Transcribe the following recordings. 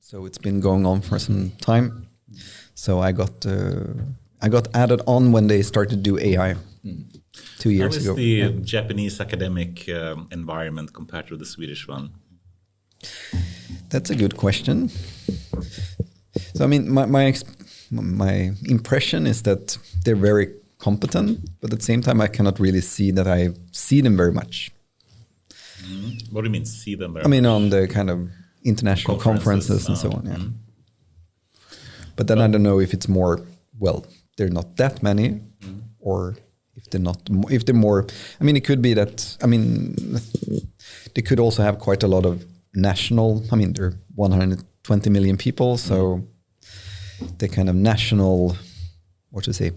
So it's been going on for some time. So I got added on when they started to do AI 2 years ago. How is the Japanese academic environment compared to the Swedish one? That's a good question. So I mean, my impression is that they're very competent, but at the same time, I cannot really see that I see them very much. What do you mean, see them very I mean, much? on the kind of international conferences and so on. Yeah. But then I don't know if it's more, well, they're not that many, or if they're more, I mean, it could be that, I mean, they could also have quite a lot of national, I mean, there are 120 million people, so the kind of national, what to say?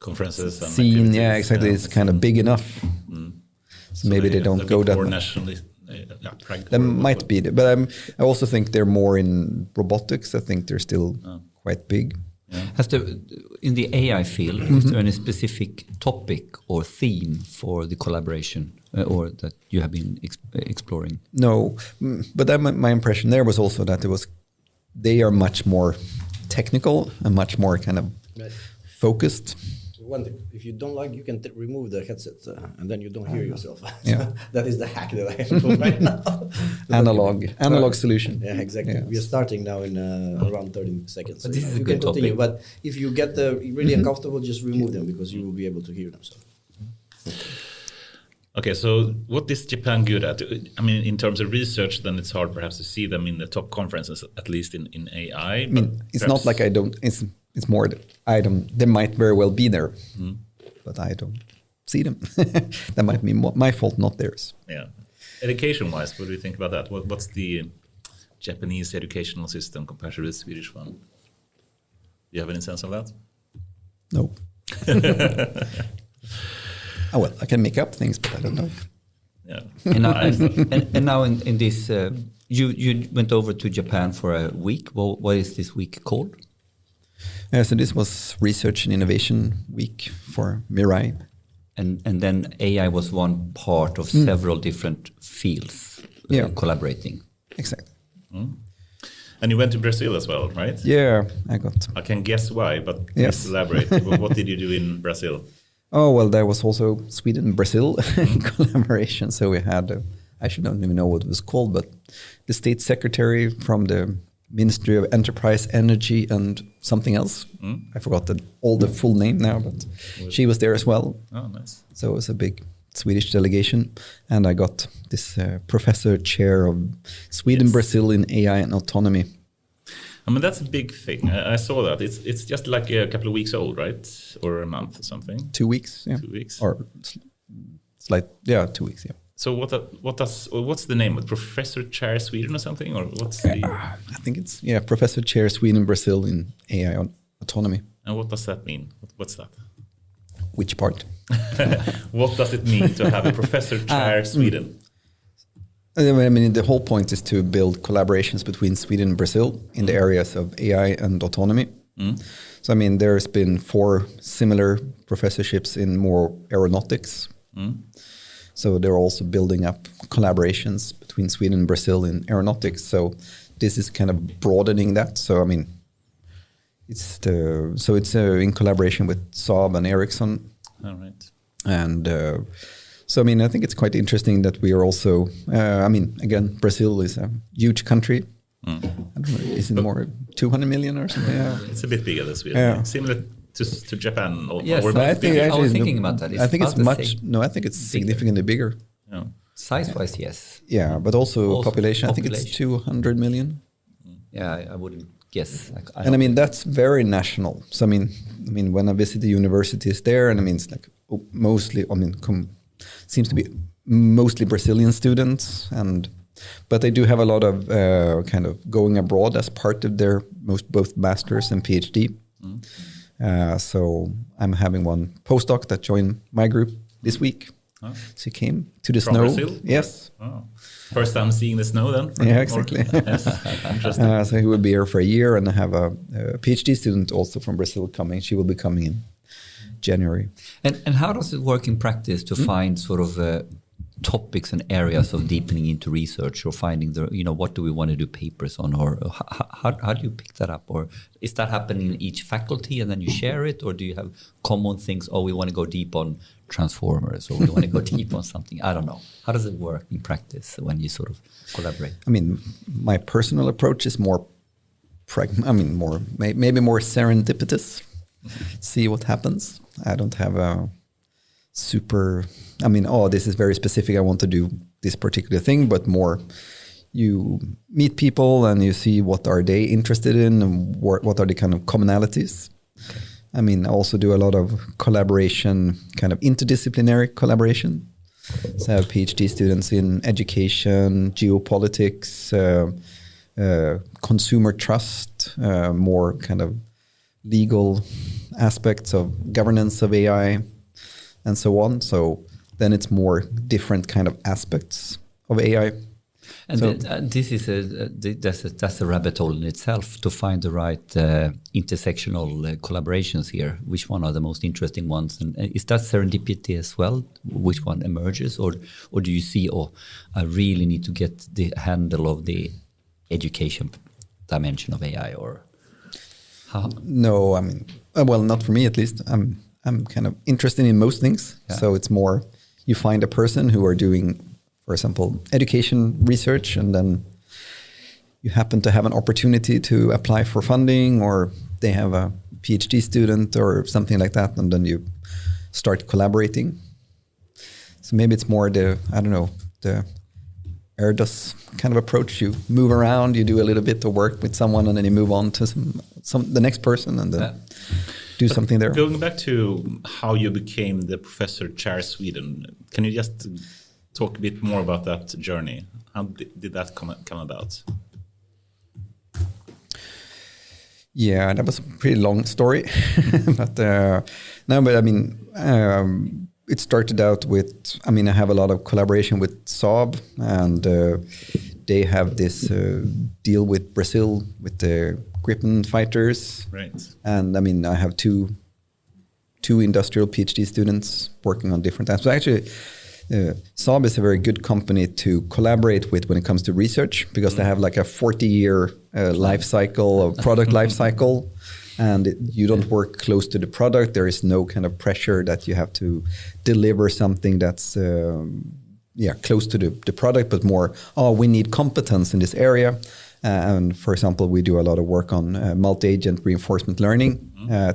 Conferences and scene, activities. yeah, exactly. It's kind of big enough. So maybe they don't go that much. That might be, but I also think they're more in robotics. I think they're still quite big. Yeah. In the AI field, is there any specific topic or theme for the collaboration or that you have been exploring? No, but my impression there was also that they are much more technical and much more kind of focused. One thing, if you don't like, you can remove the headset and then you don't hear yourself. Yeah. That is the hack that I have put right now. Analog solution. Yeah, exactly. Yeah. We are starting now in around 30 seconds. But So this is a you good can continue. topic. But if you get really uncomfortable, just remove them because you will be able to hear them. So. Okay, so what is Japan good at? I mean, in terms of research, then it's hard perhaps to see them in the top conferences, at least in AI. I mean, it's not like I don't. It's more that I don't. They might very well be there, but I don't see them. That might be my fault, not theirs. Yeah. Education-wise, what do you think about that? What's the Japanese educational system compared to the Swedish one? Do you have any sense of that? No. Oh well, I can make up things, but I don't know. Yeah. And now in this, you went over to Japan for a week. Well, what is this week called? So this was Research and Innovation Week for EurAI. And then AI was one part of several different fields collaborating. Exactly. And you went to Brazil as well, right? Yeah, I can guess why, but yes. Please elaborate. What did you do in Brazil? Oh, well, there was also Sweden and Brazil collaboration. So we had, I don't even know what it was called, but the state secretary from the Ministry of Enterprise, Energy, and something else. I forgot all the full name now, but she was there as well. Oh, nice. So it was a big Swedish delegation. And I got this professor chair of Sweden, Brazil in AI and autonomy. I mean, that's a big thing. I saw that. It's just like a couple of weeks old, right? Or a month or something. 2 weeks, yeah. 2 weeks. Or it's like, 2 weeks, yeah. So what's the name? Professor Chair Sweden or something? Or what's the... I think it's, Professor Chair Sweden, Brazil in AI autonomy. And what does that mean? What's that? Which part? What does it mean to have a Professor Chair Sweden? I mean, the whole point is to build collaborations between Sweden and Brazil in the areas of AI and autonomy. So, I mean, there's been 4 similar professorships in more aeronautics. So they're also building up collaborations between Sweden and Brazil in aeronautics. So this is kind of broadening that. So, I mean, it's in collaboration with Saab and Ericsson. All right. And so, I mean, I think it's quite interesting that we are also, I mean, again, Brazil is a huge country. I don't know, is it more 200 million or something? Yeah. It's a bit bigger than Sweden. Yeah. Similar to Japan. Yes, I was thinking about that. I think it's much, I think it's significantly bigger. Yeah. Size-wise, yes. Yeah, but also population, I think it's 200 million. Yeah, I wouldn't guess. And I mean, that's very national. So, I mean, when I visit the universities there, and I mean, it's like mostly, seems to be mostly Brazilian students, but they do have a lot of kind of going abroad as part of their both masters and PhD. So I'm having one postdoc that joined my group this week. Oh. So he came to the snow. Brazil? Yes. Oh. First time seeing the snow then? Yeah, exactly. Yes. Interesting. So he will be here for a year, and I have a PhD student also from Brazil coming. She will be coming in January. And how does it work in practice to find sort of topics and areas of deepening into research or finding what do we want to do papers on, or how do you pick that up? Or is that happening in each faculty and then you share it, or do you have common things? Oh, we want to go deep on transformers, or we want to go deep on something. I don't know. How does it work in practice when you sort of collaborate? I mean, my personal approach is more maybe more serendipitous. See what happens. I don't have a super, this is very specific, I want to do this particular thing, but more you meet people and you see what are they interested in and what are the kind of commonalities. Okay. I also do a lot of collaboration, kind of interdisciplinary collaboration. So I have PhD students in education, geopolitics, consumer trust, more kind of legal aspects of governance of AI, and so on. So then it's more different kind of aspects of AI. And so, this is that's a rabbit hole in itself, to find the right intersectional collaborations here. Which one are the most interesting ones? And is that serendipity as well? Which one emerges? Or do you see, I really need to get the handle of the education dimension of AI, or how? No, well, not for me at least. I'm kind of interested in most things. Yeah. So it's more, you find a person who are doing, for example, education research, and then you happen to have an opportunity to apply for funding, or they have a PhD student or something like that, and then you start collaborating. So maybe it's more the Erdos kind of approach. You move around, you do a little bit of work with someone, and then you move on to the next person, and then do something there. Going back to how you became the professor chair Sweden, can you just talk a bit more about that journey? How did that come about? Yeah, that was a pretty long story. It started out with, I have a lot of collaboration with Saab, and they have this deal with Brazil with the Gripen fighters. Right. And I have two industrial PhD students working on different types. So actually, Saab is a very good company to collaborate with when it comes to research, because they have like a 40-year life cycle, or product life cycle. And you don't work close to the product. There is no kind of pressure that you have to deliver something that's close to the product, but more, we need competence in this area. And for example, we do a lot of work on multi-agent reinforcement learning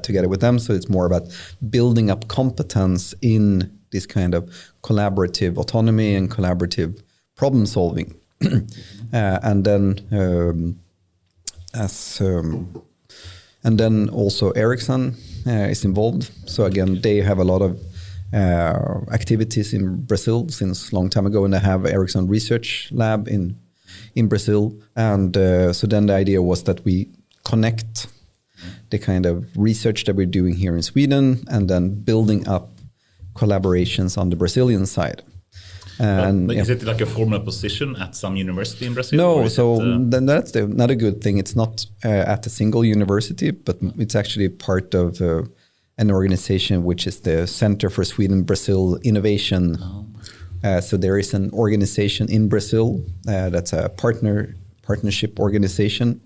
together with them. So it's more about building up competence in this kind of collaborative autonomy and collaborative problem solving. And then also Ericsson is involved. So again, they have a lot of activities in Brazil since a long time ago, and they have Ericsson Research Lab in Brazil. And so then the idea was that we connect the kind of research that we're doing here in Sweden, and then building up collaborations on the Brazilian side. But is it like a formal position at some university in Brazil? No, so then that's not a good thing. It's not at a single university, but it's actually part of an organization which is the Center for Sweden-Brazil Innovation. So there is an organization in Brazil that's a partnership organization.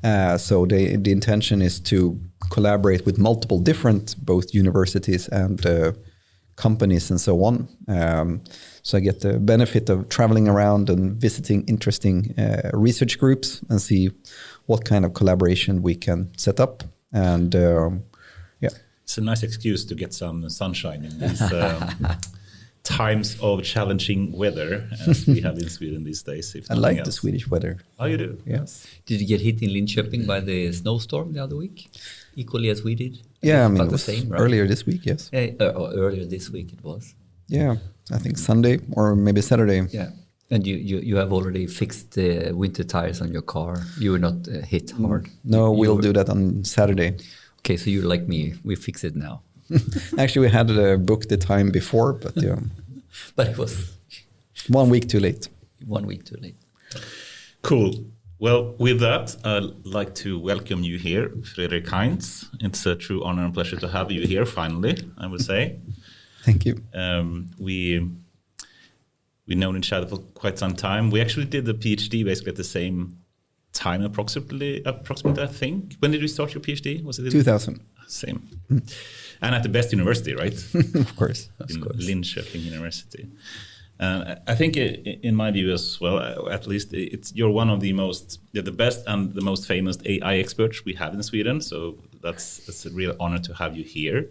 So the intention is to collaborate with multiple different, both universities and companies and so on. So I get the benefit of traveling around and visiting interesting research groups and see what kind of collaboration we can set up. And it's a nice excuse to get some sunshine in these times of challenging weather as we have in Sweden these days. I like the Swedish weather. Oh, you do? Yes. Did you get hit in Linköping by the snowstorm the other week? Equally as we did? Yeah, it was same, right? Earlier this week, yes. Earlier this week it was. Yeah, I think Sunday or maybe Saturday. Yeah, and you have already fixed the winter tires on your car. You were not hit hard. No, we'll do that on Saturday. Okay, so you're like me. We fix it now. Actually, we had booked the time before, but yeah. But it was 1 week too late. 1 week too late. Cool. Well, with that, I'd like to welcome you here, Fredrik Heintz. It's a true honor and pleasure to have you here finally, I would say. Thank you. we've known each other for quite some time. We actually did the PhD basically at the same time, approximately, I think. When did you start your PhD? Was it 2000? Same. And at the best university, right? Of course. In Linköping University. I think, in my view as well, at least, you're one of the best and the most famous AI experts we have in Sweden. So that's a real honor to have you here.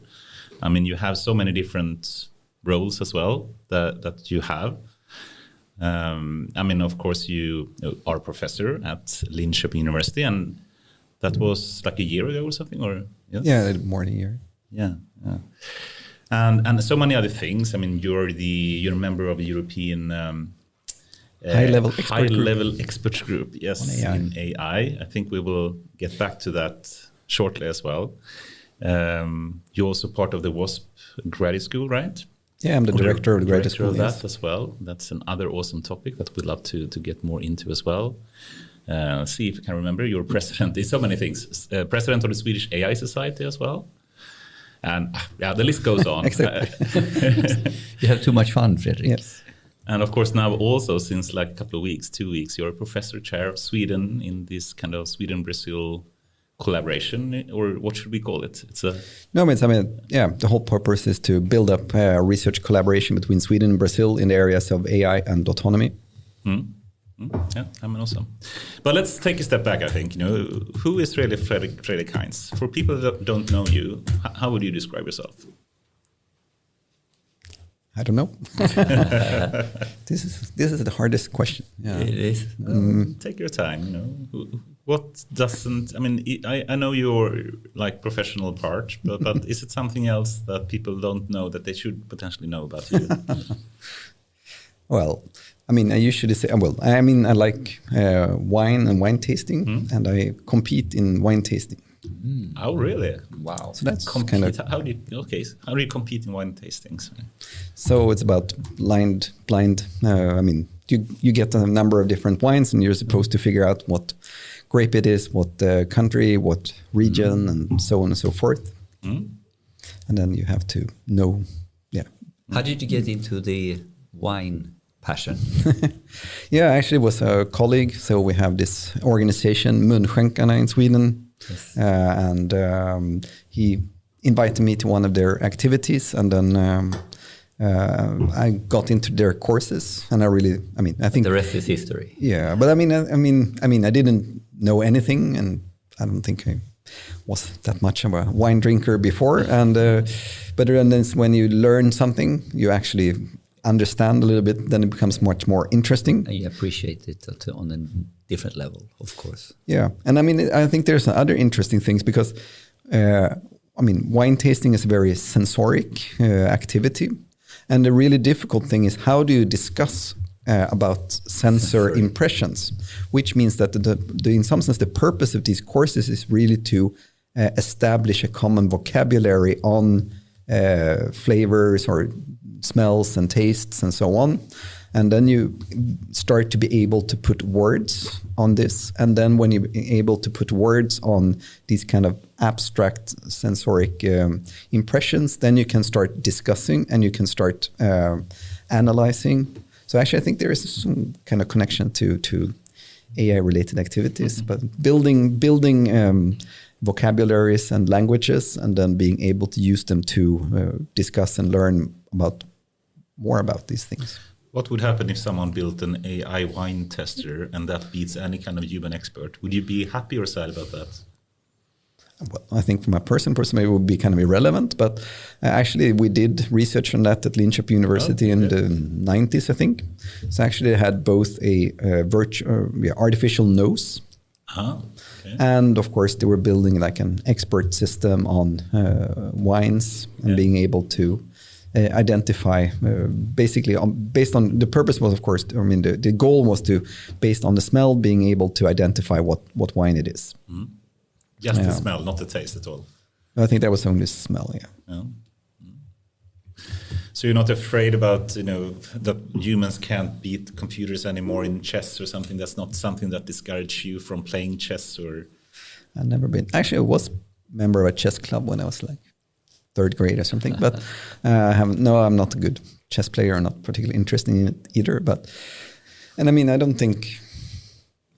I mean, you have so many different roles as well that you have. I mean, of course, you are a professor at Linköping University, and that was like a year ago or something, or yes? Yeah, more than a year. Yeah. And so many other things. I mean, you're a member of a European high-level expert group. Yes, AI. In AI. I think we will get back to that shortly as well. You're also part of the WASP graduate school, right? Yeah, I'm the director of the graduate school. That as well. That's another awesome topic that we'd love to get more into as well. See if you can remember. You're president. There's so many things. President of the Swedish AI Society as well. And the list goes on. You have too much fun, Fredrik. Yes. And of course, now also since like a couple of weeks, 2 weeks, you're a professor chair of Sweden in this kind of Sweden-Brazil collaboration, or what should we call it? The whole purpose is to build up research collaboration between Sweden and Brazil in the areas of AI and autonomy. Yeah, I mean, awesome. But let's take a step back, I think. Who is really Fredrik Heintz? For people that don't know you, how would you describe yourself? I don't know. This is the hardest question. Yeah. It is. Take your time, What doesn't, I mean, I know your like professional part, but is it something else that people don't know that they should potentially know about you? Well, I mean, I usually say, I like wine and wine tasting, and I compete in wine tasting. Oh, really? Wow. So that's How do you compete in wine tastings? So it's about blind. You get a number of different wines, and you're supposed to figure out what grape it is, what country, what region, and so on and so forth. And then you have to know, How did you get into the wine passion? Yeah, actually it was a colleague. So we have this organization, Munskänkarna in Sweden. Yes. And he invited me to one of their activities, and then I got into their courses, and I think the rest is history. Yeah, but I didn't know anything, and I don't think I was that much of a wine drinker before. And but then when you learn something, you actually understand a little bit, then it becomes much more interesting. And you appreciate it on a different level, of course. Yeah, and I think there's other interesting things because, wine tasting is a very sensoric activity. And the really difficult thing is how do you discuss about sensor impressions, which means that in some sense, the purpose of these courses is really to establish a common vocabulary on flavors or smells and tastes and so on. And then you start to be able to put words on this. And then when you're able to put words on these kind of abstract sensoric impressions, then you can start discussing and you can start analyzing. So actually, I think there is some kind of connection to AI-related activities, but building vocabularies and languages, and then being able to use them to discuss and learn more about these things. What would happen if someone built an AI wine tester and that beats any kind of human expert? Would you be happy or sad about that? Well, I think from a person perspective, it would be kind of irrelevant. But actually, we did research on that at Linköping University in the 90s, I think. So actually, it had both a artificial nose. And of course, they were building like an expert system on wines and being able to identify basically based on the purpose was, of course, the goal was to, based on the smell, being able to identify what wine it is. Mm-hmm. Just the smell, not the taste at all. I think that was only smell, yeah. So you're not afraid about, that humans can't beat computers anymore in chess or something? That's not something that discourages you from playing chess? Or I've never been. Actually, I was a member of a chess club when I was like third grade or something. But I'm not a good chess player. I'm not particularly interested in it either. And I mean, I don't think.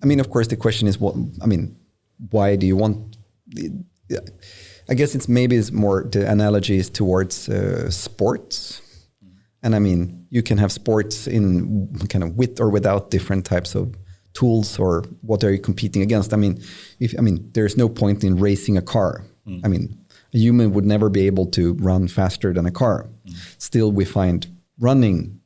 I mean, of course, the question is why do you want? I guess it's more the analogy is towards sports. And I mean, you can have sports in kind of with or without different types of tools, or what are you competing against? I mean, there's no point in racing a car. I mean, a human would never be able to run faster than a car. Still, we find running,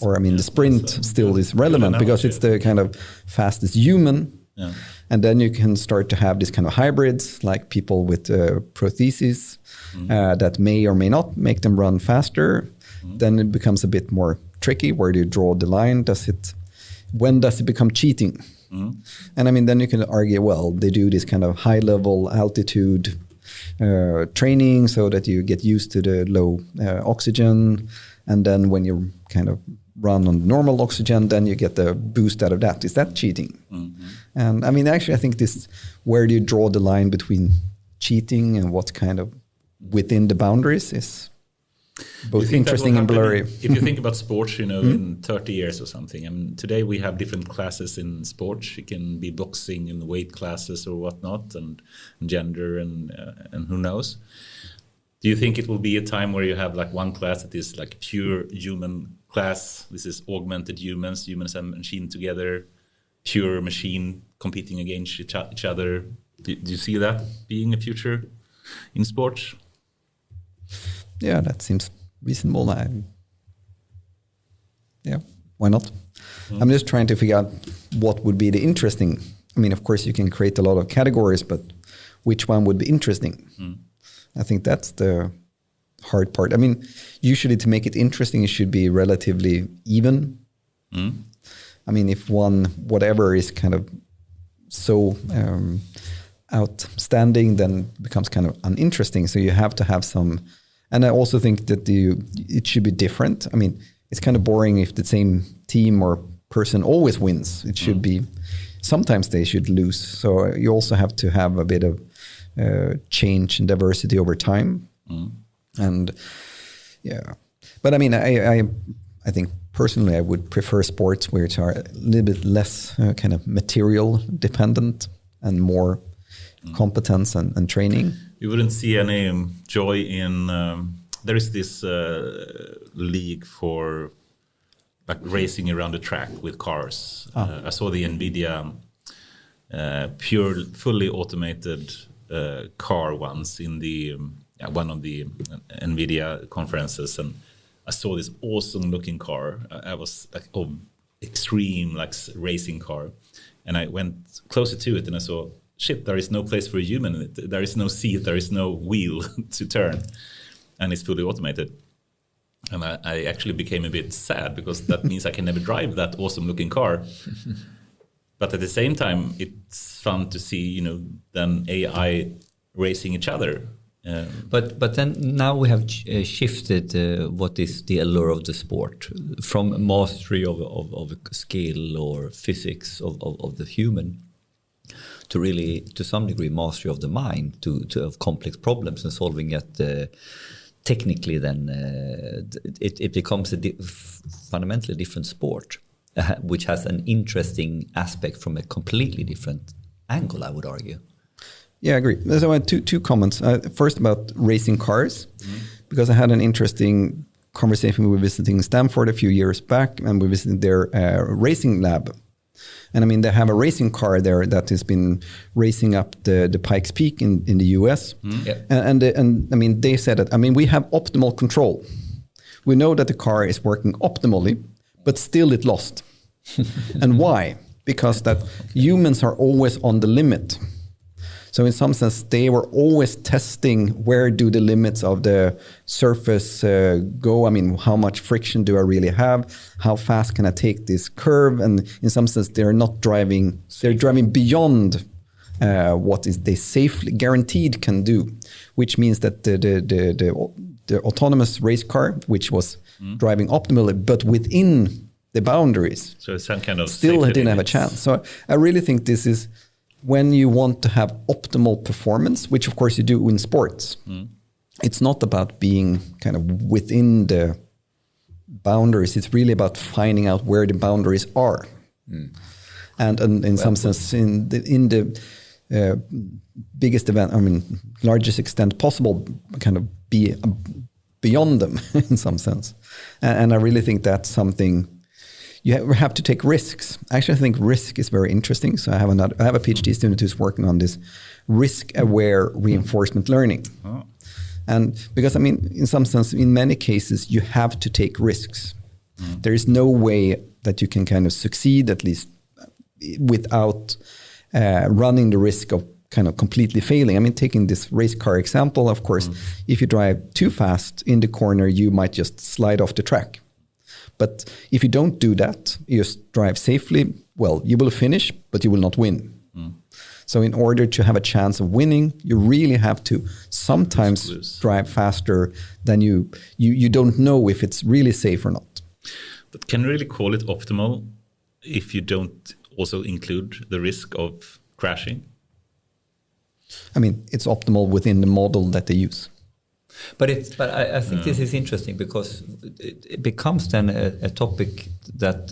or the sprint still is relevant because it's the kind of fastest human. Yeah. And then you can start to have these kind of hybrids, like people with prostheses that may or may not make them run faster. Then it becomes a bit more tricky. Where do you draw the line? When does it become cheating? And I mean, then you can argue, well, they do this kind of high level altitude training so that you get used to the low oxygen. And then when you kind of run on normal oxygen, then you get the boost out of that. Is that cheating? And I mean, actually, I think where do you draw the line between cheating and what kind of within the boundaries is both interesting and blurry. If you think about sports, in 30 years or something, I mean, today we have different classes in sports. It can be boxing and weight classes or whatnot, and gender and who knows. Do you think it will be a time where you have like one class that is like pure human class? This is augmented humans and machine together, pure machine competing against each other. Do you see that being a future in sports? Yeah, that seems reasonable. Why not? I'm just trying to figure out what would be the interesting. I mean, of course, you can create a lot of categories, but which one would be interesting? I think that's the hard part. I mean, usually to make it interesting, it should be relatively even. I mean, if whatever is kind of so outstanding, then it becomes kind of uninteresting. So you have to have some. And I also think that it should be different. I mean, it's kind of boring if the same team or person always wins. It should be, sometimes they should lose. So you also have to have a bit of change and diversity over time. And yeah, but I mean, I think personally, I would prefer sports which are a little bit less kind of material dependent and more competence and training. You wouldn't see any joy in. There is this league for like racing around the track with cars. I saw the NVIDIA pure, fully automated car once in the one of the NVIDIA conferences, and I saw this awesome-looking car. I was like, extreme like racing car, and I went closer to it, and I saw. Shit, there is no place for a human in it. There is no seat, there is no wheel to turn, and it's fully automated. And I actually became a bit sad because that means I can never drive that awesome-looking car. But at the same time, it's fun to see, then AI racing each other. But then now we have shifted what is the allure of the sport from mastery of a skill or physics of the human to really, to some degree, mastery of the mind, to have complex problems and solving it technically. Then it becomes a fundamentally different sport, which has an interesting aspect from a completely different angle, I would argue. Yeah, I agree. So I had two comments. First about racing cars, because I had an interesting conversation. We were visiting Stanford a few years back, and we visited their racing lab. And I mean, they have a racing car there that has been racing up the Pikes Peak in the US. Yep. And I mean, they said that, I mean, we have optimal control. We know that the car is working optimally, but still it lost. And why? Because that humans are always on the limit. So in some sense, they were always testing where do the limits of the surface go? I mean, how much friction do I really have? How fast can I take this curve? And in some sense, they're not driving, they're driving beyond what is they safely guaranteed can do, which means that the autonomous race car, which was driving optimally, but within the boundaries, so it's some kind of still didn't have a chance. So I really think this is, when you want to have optimal performance, which of course you do in sports, it's not about being kind of within the boundaries. It's really about finding out where the boundaries are. And in some sense, in the biggest event, largest extent possible, kind of be beyond them in some sense. And I really think that's something you have to take risks. Actually, I think risk is very interesting. So I have a PhD student who's working on this risk-aware reinforcement learning. Oh. And because, in some sense, in many cases, you have to take risks. There is no way that you can kind of succeed, at least without running the risk of kind of completely failing. Taking this race car example, of course, if you drive too fast in the corner, you might just slide off the track. But if you don't do that, you just drive safely, well, you will finish, but you will not win. So in order to have a chance of winning, you really have to sometimes drive faster than you don't know if it's really safe or not. But can you really call it optimal if you don't also include the risk of crashing? It's optimal within the model that they use. But I think this is interesting because it becomes then a topic that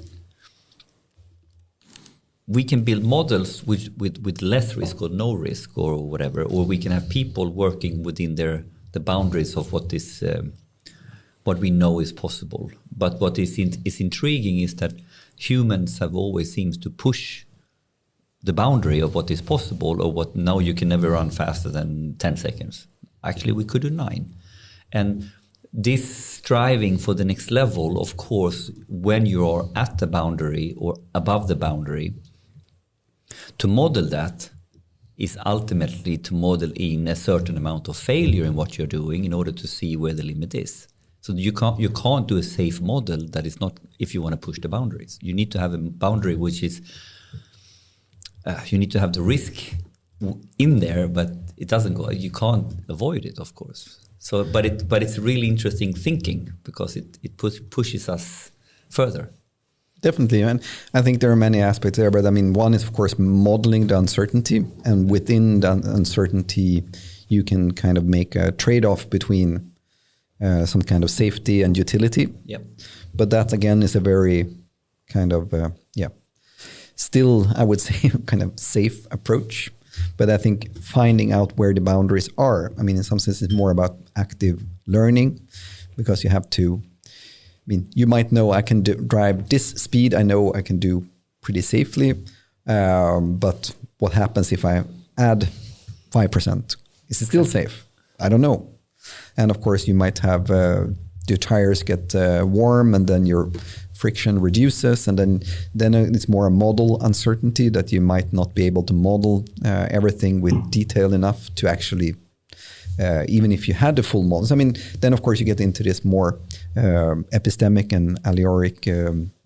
we can build models with less risk or no risk or whatever, or we can have people working within the boundaries of what we know is possible. But what is intriguing is that humans have always seemed to push the boundary of what is possible, or what now you can never run faster than 10 seconds. Actually, we could do 9. And this striving for the next level, of course, when you're at the boundary or above the boundary, to model that is ultimately to model in a certain amount of failure in what you're doing in order to see where the limit is. So you can't do a safe model that is not, if you want to push the boundaries. You need to have a boundary which is, you need to have the risk in there, but it doesn't go. You can't avoid it, of course. So, but it's really interesting thinking because it pushes us further. Definitely, and I think there are many aspects there. But one is of course modeling the uncertainty, and within the uncertainty, you can kind of make a trade-off between some kind of safety and utility. Yep. But that again is a very kind of still I would say kind of safe approach. But I think finding out where the boundaries are, in some sense, it's more about active learning, because you have to. You might know I can drive this speed. I know I can do pretty safely. But what happens if I add 5%? Is it still safe? I don't know. And of course, you might have your tires get warm, and then your friction reduces, and then it's more a model uncertainty that you might not be able to model everything with detail enough to actually, even if you had the full models. Then of course you get into this more epistemic and allegoric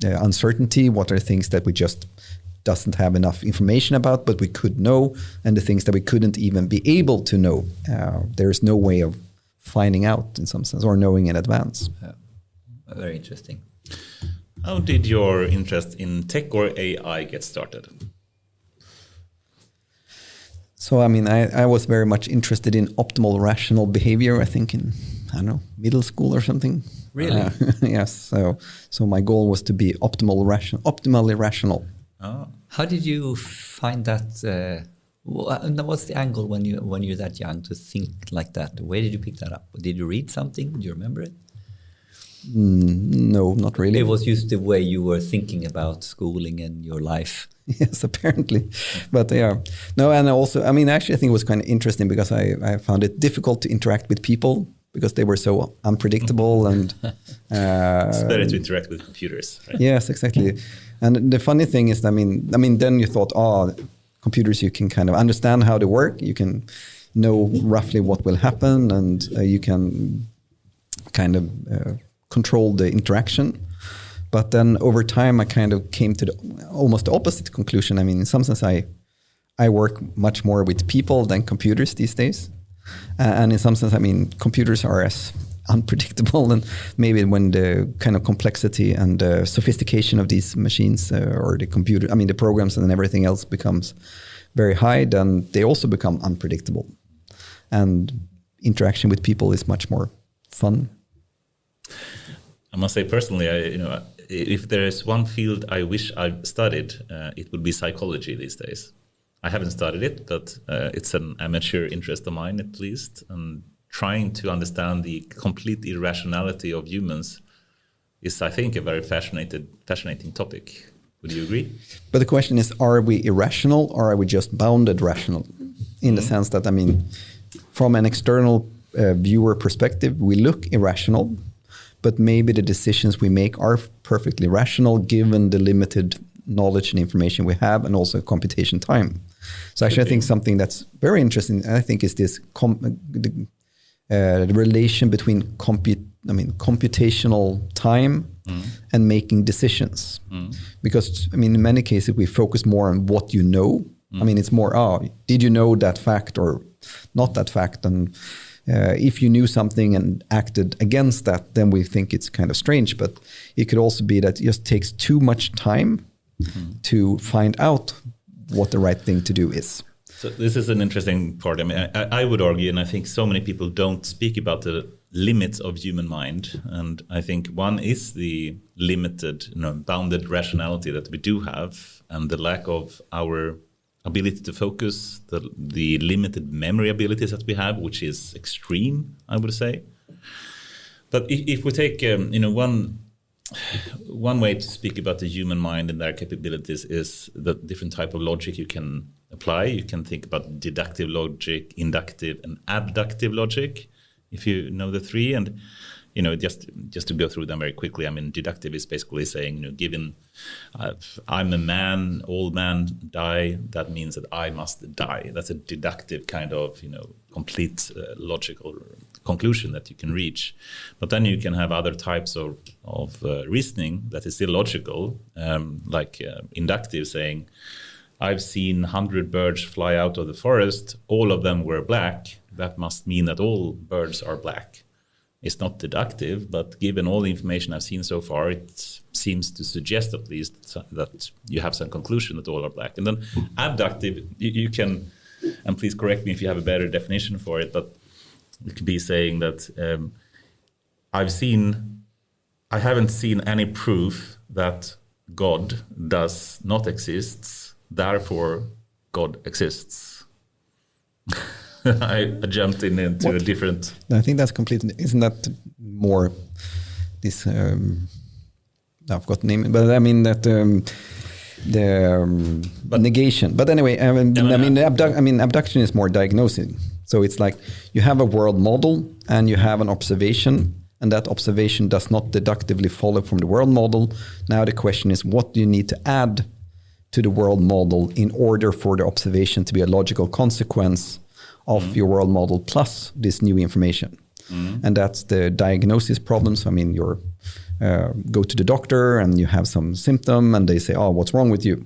uncertainty. What are things that we just doesn't have enough information about, but we could know, and the things that we couldn't even be able to know. There's no way of finding out in some sense, or knowing in advance. Very interesting. How did your interest in tech or AI get started? So, I was very much interested in optimal rational behavior, I think in, middle school or something. Really? Yes. So my goal was to be optimally rational. Oh. How did you find that? What's the angle when you're that young to think like that? Where did you pick that up? Did you read something? Do you remember it? No, not really. It was just the way you were thinking about schooling and your life. Yes, apparently. But yeah. No, and also, actually I think it was kind of interesting because I found it difficult to interact with people because they were so unpredictable and... it's better to interact with computers, right? Yes, exactly. And the funny thing is, then you thought, computers, you can kind of understand how they work. You can know roughly what will happen, and you can kind of control the interaction. But then over time, I kind of came to almost the opposite conclusion. In some sense, I work much more with people than computers these days. And in some sense, computers are as unpredictable, and maybe when the kind of complexity and sophistication of these machines or the computer, the programs and everything else becomes very high, then they also become unpredictable. And interaction with people is much more fun. I must say personally, if there is one field I wish I'd studied, it would be psychology these days. I haven't studied it, but it's an amateur interest of mine at least. And trying to understand the complete irrationality of humans is, I think, a very fascinating topic. Would you agree? But the question is, are we irrational or are we just bounded rational? In the sense that, I mean, from an external viewer perspective, we look irrational, but maybe the decisions we make are perfectly rational given the limited knowledge and information we have and also computation time. So actually, I think something that's very interesting, I think, is this the relation between computational time and making decisions. Because, I mean, in many cases, we focus more on what you know. I mean, it's more, did you know that fact or not that fact? And if you knew something and acted against that, then we think it's kind of strange. But it could also be that it just takes too much time to find out what the right thing to do is. So this is an interesting part. I mean, I would argue, and I think so many people don't speak about the limits of human mind. And I think one is the limited, bounded rationality that we do have, and the lack of our ability to focus, the limited memory abilities that we have, which is extreme, I would say. But if we take, one way to speak about the human mind and their capabilities is the different type of logic you can apply. You can think about deductive logic, inductive, and abductive logic, if you know the three. And just to go through them very quickly, I mean, deductive is basically saying, given I'm a man, all men die, that means that I must die. That's a deductive kind of, complete logical conclusion that you can reach. But then you can have other types of reasoning that is illogical, like inductive, saying, I've seen 100 birds fly out of the forest, all of them were black. That must mean that all birds are black. It's not deductive, but given all the information I've seen so far, it seems to suggest at least that you have some conclusion that all are black. And then abductive, you can, and please correct me if you have a better definition for it, but it could be saying that I haven't seen any proof that God does not exist, therefore God exists. I jumped into a different... I think that's completely... Isn't that more this... I've got the name, but I mean that negation. But anyway, abduction is more diagnosing. So it's like you have a world model and you have an observation, and that observation does not deductively follow from the world model. Now the question is, what do you need to add to the world model in order for the observation to be a logical consequence of your world model plus this new information? And that's the diagnosis problem. So, I mean, you go to the doctor and you have some symptom and they say, what's wrong with you?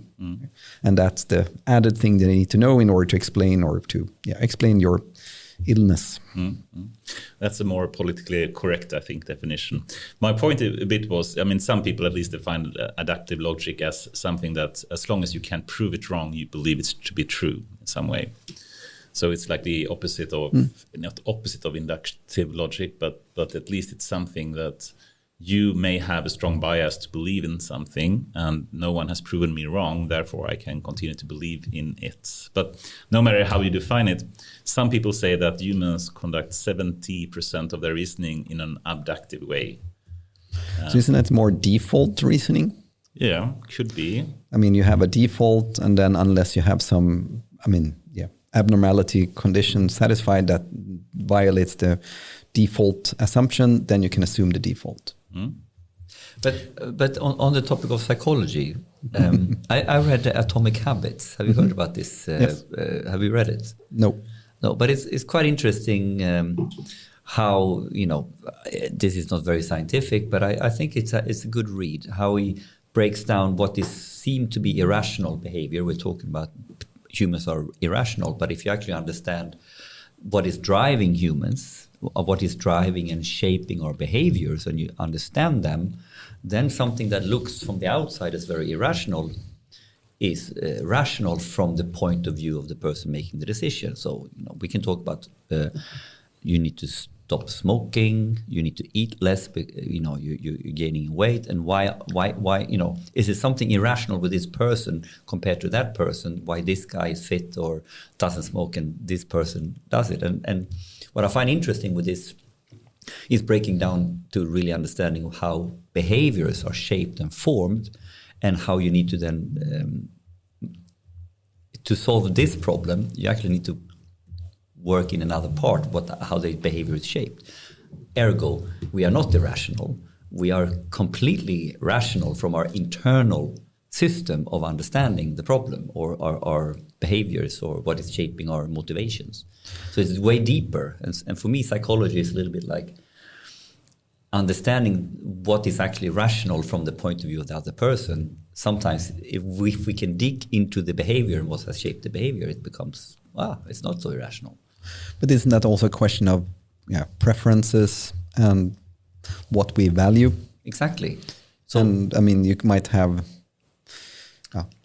And that's the added thing they need to know in order to explain explain your illness. That's a more politically correct, I think, definition. My point a bit was, I mean, some people at least define adaptive logic as something that as long as you can't prove it wrong, you believe it to be true in some way. So it's like the opposite of, not opposite of inductive logic, but at least it's something that you may have a strong bias to believe in something and no one has proven me wrong, therefore I can continue to believe in it. But no matter how you define it, some people say that humans conduct 70% of their reasoning in an abductive way. So isn't that more default reasoning? Yeah, could be. I mean, you have a default and then unless you have some, abnormality condition satisfied that violates the default assumption, then you can assume the default. But on the topic of psychology, I read Atomic Habits. Have you heard about this? Yes. Have you read it? No, but it's quite interesting how, this is not very scientific, but I think it's a good read, how he breaks down what is seemed to be irrational behavior. We're talking about humans are irrational, but if you actually understand what is driving humans, or what is driving and shaping our behaviors, and you understand them, then something that looks from the outside as very irrational is rational from the point of view of the person making the decision. So we can talk about you need to stop smoking, you need to eat less, you're gaining weight, and why, is it something irrational with this person compared to that person, why this guy is fit or doesn't smoke and this person does it? And what I find interesting with this is breaking down to really understanding of how behaviors are shaped and formed, and how you need to then, to solve this problem, you actually need to work in another part, how the behavior is shaped. Ergo, we are not irrational. We are completely rational from our internal system of understanding the problem or our behaviors or what is shaping our motivations. So it's way deeper. And for me, psychology is a little bit like understanding what is actually rational from the point of view of the other person. Sometimes if we can dig into the behavior and what has shaped the behavior, it becomes, it's not so irrational. But isn't that also a question of preferences and what we value? Exactly. So, and I mean, you might have,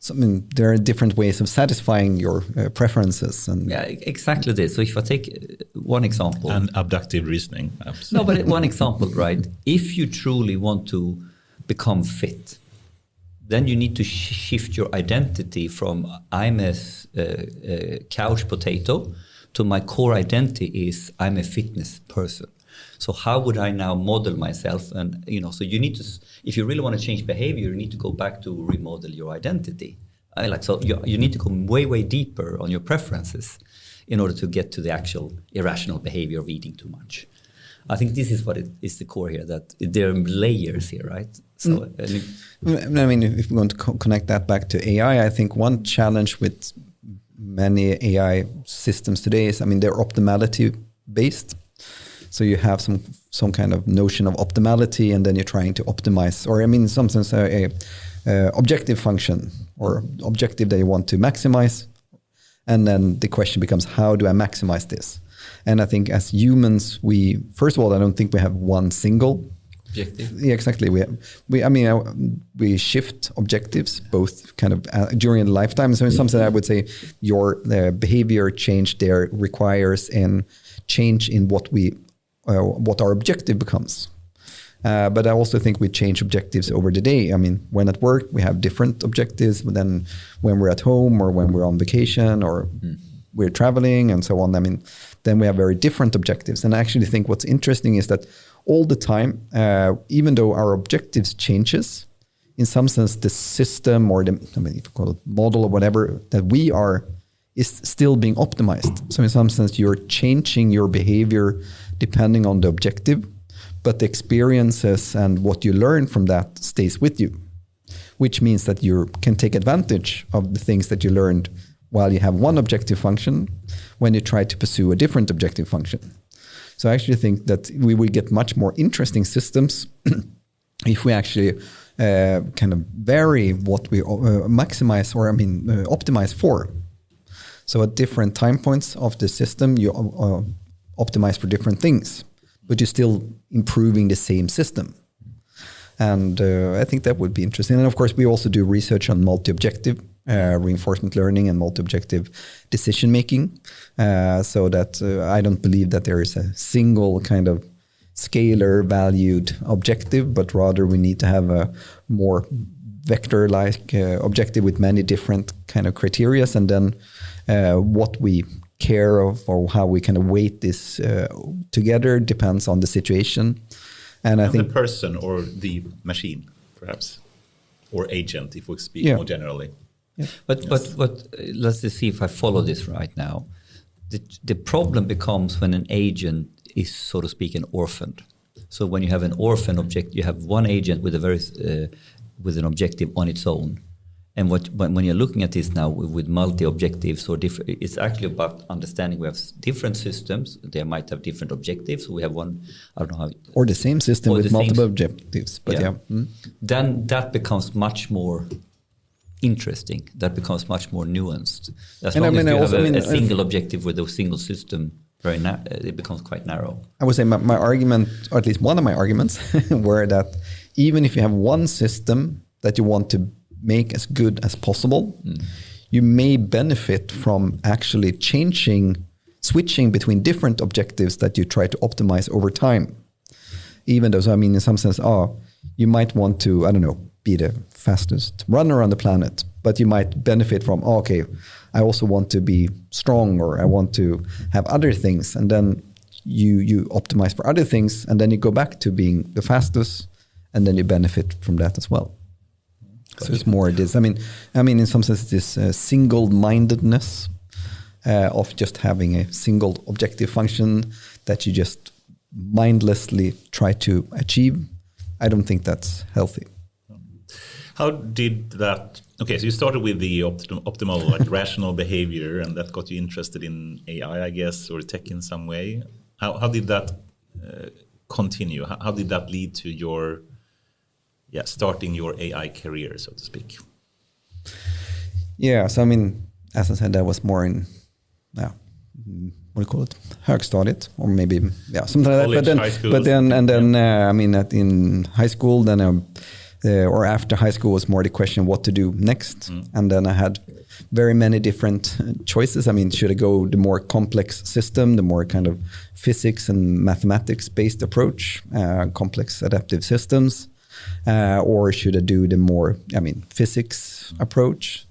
there are different ways of satisfying your preferences. And exactly this. So if I take one example. And abductive reasoning. No, but one example, right? If you truly want to become fit, then you need to shift your identity from I'm a couch potato to my core identity is I'm a fitness person. So how would I now model myself? And so you need to, if you really want to change behavior, you need to go back to remodel your identity. So you need to go way, way deeper on your preferences in order to get to the actual irrational behavior of eating too much. I think this is what is the core here, that there are layers here, right? So, I mean, if we're going to connect that back to AI, I think one challenge with many AI systems today is, they're optimality based. So you have some kind of notion of optimality, and then you're trying to optimize, or in some sense, a objective function or objective that you want to maximize. And then the question becomes, how do I maximize this? And I think as humans, first of all, I don't think we have one single objective. Yeah, exactly. We shift objectives both kind of during a lifetime. So in some sense, I would say your behavior change there requires a change in what our objective becomes. But I also think we change objectives over the day. When at work, we have different objectives, but then when we're at home or when we're on vacation or we're traveling and so on, then we have very different objectives. And I actually think what's interesting is that all the time, even though our objectives changes, in some sense, the system or if you call it model or whatever that we are is still being optimized. So in some sense, you're changing your behavior depending on the objective, but the experiences and what you learn from that stays with you, which means that you can take advantage of the things that you learned while you have one objective function when you try to pursue a different objective function. So I actually think that we will get much more interesting systems if we actually kind of vary what we maximize or optimize for. So at different time points of the system, you optimize for different things, but you're still improving the same system. And I think that would be interesting. And of course, we also do research on multi-objective reinforcement learning and multi-objective decision-making. So that I don't believe that there is a single kind of scalar valued objective, but rather we need to have a more vector-like objective with many different kind of criteria. And then what we care of or how we kind of weight this together depends on the situation. And I think the person or the machine, perhaps, or agent, if we speak more generally. Yeah. But let's just see if I follow this right now. The problem becomes when an agent is, so to speak, an orphaned. So when you have an orphan object, you have one agent with with an objective on its own. And when you're looking at this now with multi-objectives or different, it's actually about understanding we have different systems. They might have different objectives. We have one, I don't know how. Or the same system with multiple objectives. But yeah. Then that becomes much more interesting. That becomes much more nuanced. As long as you have a single objective with a single system, it becomes quite narrow. I would say my argument, or at least one of my arguments, were that even if you have one system that you want to make as good as possible, you may benefit from actually switching between different objectives that you try to optimize over time. Even though, so I mean, in some sense, you might want to, I don't know, be the fastest runner on the planet, but you might benefit from, okay, I also want to be strong, or I want to have other things. And then you optimize for other things, and then you go back to being the fastest, and then you benefit from that as well. Gotcha. So it's more this, I mean, in some sense, this single-mindedness of just having a single objective function that you just mindlessly try to achieve. I don't think that's healthy. How did that? Okay, so you started with the optimal, like rational behavior, and that got you interested in AI, I guess, or tech in some way. How did that continue? How did that lead to your starting your AI career, so to speak? Yeah, so I mean, as I said, that was more in, what do you call it? Högstadiet, or maybe something like that. But then, I mean, in high school, then or after high school was more the question what to do next, and then I had very many different choices. I mean, should I go the more complex system, the more kind of physics and mathematics based approach, complex adaptive systems, or should I do the more, physics approach,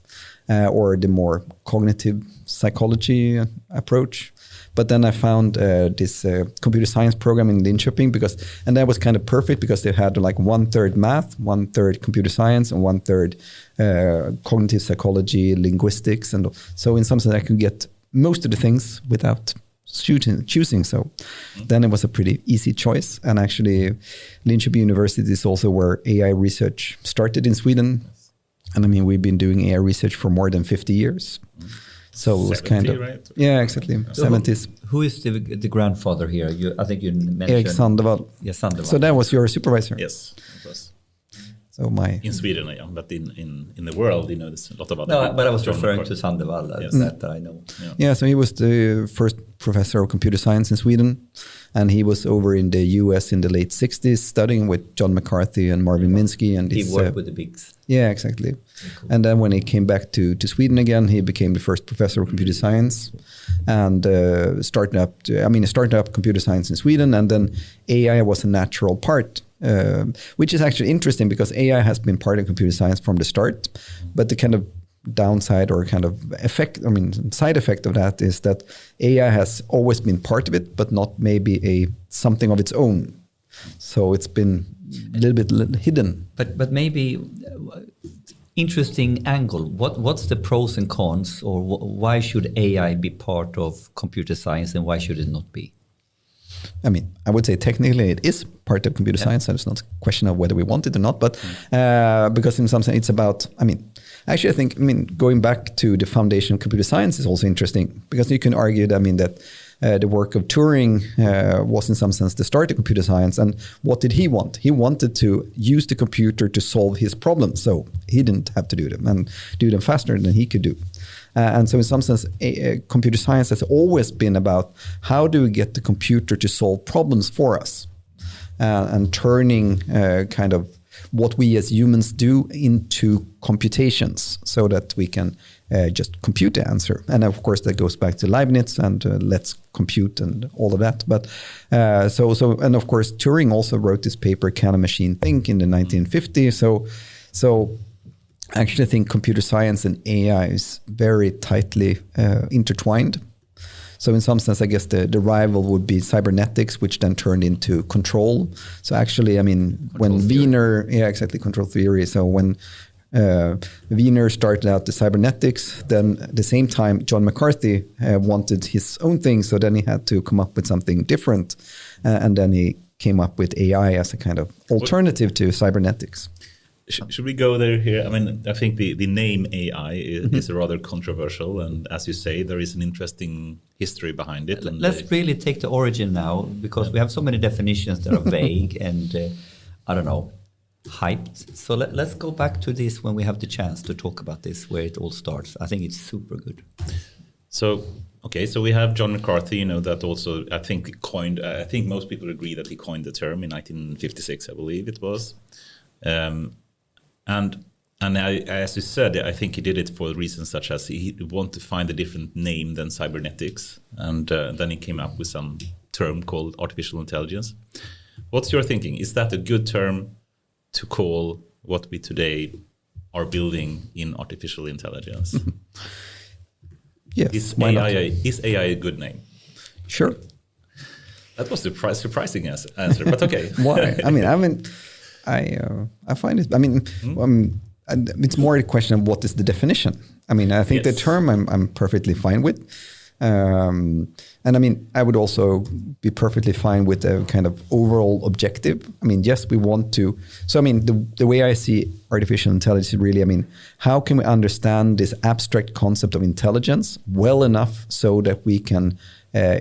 or the more cognitive psychology approach? But then I found this computer science program in Linköping and that was kind of perfect because they had like 1/3 math, 1/3 computer science, and 1/3 cognitive psychology, linguistics. And so in some sense I could get most of the things without choosing. So then it was a pretty easy choice. And actually Linköping University is also where AI research started in Sweden. And I mean, we've been doing AI research for more than 50 years. So it was kind of, right? Yeah, exactly. So 70s. Who is the grandfather here? I think you mentioned Erik Sandevall. Yeah, Sandevall. So that was your supervisor. Yes, it was. So in Sweden, yeah, but in the world, there's a lot of other. No, but I was referring to Sandevall. Yes. That I know. Yeah, so he was the first professor of computer science in Sweden, and he was over in the US in the late 60s studying with John McCarthy and Marvin Minsky. And he worked with the bigs. Yeah, exactly. Cool. And then when he came back to Sweden again, he became the first professor of computer science and started up computer science in Sweden. And then AI was a natural part, which is actually interesting because AI has been part of computer science from the start. But the kind of downside or kind of side effect of that is that AI has always been part of it, but not maybe something of its own. So it's been a little bit hidden. But maybe interesting angle. What's the pros and cons, or why should AI be part of computer science and why should it not be? I mean, I would say technically it is part of computer science, and it's not a question of whether we want it or not, but because in some sense it's about, actually I think, going back to the foundation of computer science is also interesting because you can argue that, the work of Turing was in some sense the start of computer science. And what did he want? He wanted to use the computer to solve his problems. So he didn't have to do them and do them faster than he could do. And so in some sense, computer science has always been about how do we get the computer to solve problems for us and turning kind of what we as humans do into computations so that we can just compute the answer. And of course, that goes back to Leibniz and let's compute and all of that. But and of course, Turing also wrote this paper, Can a Machine Think, in the 1950s. So actually, I think computer science and AI is very tightly intertwined. So in some sense, I guess the rival would be cybernetics, which then turned into control. So actually, when Wiener, control theory. So when Wiener started out the cybernetics, then at the same time, John McCarthy wanted his own thing. So then he had to come up with something different. And then he came up with AI as a kind of alternative to cybernetics. Should we go there here? I think the name AI is rather controversial, and as you say, there is an interesting history behind it. And let's really take the origin now, because we have so many definitions that are vague and hyped. So let's go back to this when we have the chance to talk about this, where it all starts. I think it's super good. So we have John McCarthy, that also I think coined. I think most people agree that he coined the term in 1956, I believe it was. And And as you said, I think he did it for reasons such as he wanted to find a different name than cybernetics. And then he came up with some term called artificial intelligence. What's your thinking? Is that a good term to call what we today are building in artificial intelligence? Yes. Is Why not? AI a good name? Sure. That was a surprising answer, but okay. Why? I find it. And it's more a question of what is the definition. I think the term I'm perfectly fine with. And I would also be perfectly fine with the kind of overall objective. Yes, we want to. So, the way I see artificial intelligence is really, how can we understand this abstract concept of intelligence well enough so that we can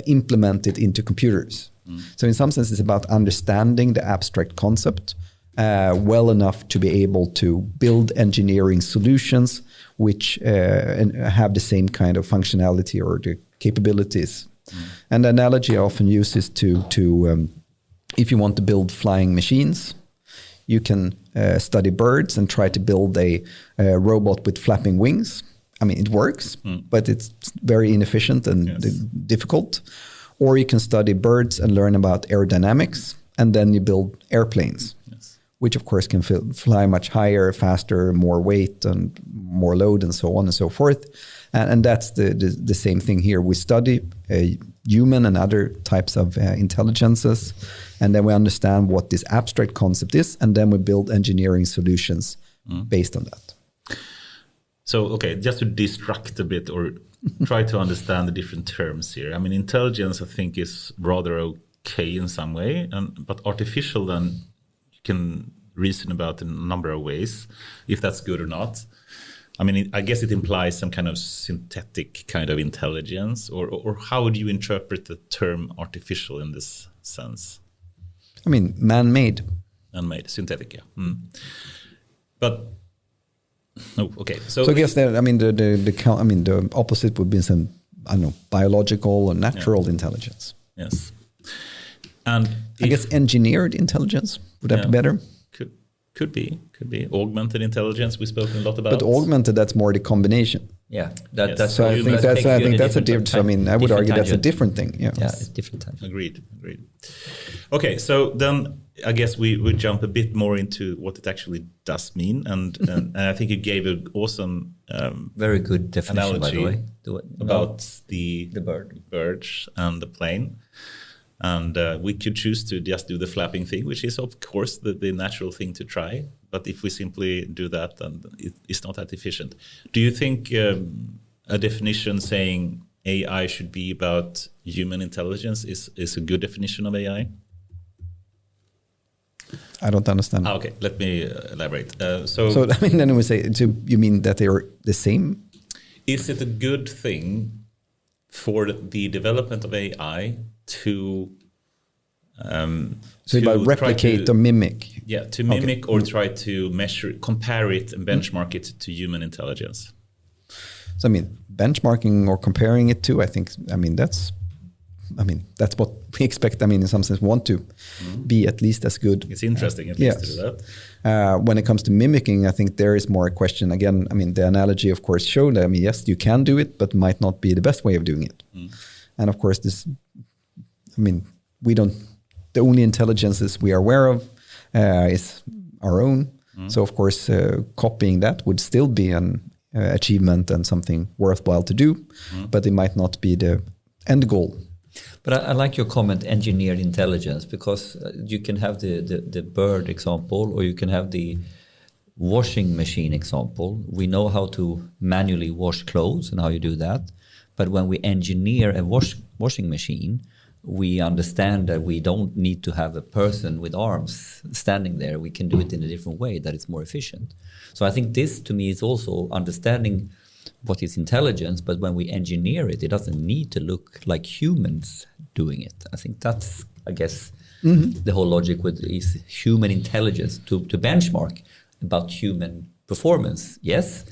implement it into computers? So in some sense, it's about understanding the abstract concept well enough to be able to build engineering solutions which have the same kind of functionality or the capabilities. And the analogy I often use is to if you want to build flying machines, you can study birds and try to build a robot with flapping wings. It works, but it's very inefficient and difficult. Or you can study birds and learn about aerodynamics, and then you build airplanes, which of course can fly much higher, faster, more weight and more load and so on and so forth. And that's the same thing here. We study human and other types of intelligences, and then we understand what this abstract concept is, and then we build engineering solutions based on that. So, okay, just to destruct a bit or try to understand the different terms here. Intelligence, I think, is rather okay in some way, but artificial, then you can reason about in a number of ways, if that's good or not. I guess it implies some kind of synthetic kind of intelligence, or how would you interpret the term artificial in this sense? Man-made. Man-made, synthetic, yeah. But okay. So I guess the opposite would be some, biological or natural intelligence. Yes. And I guess engineered intelligence, would that be better? Could be augmented intelligence. We've spoken a lot about. But augmented, that's more the combination. Yeah, so I think that's a different. I would argue that's a different thing. Yeah, it's different tangent. Agreed. Okay, so then I guess we would jump a bit more into what it actually does mean, and I think you gave an awesome, very good definition, analogy, by the way, about the birds and the plane. And we could choose to just do the flapping thing, which is, of course, the natural thing to try. But if we simply do that, then it's not that efficient. Do you think a definition saying AI should be about human intelligence is a good definition of AI? I don't understand. Okay, let me elaborate. Then we say, you mean that they are the same? Is it a good thing for the development of AI to about replicate or mimic? Yeah, to mimic or try to measure, compare it and benchmark it to human intelligence. So benchmarking or comparing it to, I think, that's what we expect. In some sense, want to be at least as good. It's interesting at least to do that. When it comes to mimicking, I think there is more a question. Again, the analogy, of course, showed that, yes, you can do it, but might not be the best way of doing it. And of course, this, we don't, the only intelligences we are aware of is our own. So of course, copying that would still be an achievement and something worthwhile to do, but it might not be the end goal. But I like your comment, engineered intelligence, because you can have the bird example, or you can have the washing machine example. We know how to manually wash clothes and how you do that. But when we engineer a washing machine, we understand that we don't need to have a person with arms standing there. We can do it in a different way that it's more efficient. So I think this, to me, is also understanding what is intelligence, but when we engineer it, it doesn't need to look like humans doing it. I think that's, the whole logic with is human intelligence to benchmark about human performance, yes,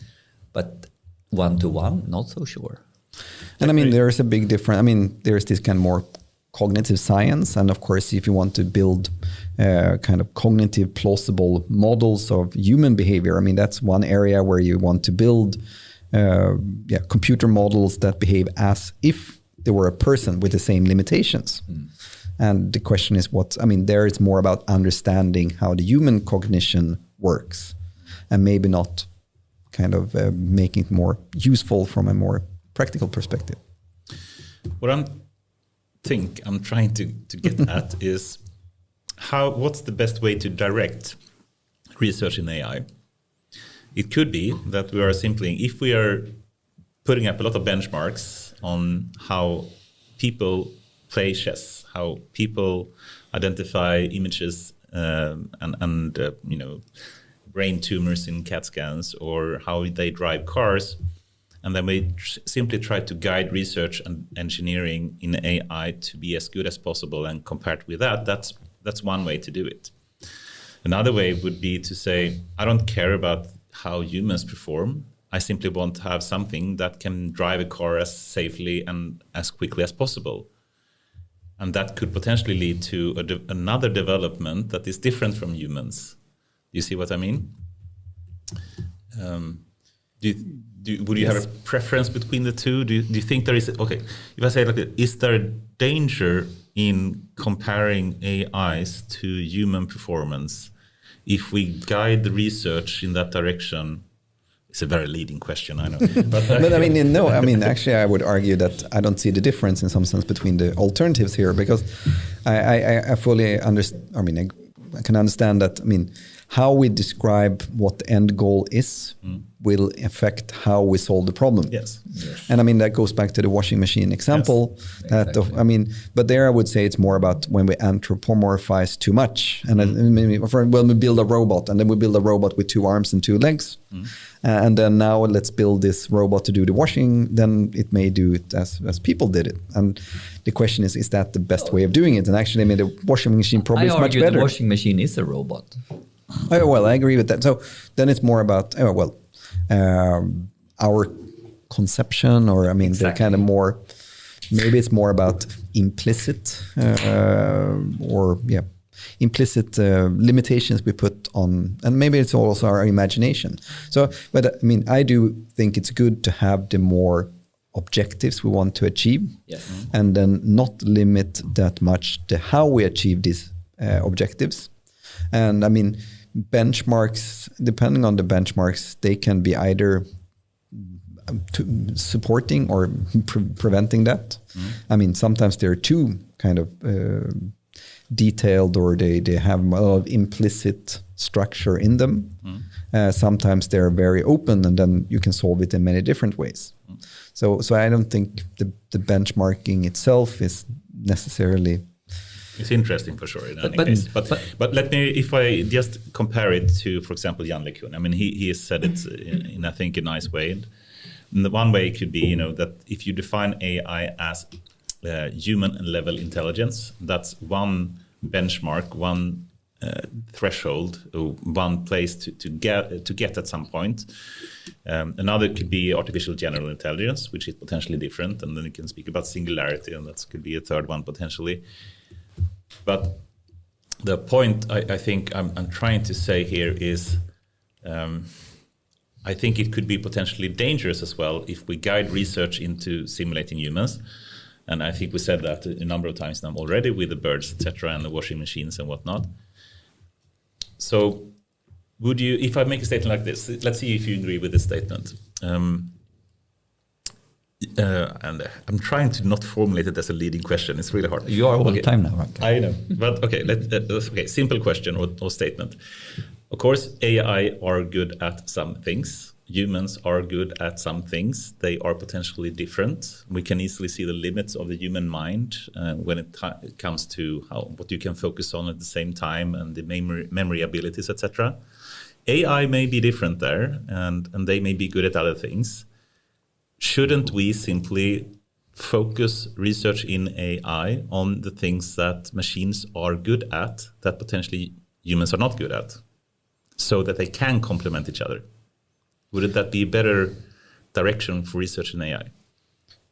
but one-to-one, not so sure. And there is a big difference. There's this kind of more cognitive science. And of course, if you want to build kind of cognitive plausible models of human behavior, I mean, that's one area where you want to build computer models that behave as if they were a person with the same limitations. And the question is there it's more about understanding how the human cognition works, and maybe not kind of making it more useful from a more practical perspective. What I'm trying to get at is what's the best way to direct research in AI? It could be that we are simply, if we are putting up a lot of benchmarks on how people play chess, how people identify images and brain tumors in CAT scans, or how they drive cars, and then we simply try to guide research and engineering in AI to be as good as possible, and compared with that's one way to do it. Another way would be to say, I don't care about how humans perform. I simply want to have something that can drive a car as safely and as quickly as possible. And that could potentially lead to another development that is different from humans. Do you see what I mean? Would you have a preference between the two? Do you think there is... Okay, if I say it like this, is there a danger in comparing AIs to human performance if we guide the research in that direction? It's a very leading question, I know. But actually, I would argue that I don't see the difference in some sense between the alternatives here, because I fully understand. I can understand that. How we describe what the end goal is will affect how we solve the problem. Yes. And that goes back to the washing machine example. Yes, exactly. But there I would say it's more about when we anthropomorphize too much. And when we build a robot, and then we build a robot with 2 arms and 2 legs, and then now let's build this robot to do the washing, then it may do it as people did it. And the question is that the best way of doing it? And actually, the washing machine probably is much better. The washing machine is a robot. Well, I agree with that. So then it's more about our conception, or exactly. They're kind of more. Maybe it's more about implicit implicit limitations we put on, and maybe it's also our imagination. So, but I do think it's good to have the more objectives we want to achieve, yes. And then not limit that much to how we achieve these objectives. And benchmarks, depending on the benchmarks, they can be either supporting or preventing that. Sometimes they're too kind of detailed, or they have a lot of implicit structure in them. Sometimes they're very open, and then you can solve it in many different ways. So I don't think the benchmarking itself is necessarily... It's interesting for sure in any case. But let me, if I just compare it to, for example, Jan LeCun. He has said it in I think a nice way. And the one way could be, that if you define AI as human level intelligence, that's one benchmark, one threshold, one place to get at some point. Another could be artificial general intelligence, which is potentially different, and then you can speak about singularity, and that could be a third one potentially. But the point I think I'm trying to say here is, I think it could be potentially dangerous as well if we guide research into simulating humans. And I think we said that a number of times now already with the birds, etc., and the washing machines and whatnot. So would you, if I make a statement like this, let's see if you agree with this statement. And I'm trying to not formulate it as a leading question. It's really hard. You are all the time now, right? I know. But okay, simple question or statement. Of course, AI are good at some things. Humans are good at some things. They are potentially different. We can easily see the limits of the human mind when it comes to what you can focus on at the same time, and the memory abilities, etc. AI may be different there, and they may be good at other things. Shouldn't we simply focus research in AI on the things that machines are good at that potentially humans are not good at, so that they can complement each other? Wouldn't that be a better direction for research in AI?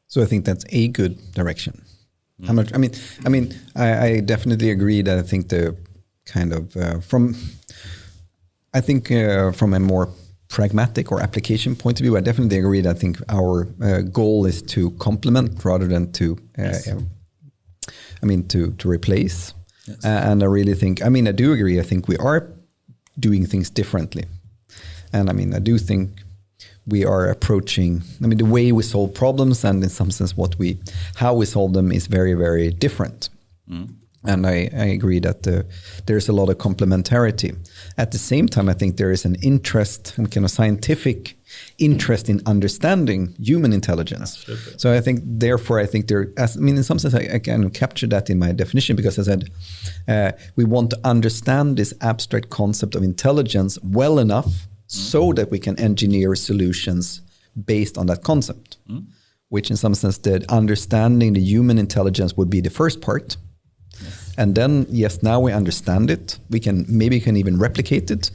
So I think that's a good direction. I definitely agree that I think the kind of from a more pragmatic or application point of view, I definitely agree that I think our goal is to complement rather than to to replace. Yes. And I really think, I do agree. I think we are doing things differently. And I do think we are approaching, the way we solve problems and in some sense how we solve them is very, very different. And I agree that there's a lot of complementarity. At the same time, I think there is an interest, and kind of scientific interest in understanding human intelligence. Absolutely. So I think in some sense, I can capture that in my definition because I said we want to understand this abstract concept of intelligence well enough so that we can engineer solutions based on that concept, which in some sense, the understanding the human intelligence would be the first part. Yes. And then, yes, now we understand it. We can even replicate it,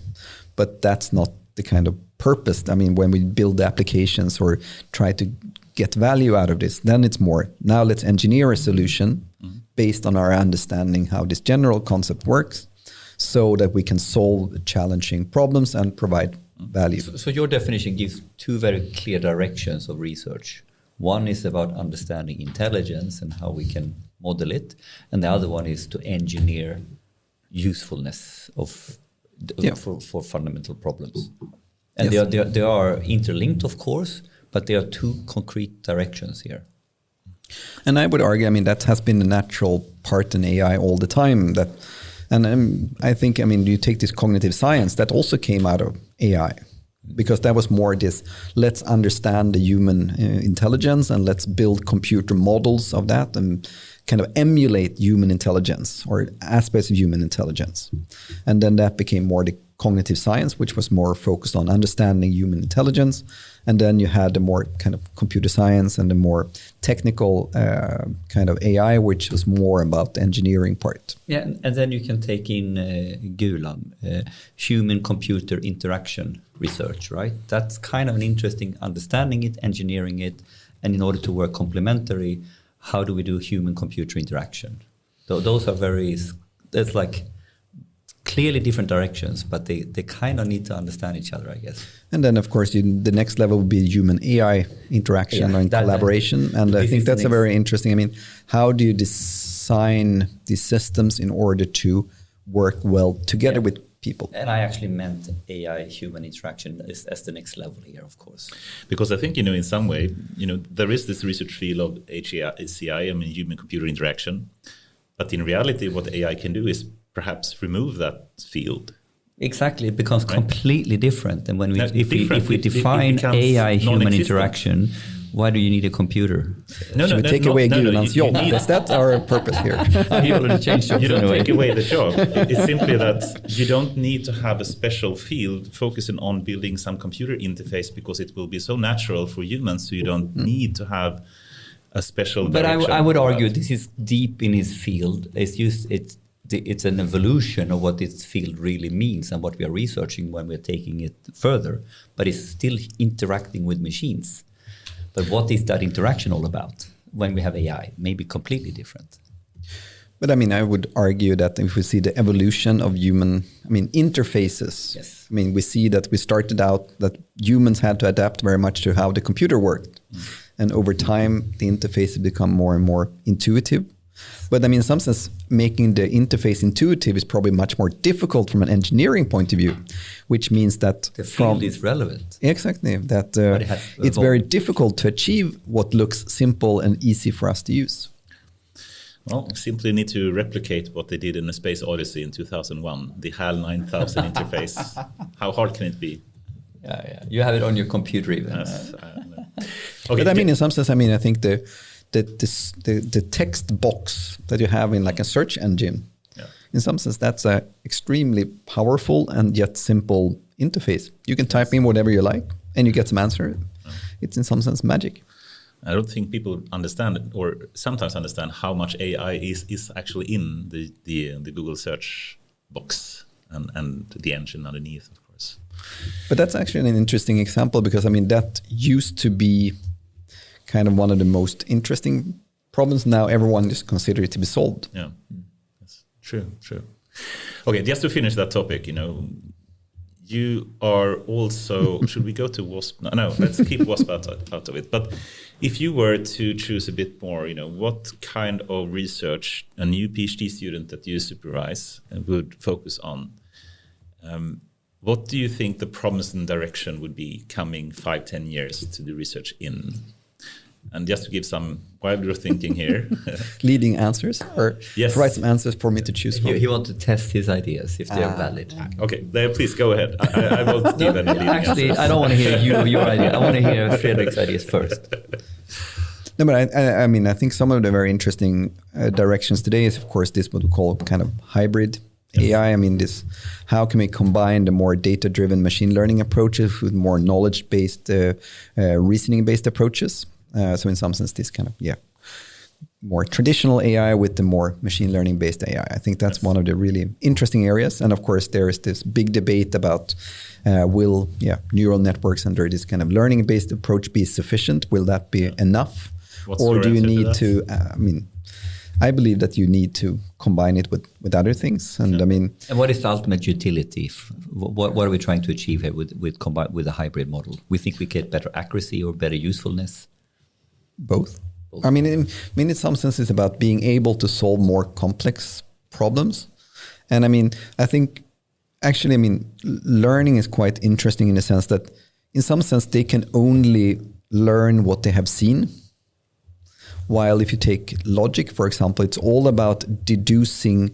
but that's not the kind of purpose. When we build the applications or try to get value out of this, then it's more, now let's engineer a solution based on our understanding how this general concept works so that we can solve challenging problems and provide value. So your definition gives two very clear directions of research. One is about understanding intelligence and how we can model it, and the other one is to engineer usefulness for fundamental problems. And yes. they are interlinked, of course, but there are two concrete directions here. And I would argue, that has been the natural part in AI all the time. I think, you take this cognitive science, that also came out of AI. Because that was more this, let's understand the human intelligence and let's build computer models of that and kind of emulate human intelligence or aspects of human intelligence. And then that became more the cognitive science, which was more focused on understanding human intelligence. And then you had the more kind of computer science and the more technical kind of AI, which was more about the engineering part. Yeah, and then you can take in Gulam, human-computer interaction research, right? That's kind of an interesting understanding it, engineering it, and in order to work complementary, how do we do human-computer interaction? So those are there's like clearly different directions, but they kind of need to understand each other, I guess. And then, of course, the next level would be human-AI interaction and collaboration. And I think that's a very interesting, how do you design these systems in order to work well together with people? And I actually meant AI-human interaction as the next level here, of course. Because I think, in some way, there is this research field of HCI, human-computer interaction. But in reality, what AI can do is perhaps remove that field. Exactly, it becomes completely different. And when if we define AI human interaction, why do you need a computer? Should we take away Gulan's job? Is that our purpose here? You already changed jobs. You don't take away the job. It's simply that you don't need to have a special field focusing on building some computer interface because it will be so natural for humans, so you don't need to have a special direction. But I would argue this is deep in his field. It's an evolution of what this field really means and what we are researching when we're taking it further. But it's still interacting with machines. But what is that interaction all about when we have AI? Maybe completely different. But I would argue that if we see the evolution of human, interfaces, yes. We see that we started out that humans had to adapt very much to how the computer worked. And over time, the interface has become more and more intuitive. But in some sense, making the interface intuitive is probably much more difficult from an engineering point of view, which means that the field is relevant. Exactly, that it's very difficult to achieve what looks simple and easy for us to use. Well, we simply need to replicate what they did in the Space Odyssey in 2001, the HAL 9000 interface. How hard can it be? Yeah. You have it on your computer even. Yes, okay. But in some sense, I think the text box that you have in like a search engine, in some sense, that's a extremely powerful and yet simple interface. You can type in whatever you like and you get some answer. It's in some sense magic. I don't think people understand or sometimes understand how much AI is actually in the Google search box and the engine underneath, of course. But that's actually an interesting example because that used to be kind of one of the most interesting problems now everyone just consider it to be solved. Yeah, that's true. Okay, just to finish that topic, you are also, should we go to WASP? No, let's keep WASP out of it. But if you were to choose a bit more, what kind of research a new PhD student that you supervise would focus on, what do you think the promising direction would be coming 5-10 years to do research in? And just to give some wilder thinking here. Leading answers, or yes. provide some answers for me to choose from. He wants to test his ideas if they are valid. Okay, please go ahead. I won't give any leading Actually, answers. I don't want to hear your idea. I want to hear Fredrik's ideas first. No, but I mean, I think some of the very interesting directions today is, of course, this what we call kind of hybrid AI. I mean, this, how can we combine the more data-driven machine learning approaches with more knowledge-based, reasoning-based approaches? So in some sense, this kind of, more traditional AI with the more machine learning-based AI. I think that's one of the really interesting areas. And of course, there is this big debate about will neural networks under this kind of learning-based approach be sufficient? Will that be enough? What's or your do you answer need to to, I believe that you need to combine it with other things. And And what is the ultimate utility? What are we trying to achieve here with a hybrid model? We think we get better accuracy or better usefulness? Both. I mean, in some sense, it's about being able to solve more complex problems. And I think, actually, learning is quite interesting in the sense that, in some sense, they can only learn what they have seen. While if you take logic, for example, it's all about deducing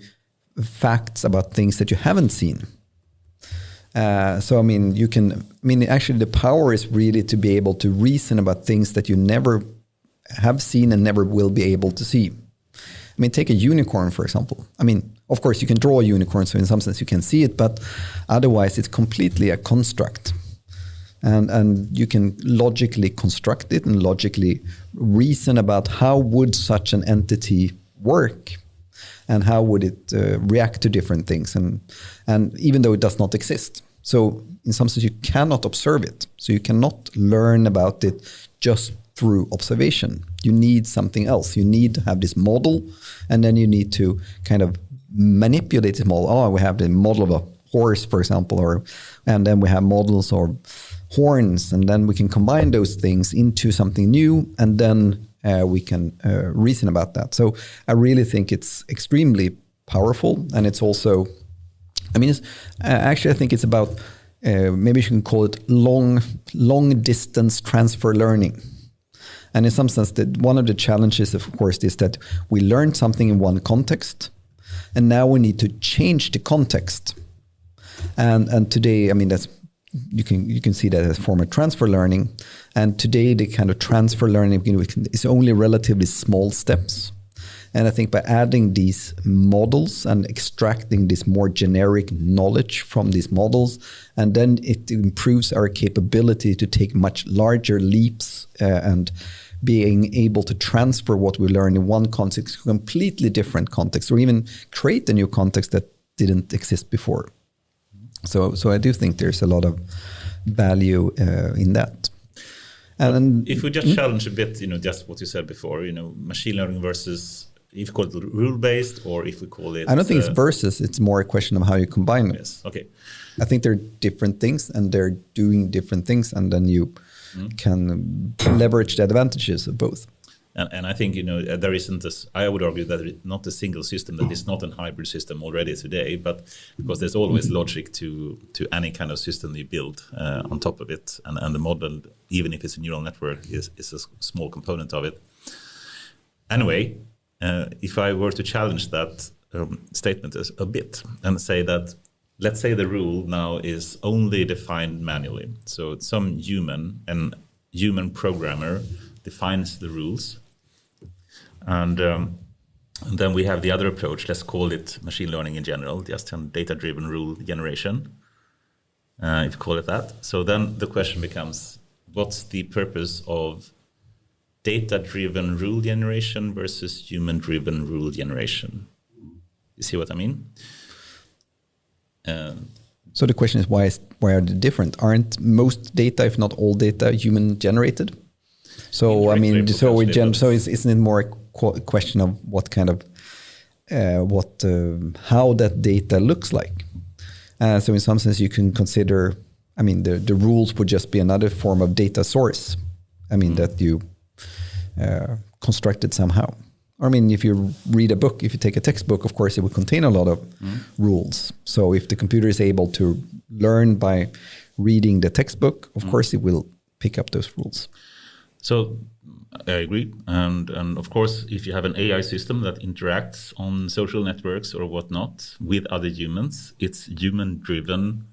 facts about things that you haven't seen. Actually, the power is really to be able to reason about things that you never have seen and never will be able to see. Take a unicorn, for example. Of course, you can draw a unicorn, so in some sense you can see it, but otherwise it's completely a construct. And you can logically construct it and logically reason about how would such an entity work and how would it react to different things, and even though it does not exist. So in some sense you cannot observe it. So you cannot learn about it just through observation. You need something else. You need to have this model, and then you need to kind of manipulate this model. Oh, we have the model of a horse, for example, and then we have models or horns, and then we can combine those things into something new, and then we can reason about that. So I really think it's extremely powerful, and it's also, actually I think it's about, maybe you can call it long distance transfer learning. And in some sense, that one of the challenges, of course, is that we learned something in one context, and now we need to change the context. And today, that's, you can see that as a form of transfer learning. And today, the kind of transfer learning is only relatively small steps. And I think by adding these models and extracting this more generic knowledge from these models, and then it improves our capability to take much larger leaps and being able to transfer what we learn in one context to a completely different context, or even create a new context that didn't exist before. So I do think there's a lot of value in that. And if we just challenge a bit, just what you said before, machine learning versus, if you call it rule-based, or if we call it... I don't think it's versus, it's more a question of how you combine them. Yes, okay. I think they're different things, and they're doing different things, and then you can leverage the advantages of both. And I think, there isn't this, I would argue that it's not a single system, that is not a hybrid system already today, but because there's always logic to any kind of system you build on top of it. And the model, even if it's a neural network, is a small component of it. Anyway, if I were to challenge that statement a bit and say that, let's say the rule now is only defined manually. So some human programmer defines the rules. And then we have the other approach, let's call it machine learning in general, just data-driven rule generation, if you call it that. So then the question becomes, what's the purpose of data-driven rule generation versus human-driven rule generation? You see what I mean? So the question is, why are they different? Aren't most data, if not all data, human-generated? So isn't it more a question of what kind of how that data looks like. So in some sense, you can consider, I mean, the rules would just be another form of data source. I mean, that you constructed somehow. I mean, if you read a book, if you take a textbook, of course, it will contain a lot of rules. So if the computer is able to learn by reading the textbook, of course, it will pick up those rules. So I agree. And of course, if you have an AI system that interacts on social networks or whatnot with other humans, it's human driven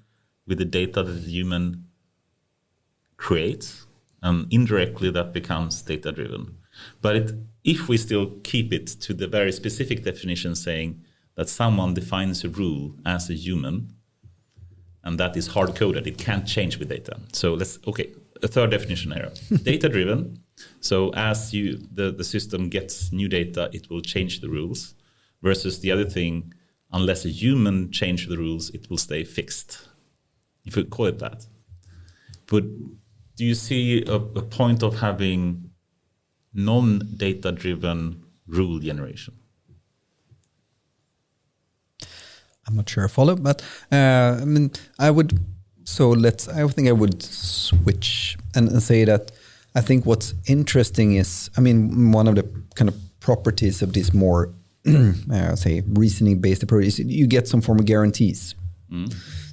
with the data that the human creates. And indirectly, that becomes data driven. But if we still keep it to the very specific definition saying that someone defines a rule as a human, and that is hard-coded, it can't change with data. So a third definition here. Data-driven. So as the system gets new data, it will change the rules. Versus the other thing, unless a human changes the rules, it will stay fixed. If we call it that. But do you see a point of having non-data driven rule generation? I'm not sure I follow, but I mean, I think I would switch and say that I think what's interesting is, I mean, one of the kind of properties of this more, say, reasoning-based approach is you get some form of guarantees.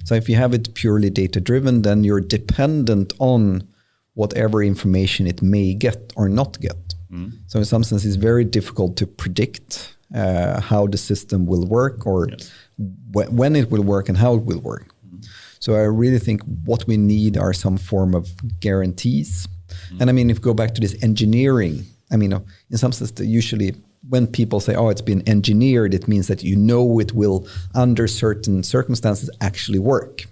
So if you have it purely data-driven, then you're dependent on whatever information it may get or not get. So in some sense, it's very difficult to predict how the system will work or when it will work and how it will work. So I really think what we need are some form of guarantees. And I mean, if you go back to this engineering, I mean, in some sense, usually when people say, oh, it's been engineered, it means that you know it will, under certain circumstances, actually work.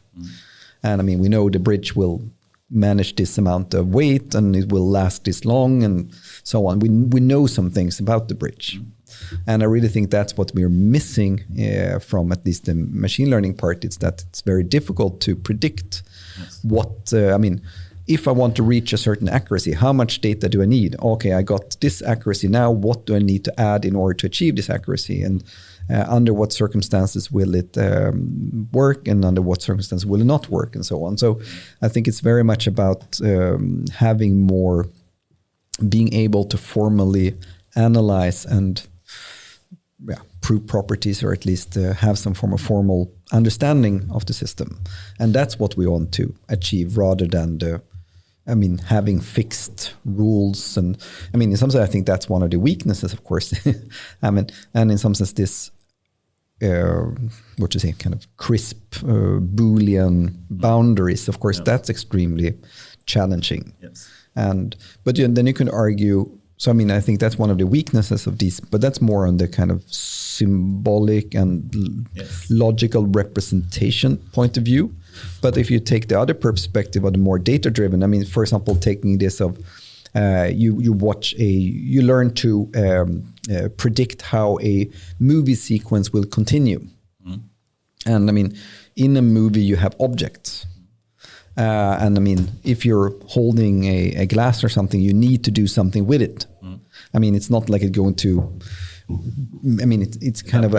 And I mean, we know the bridge will manage this amount of weight and it will last this long and so on. We know some things about the bridge. And I really think that's what we're missing from at least the machine learning part. It's that it's very difficult to predict what, I mean, if I want to reach a certain accuracy, how much data do I need? Okay, I got this accuracy now. What do I need to add in order to achieve this accuracy? And under what circumstances will it work, and under what circumstances will it not work, and so on. So I think it's very much about having more, being able to formally analyze and prove properties, or at least have some form of formal understanding of the system. And that's what we want to achieve rather than having fixed rules. And I mean, in some sense, I think that's one of the weaknesses, of course. I mean, and in some sense, this, kind of crisp Boolean boundaries, of course, that's extremely challenging. Yes. But then you can argue, so I mean, I think that's one of the weaknesses of these, but that's more on the kind of symbolic and logical representation point of view. But if you take the other perspective of the more data-driven, I mean, for example, taking this of you learn to predict how a movie sequence will continue. And I mean, in a movie you have objects. And I mean, if you're holding a glass or something, you need to do something with it. I mean, it's not like it's going to. I mean, it's kind of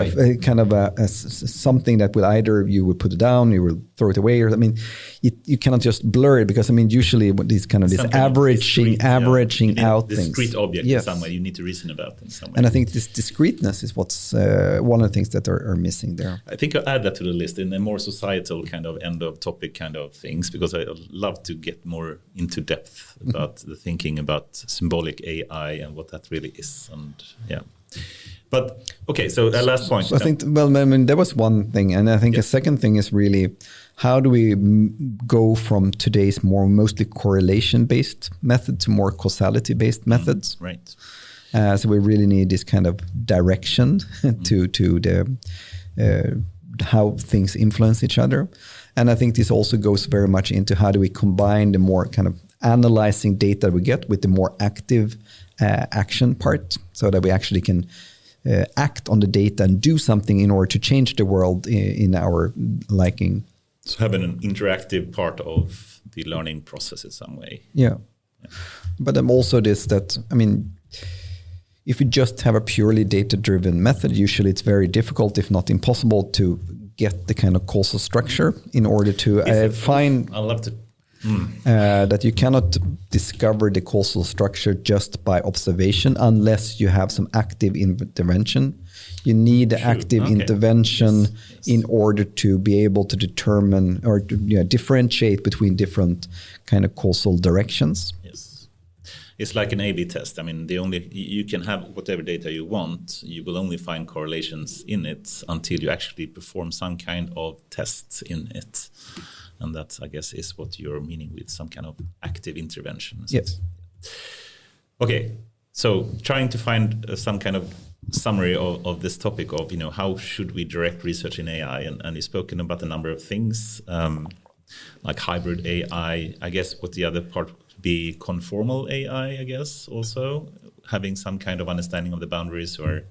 a something that will either you will put it down, you will throw it away, or I mean, you cannot just blur it, because I mean, usually this kind of this averaging out things. Discrete object in some way, you need to reason about in some way. And I think this discreteness is what's one of the things that are missing there. I think I'll add that to the list in a more societal kind of end of topic kind of things, because I love to get more into depth about the thinking about symbolic AI and what that really is, and But okay, so that last point. So I think, well, I mean, there was one thing, and I think a second thing is really how do we go from today's mostly correlation-based method to more causality-based methods? Right. So we really need this kind of direction to the how things influence each other, and I think this also goes very much into how do we combine the more kind of analyzing data we get with the more active action part, so that we actually can act on the data and do something in order to change the world in our liking. So having an interactive part of the learning process in some way. Yeah. But also this that, I mean, if you just have a purely data-driven method, usually it's very difficult, if not impossible, to get the kind of causal structure in order to find. I love to. That you cannot discover the causal structure just by observation unless you have some active intervention. You need the active intervention in order to be able to determine or to, differentiate between different kind of causal directions. Yes, it's like an A/B test. I mean, you can have whatever data you want. You will only find correlations in it until you actually perform some kind of tests in it. And that, I guess, is what you're meaning with some kind of active intervention. Yes. Okay, so trying to find some kind of summary of this topic of, how should we direct research in AI? And you've spoken about a number of things, like hybrid AI. I guess what the other part would be conformal AI, I guess, also having some kind of understanding of the boundaries or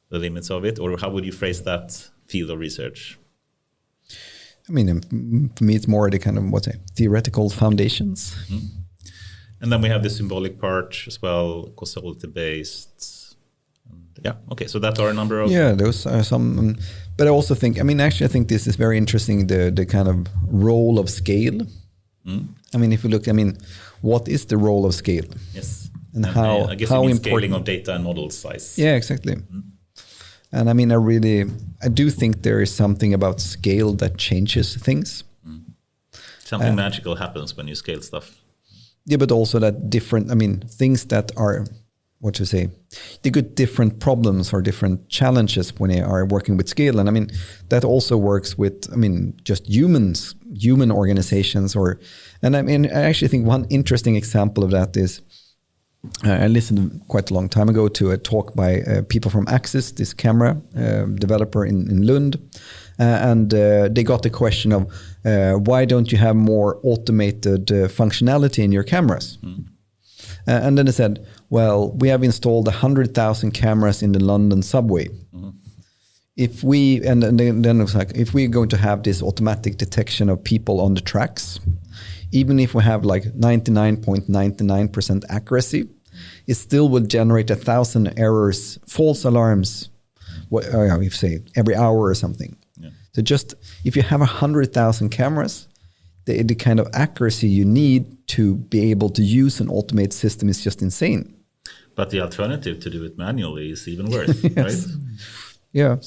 the limits of it. Or how would you phrase that field of research? I mean, for me, it's more the kind of theoretical foundations. Mm-hmm. And then we have the symbolic part as well, causality based. Yeah. Okay. So that are a number of. Yeah, those are some. But I also think, I think this is very interesting. The kind of role of scale. Mm. I mean, if you look, what is the role of scale? Yes. And how I guess how important scaling of data and model size. Yeah, exactly. Mm. And I do think there is something about scale that changes things. Mm. Something magical happens when you scale stuff. Yeah, but also that things that are, they get different problems or different challenges when they are working with scale. And that also works with, just human organizations I actually think one interesting example of that is, I listened quite a long time ago to a talk by people from Axis, this camera developer in Lund. And they got the question of why don't you have more automated functionality in your cameras? Mm. And then they said, well, we have installed 100,000 cameras in the London subway. Mm-hmm. If we, and then it was like, if we're going to have this automatic detection of people on the tracks, even if we have like 99.99% accuracy, it still would generate 1,000 errors, false alarms, if say every hour or something. Yeah. So just if you have 100,000 cameras, the kind of accuracy you need to be able to use an automated system is just insane. But the alternative to do it manually is even worse, yes. Right? Yeah.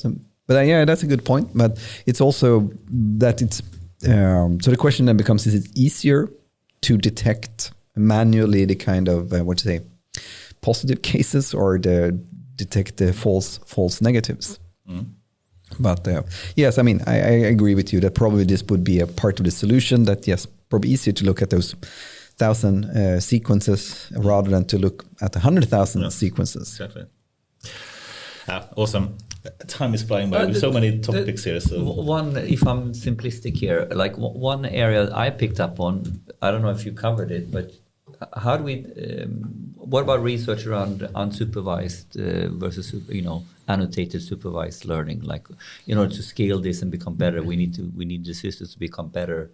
But that's a good point. But it's also that it's so the question then becomes: is it easier to detect manually the kind of positive cases or detect the false negatives? Mm. But yes, I agree with you that probably this would be a part of the solution. That yes, probably easier to look at those 1,000 sequences rather than to look at 100,000 sequences. Exactly. Awesome. Time is flying by with so many topics here. So one, if I'm simplistic here, like one area I picked up on, I don't know if you covered it, but how do we? What about research around unsupervised versus annotated supervised learning? Like, in order to scale this and become better, we need the systems to become better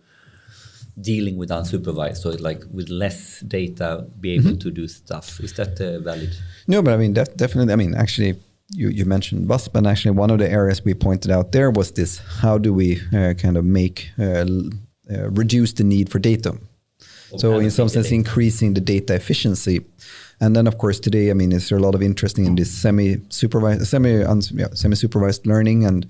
dealing with unsupervised. So, like with less data, be able to do stuff. Is that valid? No, but that definitely. Actually. You mentioned WASP, and actually one of the areas we pointed out there was this: how do we kind of reduce the need for data? So in some sense, increasing the data efficiency. And then, of course, today, is there a lot of interest in this semi-supervised learning, and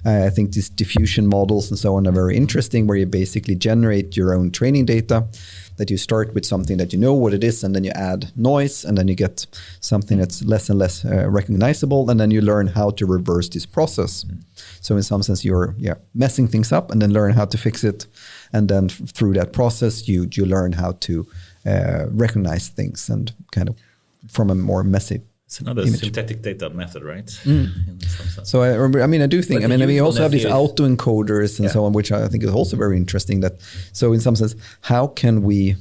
I think these diffusion models and so on are very interesting, where you basically generate your own training data. That you start with something that you know what it is, and then you add noise, and then you get something that's less and less recognizable, and then you learn how to reverse this process. Mm. So in some sense, you're messing things up, and then learn how to fix it, and then through that process, you learn how to recognize things and kind of from a more messy. It's another synthetic data method, right? Mm. In some sense. So I do think. We also have these autoencoders and so on, which I think is also very interesting. That so in some sense, how can we?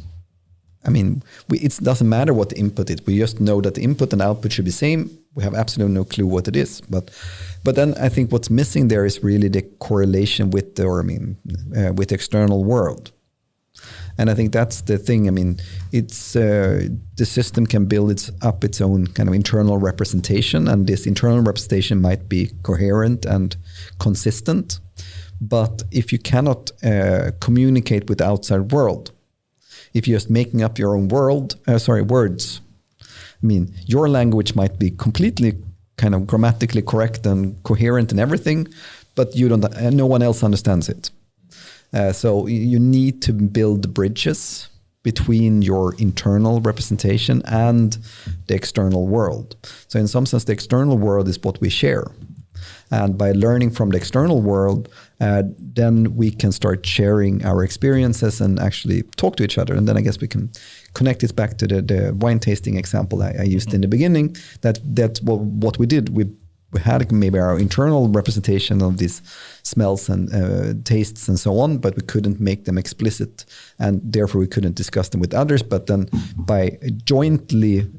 It doesn't matter what the input is. We just know that the input and output should be same. We have absolutely no clue what it is. But then I think what's missing there is really the correlation with the external world. And I think that's the thing. I mean, it's the system can build up its own kind of internal representation, and this internal representation might be coherent and consistent. But if you cannot communicate with the outside world, if you're just making up your own words, I mean, your language might be completely kind of grammatically correct and coherent and everything, but no one else understands it. So you need to build bridges between your internal representation and the external world. So in some sense, the external world is what we share. And by learning from the external world, then we can start sharing our experiences and actually talk to each other. And then I guess we can connect it back to the wine tasting example I used in the beginning. That's what we did. We had maybe our internal representation of these smells and tastes and so on, but we couldn't make them explicit, and therefore we couldn't discuss them with others. But then by jointly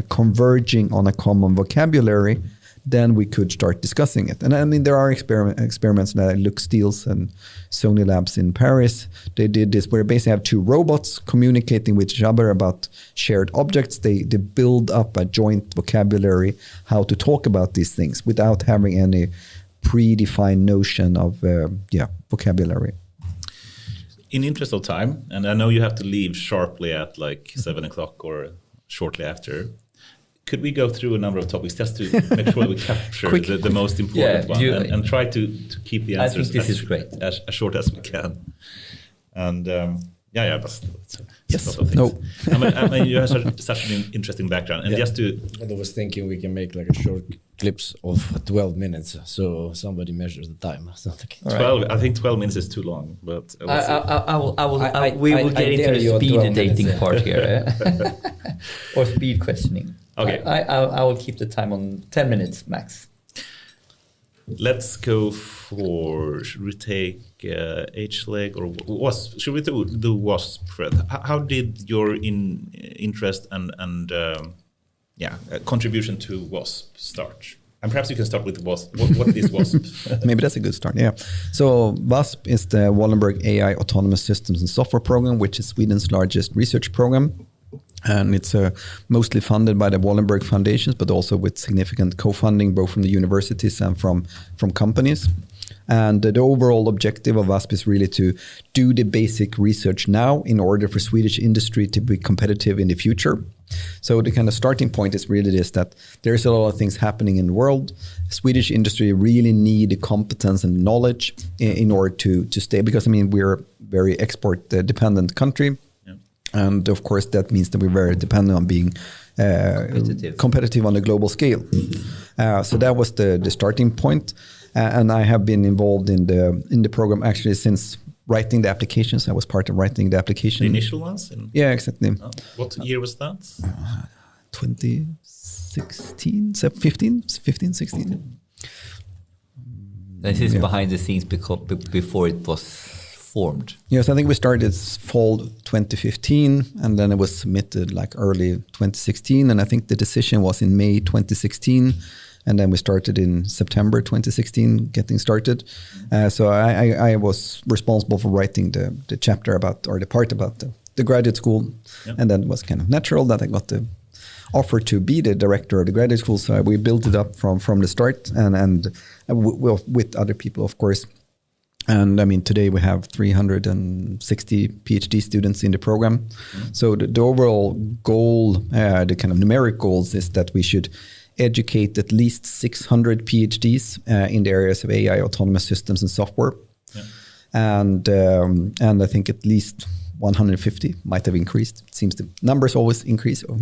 converging on a common vocabulary, then we could start discussing it. And I mean, there are experiments like Lux Steels and Sony Labs in Paris. They did this where basically have two robots communicating with each other about shared objects. They build up a joint vocabulary, how to talk about these things without having any predefined notion of vocabulary. In interest of time, and I know you have to leave sharply at like 7 o'clock or shortly after, could we go through a number of topics just to make sure we capture the most important one and try to keep the answers as short as we can? And that's yes. a lot of things. No. I mean, you have such an interesting background. And just to... I was thinking we can make like a short clips of 12 minutes, so somebody measures the time. So 12. Right. I think 12 minutes is too long, but we will get into the speed dating part here, or speed questioning. Okay. I will keep the time on 10 minutes max. Let's go for, should we take H-leg or WASP? Should we do WASP, Fred? How did your interest and contribution to WASP start? And perhaps you can start with WASP. What is WASP? Maybe that's a good start, yeah. So WASP is the Wallenberg AI Autonomous Systems and Software Program, which is Sweden's largest research program. And it's mostly funded by the Wallenberg Foundations, but also with significant co-funding, both from the universities and from companies. And the overall objective of WASP is really to do the basic research now in order for Swedish industry to be competitive in the future. So the kind of starting point is really this, that there's a lot of things happening in the world. Swedish industry really need the competence and knowledge in order to stay, because I mean, we're a very export dependent country. And of course, that means that we're very dependent on being competitive on a global scale. So that was the starting point. And I have been involved in the program actually since writing the applications. I was part of writing the application. The initial ones? Yeah, exactly. What year was that? 2016, 15, 16. This is behind the scenes before it was formed. Yes, I think we started fall 2015, and then it was submitted like early 2016. And I think the decision was in May 2016. And then we started in September 2016, getting started. So I was responsible for writing the chapter about, or the part about the graduate school. Yep. And then it was kind of natural that I got the offer to be the director of the graduate school. So we built it up from the start and with other people, of course. And I mean, today we have 360 PhD students in the program. Mm-hmm. So the overall goal, the kind of numeric goals, is that we should educate at least 600 PhDs in the areas of AI, autonomous systems, and software. Yeah. And I think at least 150 might have increased. It seems the numbers always increase of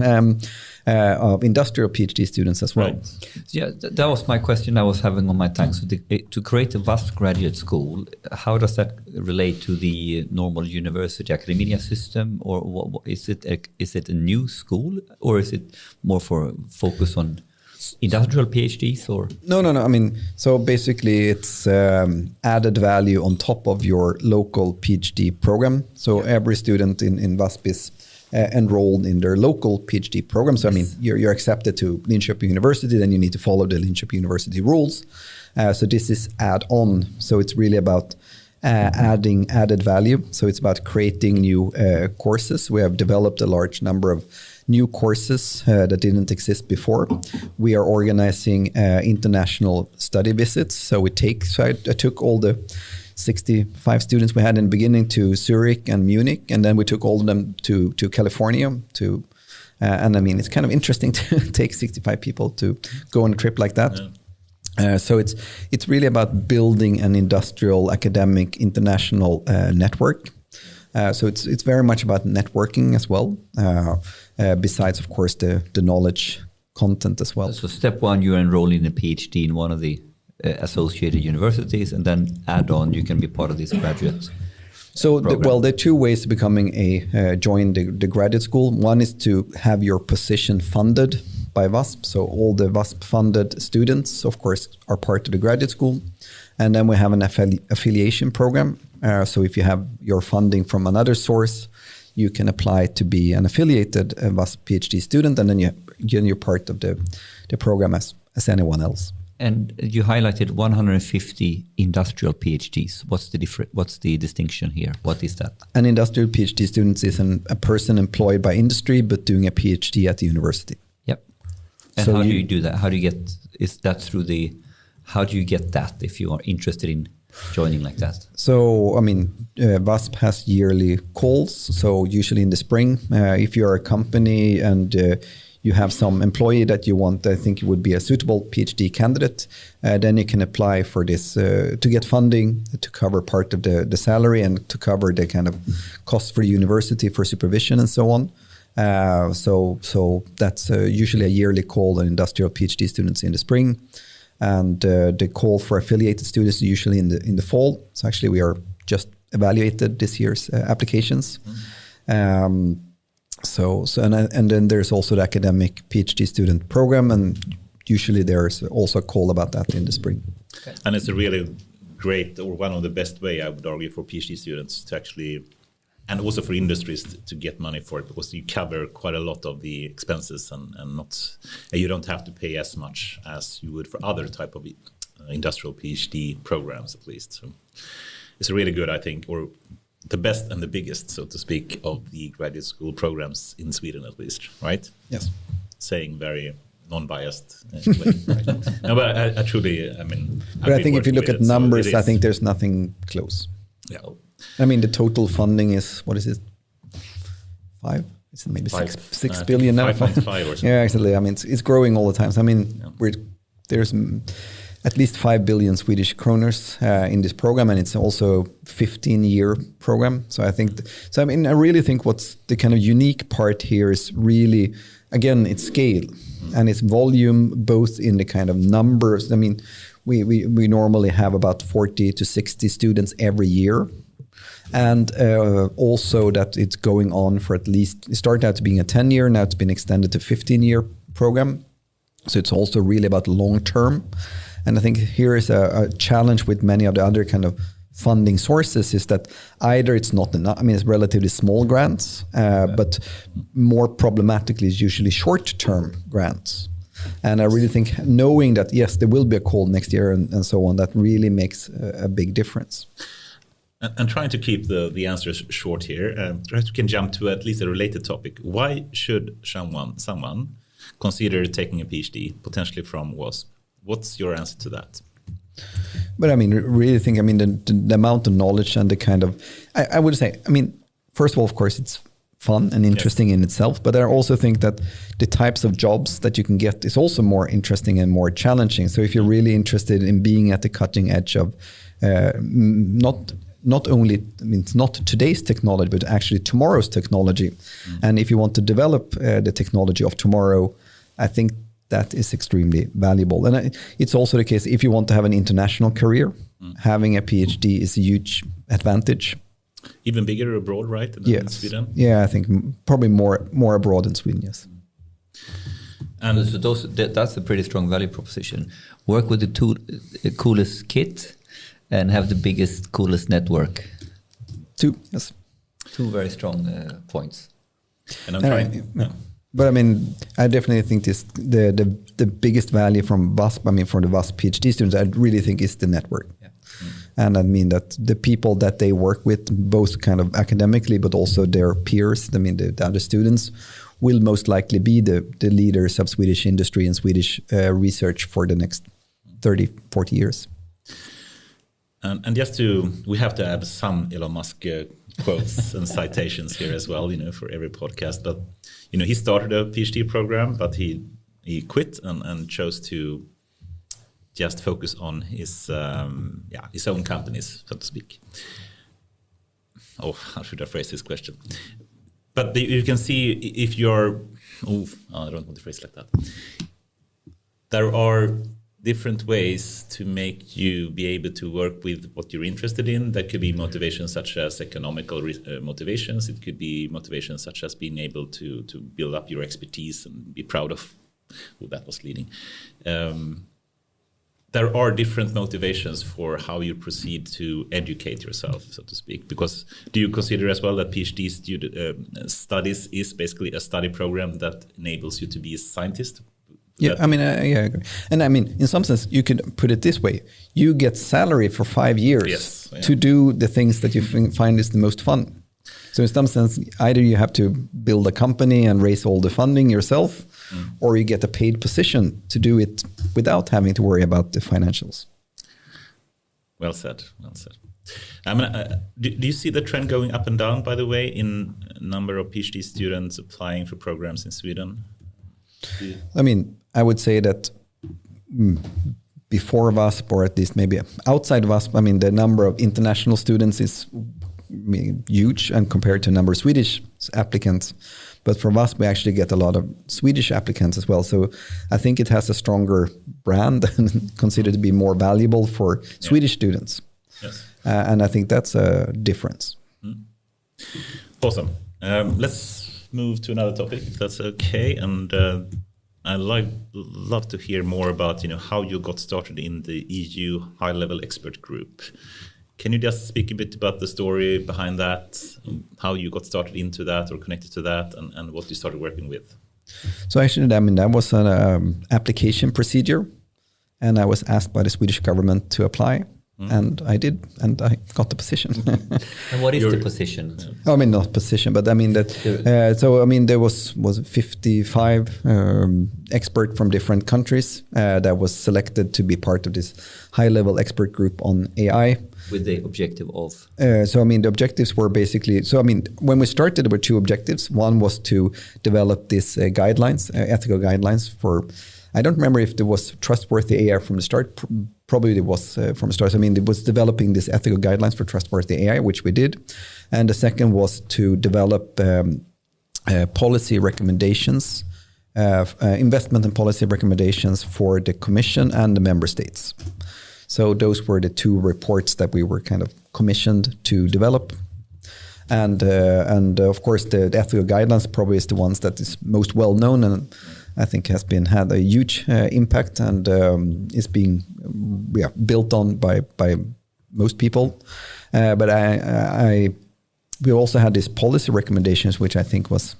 industrial PhD students as well. Right. Yeah, that was my question I was having on my tongue. So to create a WASP graduate school, how does that relate to the normal university academia system, or what, is it a new school, or is it more for focus on industrial PhDs or? No. I mean, so basically it's added value on top of your local PhD program. So every student in WASP is enrolled in their local PhD program. So, I mean, you're accepted to Linköping University, then you need to follow the Linköping University rules. So this is add-on. So it's really about adding added value. So it's about creating new courses. We have developed a large number of new courses that didn't exist before. We are organizing international study visits. So I took all the 65 students we had in the beginning to Zurich and Munich, and then we took all of them to California. And I mean, it's kind of interesting to take 65 people to go on a trip like that. Yeah. So it's really about building an industrial, academic, international network. So it's very much about networking as well. Besides, of course, the knowledge content as well. So step one, you enroll in a PhD in one of the associated universities, and then add on, you can be part of this graduate. So, there are two ways to becoming join the graduate school. One is to have your position funded by WASP. So all the WASP funded students, of course, are part of the graduate school. And then we have an affiliation program. So if you have your funding from another source, you can apply to be an affiliated WASP PhD student, and then you're part of the program as anyone else. And you highlighted 150 industrial PhDs. What's the distinction here? What is that? An industrial PhD student is a person employed by industry but doing a PhD at the university. Yep. And so how do you do that? How do you get? Is that through how do you get that if you are interested in joining like that? So, I mean, WASP has yearly calls. So usually in the spring, if you're a company and you have some employee that you want, I think it would be a suitable PhD candidate, then you can apply for this to get funding to cover part of the salary and to cover the kind of costs for the university for supervision and so on. So that's usually a yearly call on industrial PhD students in the spring. And the call for affiliated students is usually in the fall. So actually we are just evaluated this year's applications. And then there's also the academic PhD student program, and usually there's also a call about that in the spring. Okay. And it's a really great, or one of the best way, I would argue, for PhD students to actually, and also for industries to get money for it, because you cover quite a lot of the expenses and you don't have to pay as much as you would for other type of industrial PhD programs, at least. So it's a really good, I think, or the best and the biggest, so to speak, of the graduate school programs in Sweden, at least, right? Yes. Saying very non-biased way, right? No, but I truly, I mean... But I think if you look at numbers, so I think there's nothing close. Yeah. I mean, the total funding is, what is it? 5? Is it maybe 6 billion now? 5.5 or something. Yeah, exactly. I mean, it's growing all the time. So, I mean, there's at least 5 billion Swedish kroners in this program, and it's also 15-year program. So I think, I mean, I really think what's the kind of unique part here is really, again, it's scale and it's volume, both in the kind of numbers. I mean, we normally have about 40 to 60 students every year. And also that it's going on for at least, it started out to being a 10-year, now it's been extended to 15-year program. So it's also really about long term. And I think here is a challenge with many of the other kind of funding sources is that either it's not enough, I mean, it's relatively small grants, but more problematically is usually short-term grants. And I really think knowing that, yes, there will be a call next year and so on, that really makes a big difference. And trying to keep the answers short here, perhaps we can jump to at least a related topic. Why should someone consider taking a PhD, potentially from WASP? What's your answer to that? But I mean, really think, I mean, the amount of knowledge and the kind of, I would say, I mean, first of all, of course, it's fun and interesting in itself, but I also think that the types of jobs that you can get is also more interesting and more challenging. So if you're really interested in being at the cutting edge of not only, I mean, it's not today's technology, but actually tomorrow's technology. And if you want to develop the technology of tomorrow, I think that is extremely valuable. And it's also the case if you want to have an international career, having a PhD is a huge advantage. Even bigger abroad, right? In Sweden? Yeah, I think probably more abroad in Sweden, yes. And so that's a pretty strong value proposition. Work with the coolest kit and have the biggest, coolest network. Two very strong points. And I'm trying... But I mean, I definitely think this the biggest value from WASP, I mean, for the WASP PhD students, I really think is the network. And I mean that the people that they work with, both kind of academically, but also their peers, I mean the other students, will most likely be the leaders of Swedish industry and Swedish research for the next 30, 40 years. And just we have to have some Elon Musk quotes and citations here as well, for every podcast. But, he started a PhD program, but he quit and chose to just focus on his own companies, so to speak. Oh, how should I phrase this question? But you can see if you're, I don't want to phrase it like that. There are different ways to make you be able to work with what you're interested in. That could be motivations such as economical motivations. It could be motivations such as being able to build up your expertise and be proud of who that was leading. There are different motivations for how you proceed to educate yourself, so to speak. Because do you consider as well that PhD studies is basically a study program that enables you to be a scientist? Yeah, I mean, I agree. And I mean, in some sense, you could put it this way. You get salary for 5 years to do the things that you find is the most fun. So in some sense, either you have to build a company and raise all the funding yourself, or you get a paid position to do it without having to worry about the financials. Well said, well said. I mean, do you see the trend going up and down, by the way, in number of PhD students applying for programs in Sweden? I mean, I would say that before WASP, or at least maybe outside WASP, I mean, the number of international students is huge and compared to a number of Swedish applicants. But for WASP, we actually get a lot of Swedish applicants as well. So I think it has a stronger brand and considered to be more valuable for Swedish students. Yes. And I think that's a difference. Awesome. Let's move to another topic, if that's okay. And I'd love to hear more about how you got started in the EU high-level expert group. Can you just speak a bit about the story behind that, how you got started into that or connected to that, and what you started working with? So actually, I mean, that was an application procedure, and I was asked by the Swedish government to apply, and I did, and I got the position. And what is the position? I mean, not position, but I mean that. So I mean, there was 55 expert from different countries that was selected to be part of this high-level expert group on AI. With the objective of? So, I mean, the objectives were basically, so, I mean, when we started, there were two objectives. One was to develop these guidelines, ethical guidelines for, I don't remember if there was trustworthy AI from the start. Probably it was from the start. I mean, it was developing these ethical guidelines for trustworthy AI, which we did. And the second was to develop policy recommendations, investment and policy recommendations for the Commission and the member states. So those were the two reports that we were kind of commissioned to develop. And of course, the ethical guidelines probably is the ones that is most well known and I think has had a huge impact and is being built on by most people. But we also had these policy recommendations, which I think was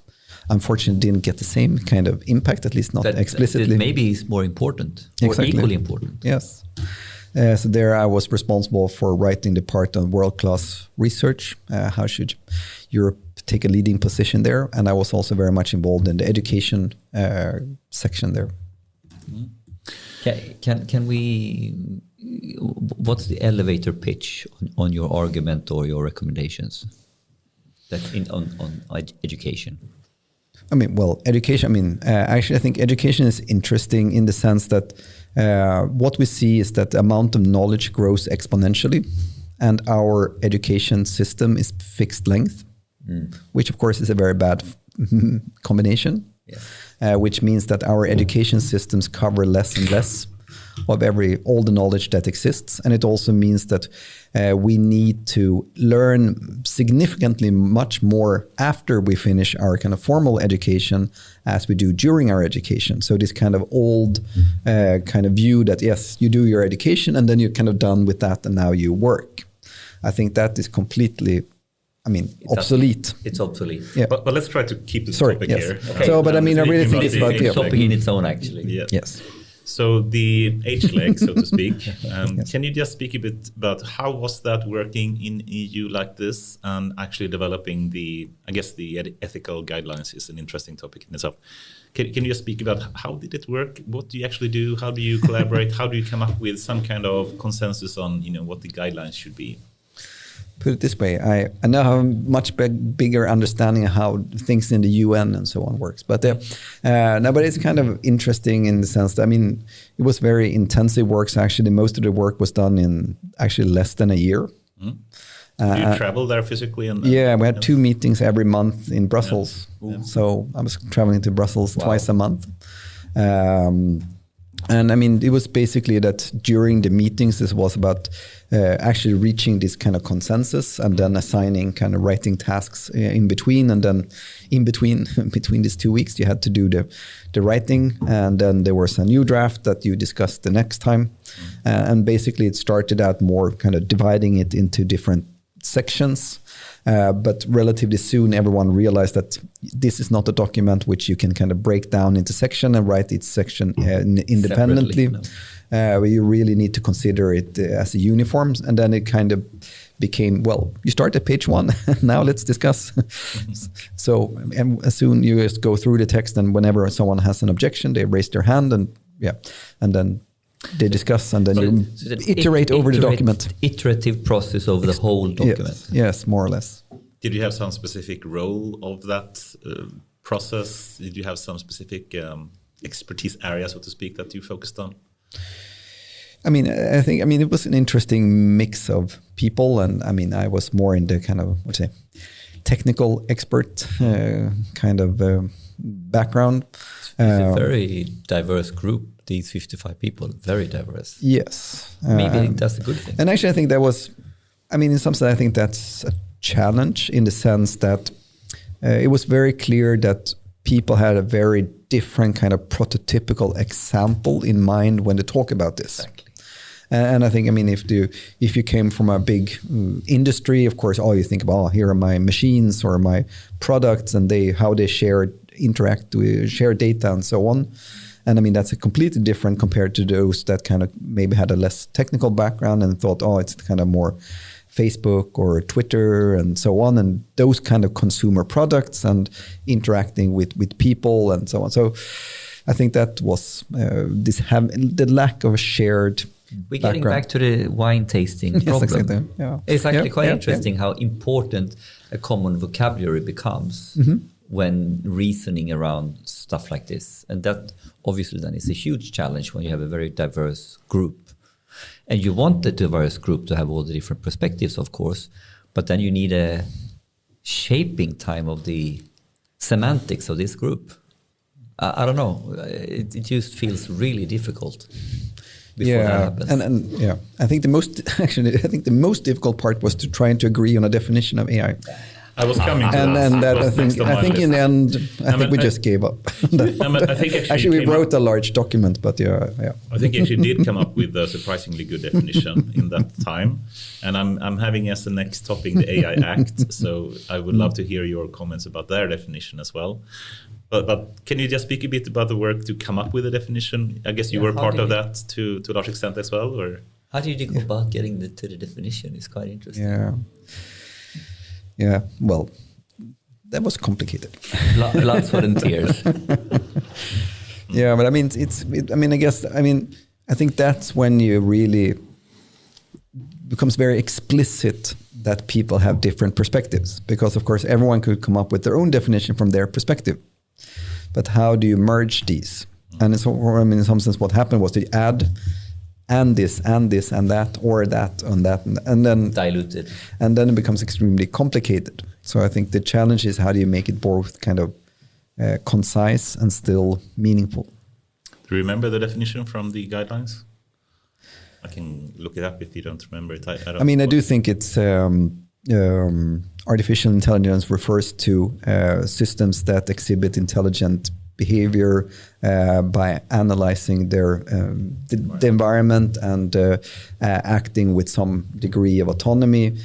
unfortunately didn't get the same kind of impact, at least not explicitly. That maybe is more important or equally important. Yes. So there I was responsible for writing the part on world-class research. How should Europe take a leading position there? And I was also very much involved in the education section there. Can we, what's the elevator pitch on your argument or your recommendations on education? I mean, well, education, I mean, actually I think education is interesting in the sense that what we see is that the amount of knowledge grows exponentially and our education system is fixed length, which of course is a very bad combination, which means that our education systems cover less and less of all the knowledge that exists. And it also means that we need to learn significantly much more after we finish our kind of formal education as we do during our education. So this kind of old kind of view that, yes, you do your education and then you're kind of done with that and now you work. I think that is completely, obsolete. It's obsolete. Yeah. But let's try to keep the topic here. Okay. So, but I mean, I really think it's about the topic in its own, actually. Yeah. Yes. So the H leg, so to speak. Yes. Can you just speak a bit about how was that working in EU like this, and actually developing the ethical guidelines is an interesting topic in itself. Can you just speak about how did it work? What do you actually do? How do you collaborate? How do you come up with some kind of consensus on what the guidelines should be? Put it this way, I now have a much bigger understanding of how things in the UN and so on works. But no, but it's kind of interesting in the sense that, it was very intensive work. So actually, most of the work was done in actually less than a year. Mm. Do you travel there physically? Yeah, we had 2 meetings every month in Brussels. Yeah. So I was traveling to Brussels twice a month. And it was basically that during the meetings, this was about actually reaching this kind of consensus and then assigning kind of writing tasks in between. And then in between these 2 weeks, you had to do the writing. And then there was a new draft that you discussed the next time. And basically it started out more kind of dividing it into different sections. But relatively soon, everyone realized that this is not a document which you can kind of break down into section and write each section independently. You really need to consider it as a uniform. And then it kind of became, you start at page 1, now let's discuss. So as soon you just go through the text, and whenever someone has an objection, they raise their hand and then they discuss, and then you iterate over the document. Iterative process over the whole document. Yes, more or less. Did you have some specific role of that process? Did you have some specific expertise area, so to speak, that you focused on? I think it was an interesting mix of people, and I was more in the kind of technical expert kind of background. It's a very diverse group. These 55 people, very diverse. Yes. Maybe that's a good thing. And actually, I think that was, in some sense, I think that's a challenge in the sense that it was very clear that people had a very different kind of prototypical example in mind when they talk about this. Exactly. And I think, if you came from a big industry, of course, all you think about, here are my machines or my products and how they share data and so on. And that's a completely different compared to those that kind of maybe had a less technical background and thought, it's kind of more Facebook or Twitter and so on, and those kind of consumer products and interacting with people and so on. So I think that was the lack of a shared We're getting back to the wine tasting problem. Yes, exactly. Yeah. It's actually quite interesting how important a common vocabulary becomes when reasoning around stuff like this. And that obviously then is a huge challenge when you have a very diverse group. And you want the diverse group to have all the different perspectives, of course, but then you need a shaping time of the semantics of this group. I don't know. It just feels really difficult before that happens. And I think the most difficult part was to try to agree on a definition of AI. I was coming to that. And that I think in the end, we just gave up. I think actually we wrote a large document, but I think actually did come up with a surprisingly good definition in that time. And I'm having as the next topic the AI Act, so I would love to hear your comments about their definition as well. But can you just speak a bit about the work to come up with a definition? I guess you were part of that to a large extent as well, or how did you go about getting to the definition? It's quite interesting. Yeah, well, that was complicated. Blood, sweat, and tears. Yeah, but I think that's when you really becomes very explicit that people have different perspectives, because of course everyone could come up with their own definition from their perspective. But how do you merge these? And in some sense, what happened was to add and this and that or that and that and then diluted, and then it becomes extremely complicated. So I think the challenge is how do you make it both kind of concise and still meaningful. Do you remember the definition from the guidelines? I can look it up if you don't remember it. I do think it's artificial intelligence refers to systems that exhibit intelligent behavior by analyzing the environment and acting with some degree of autonomy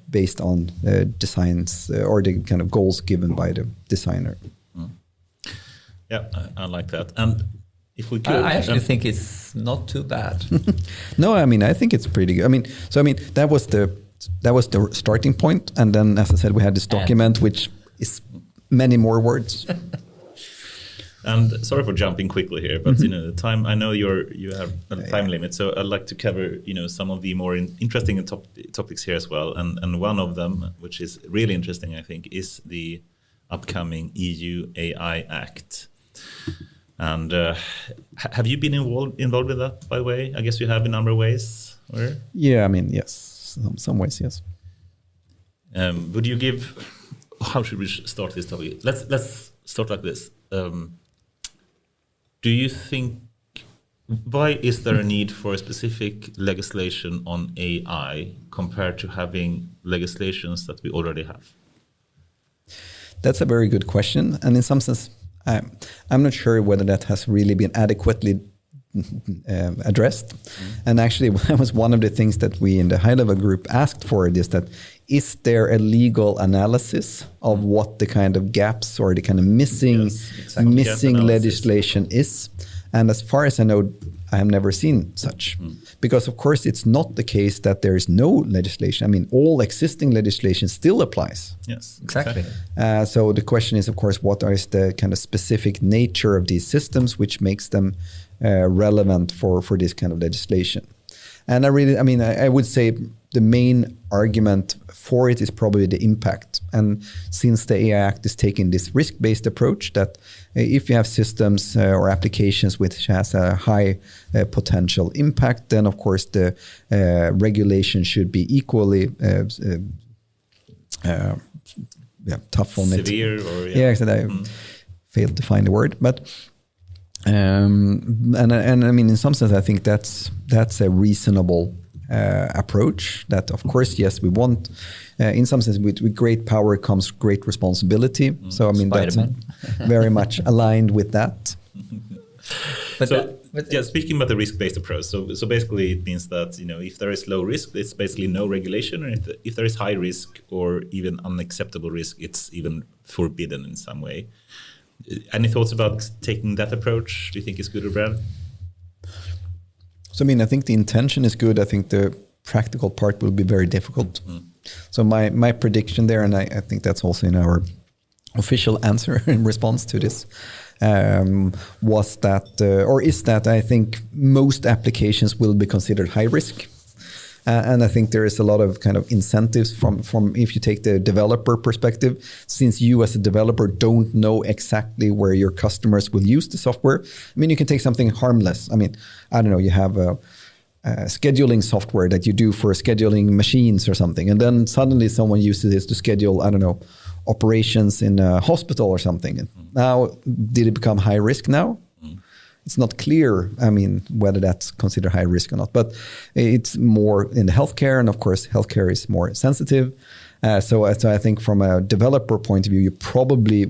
based on designs or the kind of goals given by the designer. Yeah, I like that. And if we could. I actually think it's not too bad. No, I mean, I think it's pretty good. I mean, that was the starting point, and then, as I said, we had this document which is many more words. And sorry for jumping quickly here, but the time, I know you have a time limit, so I'd like to cover some of the more interesting topics here as well. And one of them, which is really interesting, I think, is the upcoming EU AI Act. And have you been involved with that, by the way? I guess you have in a number of ways. Or? Yeah, I mean, yes, some ways, yes. Would you give? How should we start this topic? Let's start like this. Do you think? Why is there a need for a specific legislation on AI compared to having legislations that we already have? That's a very good question, and in some sense, I'm not sure whether that has really been adequately addressed. And actually, that was one of the things that we in the high-level group asked for. Is there a legal analysis of what the kind of gaps or the kind of missing legislation is? And as far as I know, I have never seen such. Because, of course, it's not the case that there is no legislation. I mean, all existing legislation still applies. Yes, Exactly. So the question is, of course, what is the kind of specific nature of these systems which makes them relevant for this kind of legislation? And I would say the main argument for it is probably the impact. And since the AI Act is taking this risk-based approach that if you have systems or applications which has a high potential impact, then of course the regulation should be equally tough on it. Severe or exactly. I failed to find the word, but and I mean, in some sense, I think that's a reasonable approach. That, of course, yes, we want. In some sense, with great power comes great responsibility. So I mean, Spider-Man. that's very much aligned with that. Speaking about the risk-based approach, so basically it means that if there is low risk, it's basically no regulation, or if there is high risk or even unacceptable risk, it's even forbidden in some way. Any thoughts about taking that approach? Do you think it's good or bad? So I mean, I think the intention is good. I think the practical part will be very difficult. So my prediction there, and I think that's also in our official answer in response to this, was that, or is that I think most applications will be considered high risk. And I think there is a lot of kind of incentives from if you take the developer perspective, since you as a developer don't know exactly where your customers will use the software. I mean, you can take something harmless. I mean, I don't know, you have a scheduling software that you do for scheduling machines or something. And then suddenly someone uses this to schedule, I don't know, operations in a hospital or something. And now, did it become high risk now? It's not clear, I mean, whether that's considered high risk or not, but it's more in the healthcare, and of course, healthcare is more sensitive. So I think from a developer point of view, you probably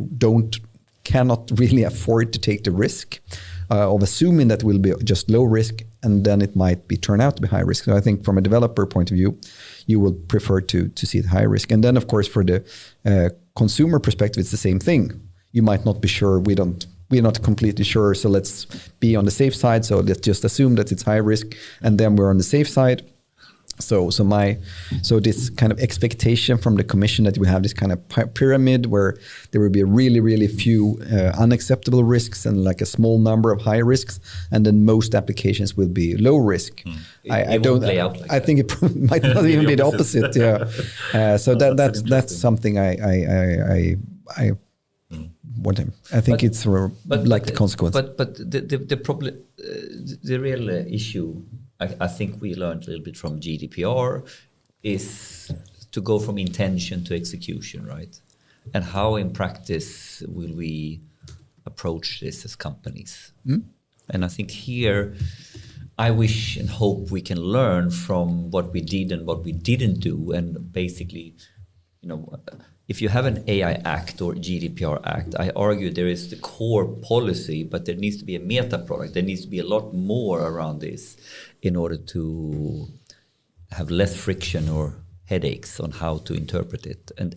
cannot really afford to take the risk of assuming that will be just low risk, and then it might turn out to be high risk. So I think from a developer point of view, you will prefer to see it high risk. And then, of course, for the consumer perspective, it's the same thing. You might not be sure. We're not completely sure, so let's be on the safe side. So let's just assume that it's high risk, and then we're on the safe side. So this kind of expectation from the Commission that we have this kind of pyramid where there will be really, really few unacceptable risks and like a small number of high risks, and then most applications will be low risk. I don't. Play out like I think it might not even be the opposite. Yeah. So that's something I think it's the consequence. But the problem, the real issue, I think we learned a little bit from GDPR, is to go from intention to execution, right? And how in practice will we approach this as companies? And I think here, I wish and hope we can learn from what we did and what we didn't do, and basically, if you have an AI Act or GDPR Act, I argue there is the core policy, but there needs to be a meta product. There needs to be a lot more around this in order to have less friction or headaches on how to interpret it. And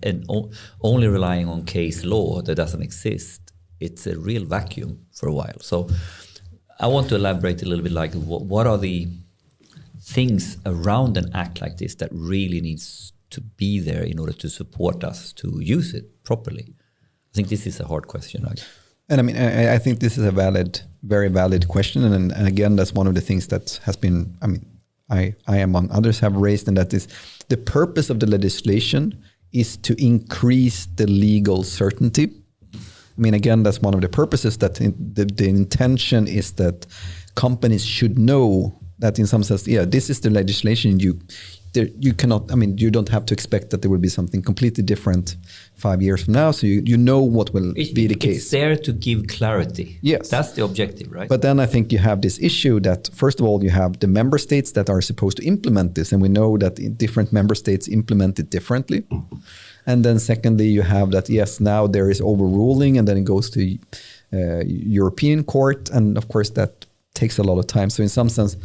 only relying on case law that doesn't exist, it's a real vacuum for a while. So I want to elaborate a little bit, like what are the things around an act like this that really needs to be there in order to support us to use it properly? I think this is a hard question. And I mean, I think this is a very valid question. And again, that's one of the things that has been, I mean, I among others have raised, and that is the purpose of the legislation is to increase the legal certainty. I mean, again, that's one of the purposes, that the intention is that companies should know that in some sense, yeah, this is the legislation. You cannot, I mean, you don't have to expect that there will be something completely different 5 years from now. So you know what will be the case. It's there to give clarity. Yes. That's the objective, right? But then I think you have this issue that, first of all, you have the member states that are supposed to implement this. And we know that different member states implement it differently. And then secondly, you have that, yes, now there is overruling, and then it goes to European court. And of course, that takes a lot of time. So in some sense,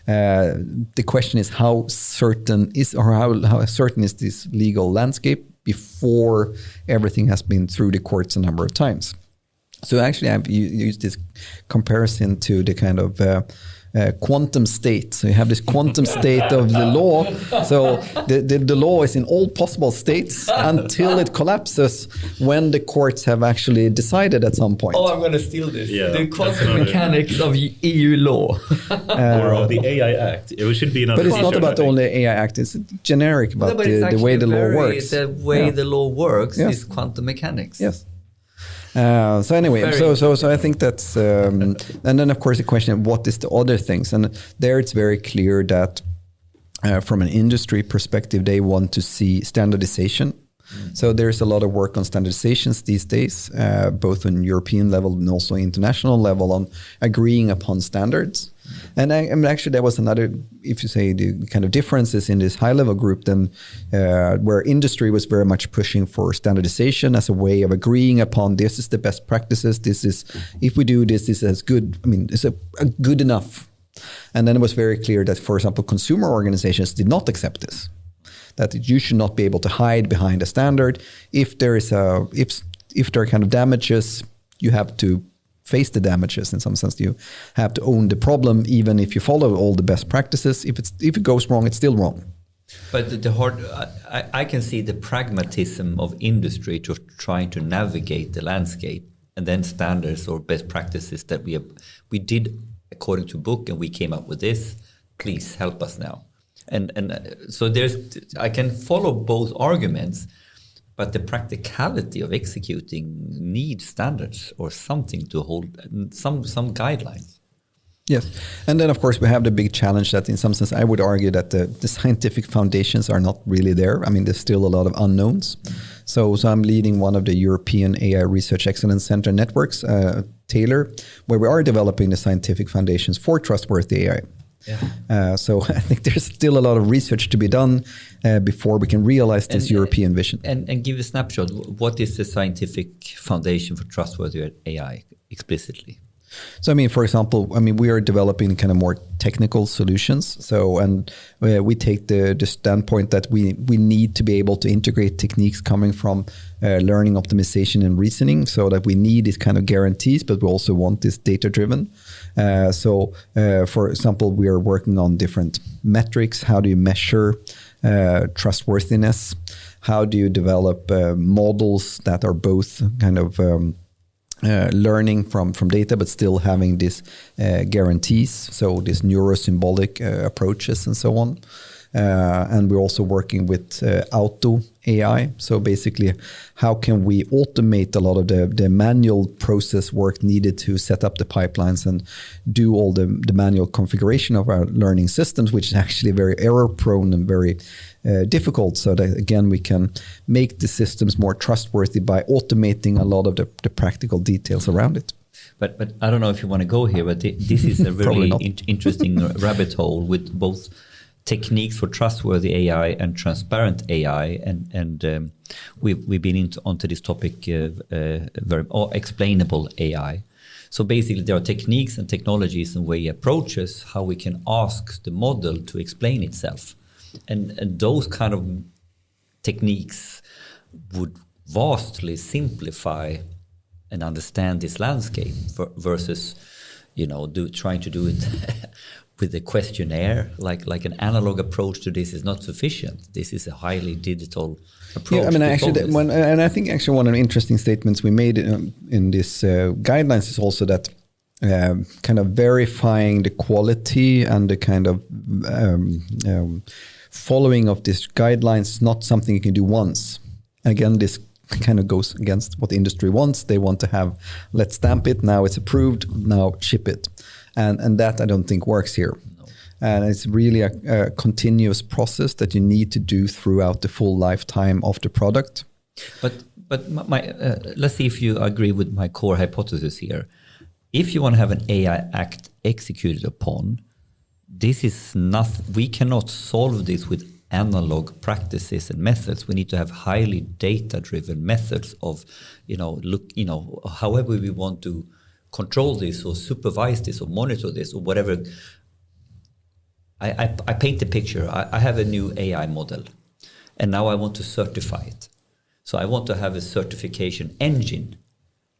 the question is how certain is this legal landscape before everything has been through the courts a number of times. So actually, I've used this comparison to the kind of quantum state. So you have this quantum state of the law. So the law is in all possible states until it collapses when the courts have actually decided at some point. Oh, I'm going to steal this. Yeah, the quantum mechanics of EU law. Or of the AI Act. It should be another. But it's not about only AI Act. It's generic about the way the law works. The way the law works Yes. is quantum mechanics. Yes. So anyway, so I think that's, and then of course the question of what is the other things, and there it's very clear that from an industry perspective, they want to see standardization. So there's a lot of work on standardizations these days, both on European level and also international level, on agreeing upon standards. And I mean, actually, there was another, if you say the kind of differences in this high-level group, then where industry was very much pushing for standardization as a way of agreeing upon this is the best practices. This is, if we do this is good. I mean, it's a good enough. And then it was very clear that, for example, consumer organizations did not accept this. That you should not be able to hide behind a standard. If there is if there are kind of damages, you have to face the damages. In some sense, you have to own the problem, even if you follow all the best practices. If it goes wrong, it's still wrong. But I can see the pragmatism of industry to trying to navigate the landscape, and then standards or best practices that we did according to book, and we came up with this. Please help us now. And so I can follow both arguments, but the practicality of executing needs standards or something to hold, some guidelines. Yes. And then, of course, we have the big challenge that in some sense, I would argue that the scientific foundations are not really there. I mean, there's still a lot of unknowns. So I'm leading one of the European AI Research Excellence Center networks, TAILOR, where we are developing the scientific foundations for trustworthy AI. Yeah. So I think there's still a lot of research to be done before we can realize this European vision. And give a snapshot. What is the scientific foundation for trustworthy AI explicitly? So, I mean, for example, we are developing kind of more technical solutions. So, and we take the standpoint that we need to be able to integrate techniques coming from learning, optimization, and reasoning, so that we need these kind of guarantees, but we also want this data-driven. So, for example, we are working on different metrics. How do you measure trustworthiness? How do you develop models that are both kind of learning from data, but still having these guarantees, so these neurosymbolic approaches and so on. And we're also working with auto AI. So basically, how can we automate a lot of the manual process work needed to set up the pipelines and do all the manual configuration of our learning systems, which is actually very error prone and very difficult, so that again we can make the systems more trustworthy by automating a lot of the practical details around it. But I don't know if you want to go here, but this is a really interesting rabbit hole with both techniques for trustworthy AI and transparent AI, and we've been onto this topic or explainable AI. So basically, there are techniques and technologies and way approaches how we can ask the model to explain itself. And those kind of techniques would vastly simplify and understand this landscape versus trying to do it with a questionnaire, like an analog approach to this is not sufficient. This is a highly digital approach. Yeah, I mean, I think actually one of the interesting statements we made in this guidelines is also that kind of verifying the quality and the kind of following of these guidelines is not something you can do once. Again, this kind of goes against what the industry wants. They want to have, let's stamp it, now it's approved, now ship it. And that I don't think works here. No. And it's really a continuous process that you need to do throughout the full lifetime of the product. But let's see if you agree with my core hypothesis here. If you want to have an AI Act executed upon, this is not, we cannot solve this with analog practices and methods. We need to have highly data-driven methods of, however we want to control this or supervise this or monitor this or whatever. I paint the picture. I have a new AI model and now I want to certify it. So I want to have a certification engine,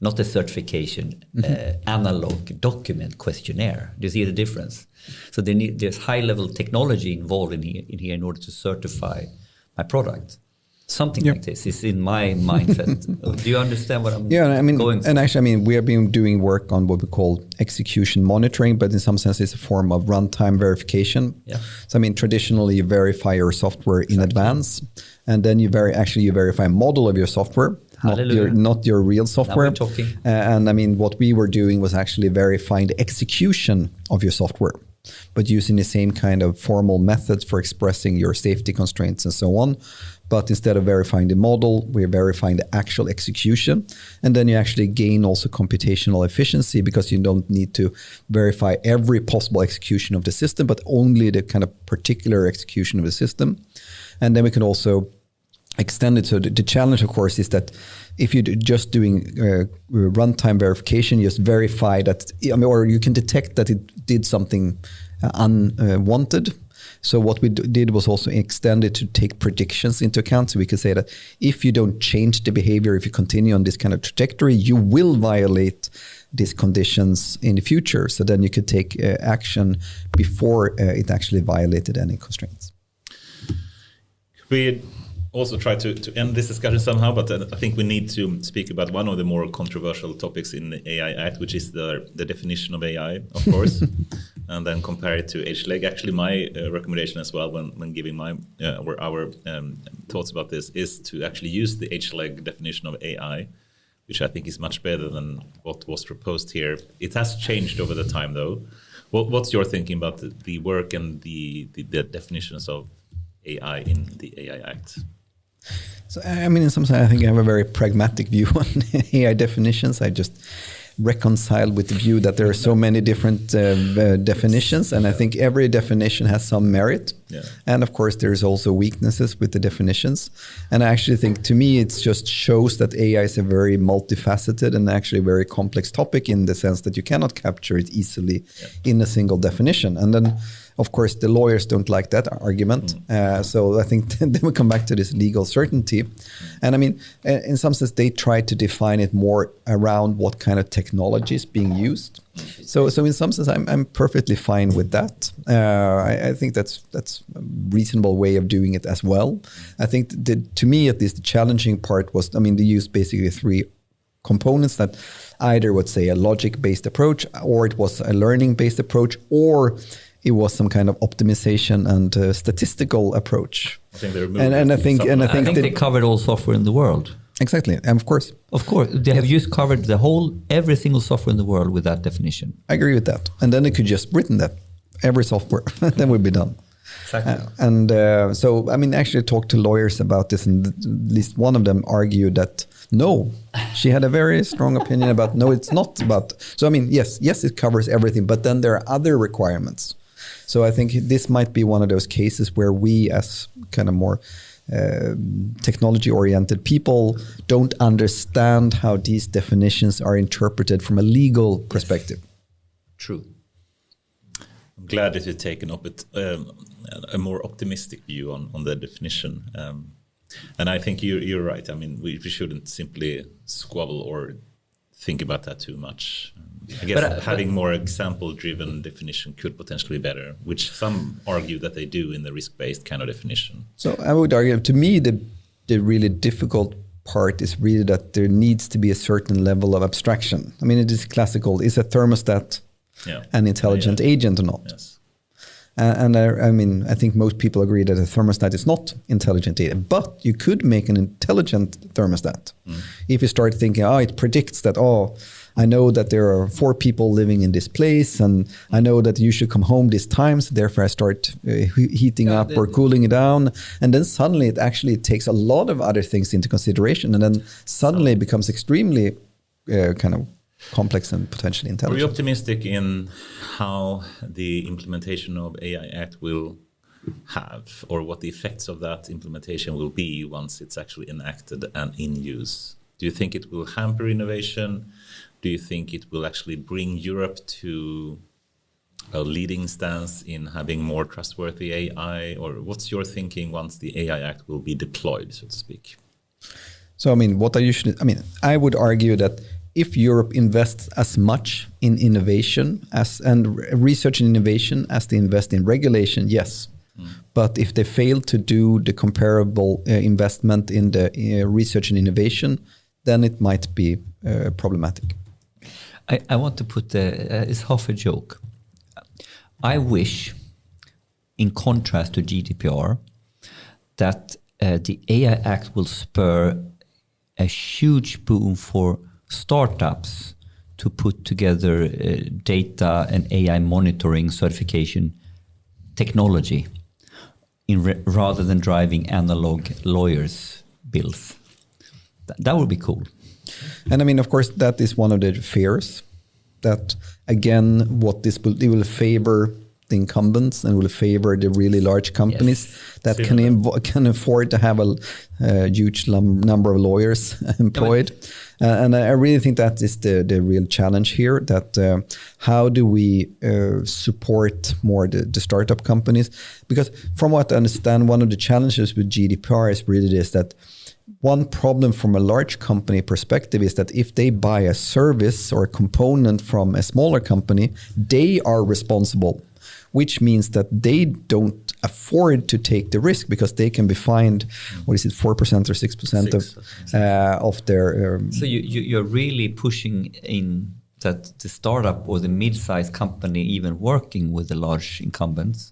not a certification analog document questionnaire. Do you see the difference? So there's high-level technology involved in here in order to certify my product. Something like this is in my mindset. Do you understand what I'm going through? And actually, we have been doing work on what we call execution monitoring, but in some sense it's a form of runtime verification. Yeah. So traditionally you verify your software in advance, and then you verify a model of your software. Not your real software. Now we're talking. And what we were doing was actually verifying the execution of your software, but using the same kind of formal methods for expressing your safety constraints and so on. But instead of verifying the model, we're verifying the actual execution. And then you actually gain also computational efficiency because you don't need to verify every possible execution of the system, but only the kind of particular execution of the system. And then we can also extend it. So the challenge, of course, is that if you're just doing runtime verification, you just verify that, or you can detect that it did something unwanted. So what we did was also extend it to take predictions into account. So we could say that if you don't change the behavior, if you continue on this kind of trajectory, you will violate these conditions in the future. So then you could take action before it actually violated any constraints. We also try to end this discussion somehow, but I think we need to speak about one of the more controversial topics in the AI Act, which is the definition of AI, of course, and then compare it to H-leg. Actually, my recommendation as well when giving our thoughts about this is to actually use the H-leg definition of AI, which I think is much better than what was proposed here. It has changed over the time, though. What's your thinking about the work and the definitions of AI in the AI Act? So, in some sense, I think I have a very pragmatic view on AI definitions. I just reconcile with the view that there are so many different definitions, and I think every definition has some merit. Yeah. And of course, there's also weaknesses with the definitions. And I actually think, to me, it just shows that AI is a very multifaceted and actually very complex topic in the sense that you cannot capture it easily in a single definition. And then, of course, the lawyers don't like that argument. So I think then we come back to this legal certainty. And in some sense, they try to define it more around what kind of technology is being used. So in some sense, I'm perfectly fine with that. I think that's a reasonable way of doing it as well. I think to me, at least, the challenging part was, they used basically three components that either would say a logic-based approach, or it was a learning-based approach, or it was some kind of optimization and statistical approach. I think they removed I think they covered all software in the world. Exactly, and of course, they have covered every single software in the world with that definition. I agree with that, and then they could just written that every software, then we'd be done. Exactly. So actually talked to lawyers about this, and at least one of them argued that no, she had a very strong opinion about no, it's not about. So yes, it covers everything, but then there are other requirements. So I think this might be one of those cases where we, as kind of more technology-oriented people, don't understand how these definitions are interpreted from a legal perspective. True. I'm glad that you've taken up a more optimistic view on the definition. And I think you're right. We shouldn't simply squabble or think about that too much. I guess having more example-driven definition could potentially be better, which some argue that they do in the risk-based kind of definition. So I would argue, to me, the really difficult part is really that there needs to be a certain level of abstraction. I mean, it is classical. Is a thermostat an intelligent agent or not? Yes. And I mean, I think most people agree that a thermostat is not intelligent data, but you could make an intelligent thermostat. If you start thinking, it predicts that, I know that there are 4 people living in this place, and I know that you should come home this time, so therefore I start heating up or cooling it down. And then suddenly it takes a lot of other things into consideration, and then suddenly it becomes extremely kind of complex and potentially intelligent. Are you optimistic in how the implementation of AI Act will have, or what the effects of that implementation will be once it's actually enacted and in use? Do you think it will hamper innovation? Do you think it will actually bring Europe to a leading stance in having more trustworthy AI? Or what's your thinking once the AI Act will be deployed, so to speak? So, I mean, I would argue that if Europe invests as much in innovation and research and innovation as they invest in regulation, yes. But if they fail to do the comparable investment in the research and innovation, then it might be problematic. I want to put it's half a joke. I wish, in contrast to GDPR, that the AI Act will spur a huge boom for startups to put together data and AI monitoring certification technology rather than driving analog lawyers' bills. That would be cool. And I mean, of course, that is one of the fears that, again, it will favor the incumbents and will favor the really large companies that can afford to have a huge number of lawyers employed. And I really think that is the real challenge here, that how do we support more the startup companies? Because from what I understand, one of the challenges with GDPR is really this, that one problem from a large company perspective is that if they buy a service or a component from a smaller company, they are responsible, which means that they don't afford to take the risk because they can be fined, 4% or 6% of their... So you're really pushing in that the startup or the mid-sized company even working with the large incumbents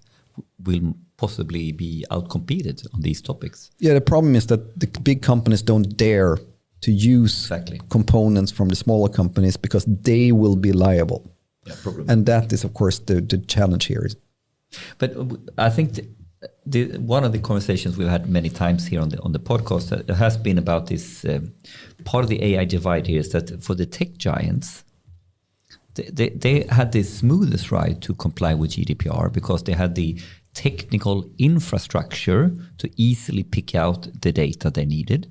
will possibly be outcompeted on these topics. Yeah, the problem is that the big companies don't dare to use components from the smaller companies because they will be liable. Yeah, probably. And that is, of course, the challenge here. But I think one of the conversations we've had many times here on the podcast has been about this part of the AI divide here is that for the tech giants, they had the smoothest ride to comply with GDPR because they had the technical infrastructure to easily pick out the data they needed,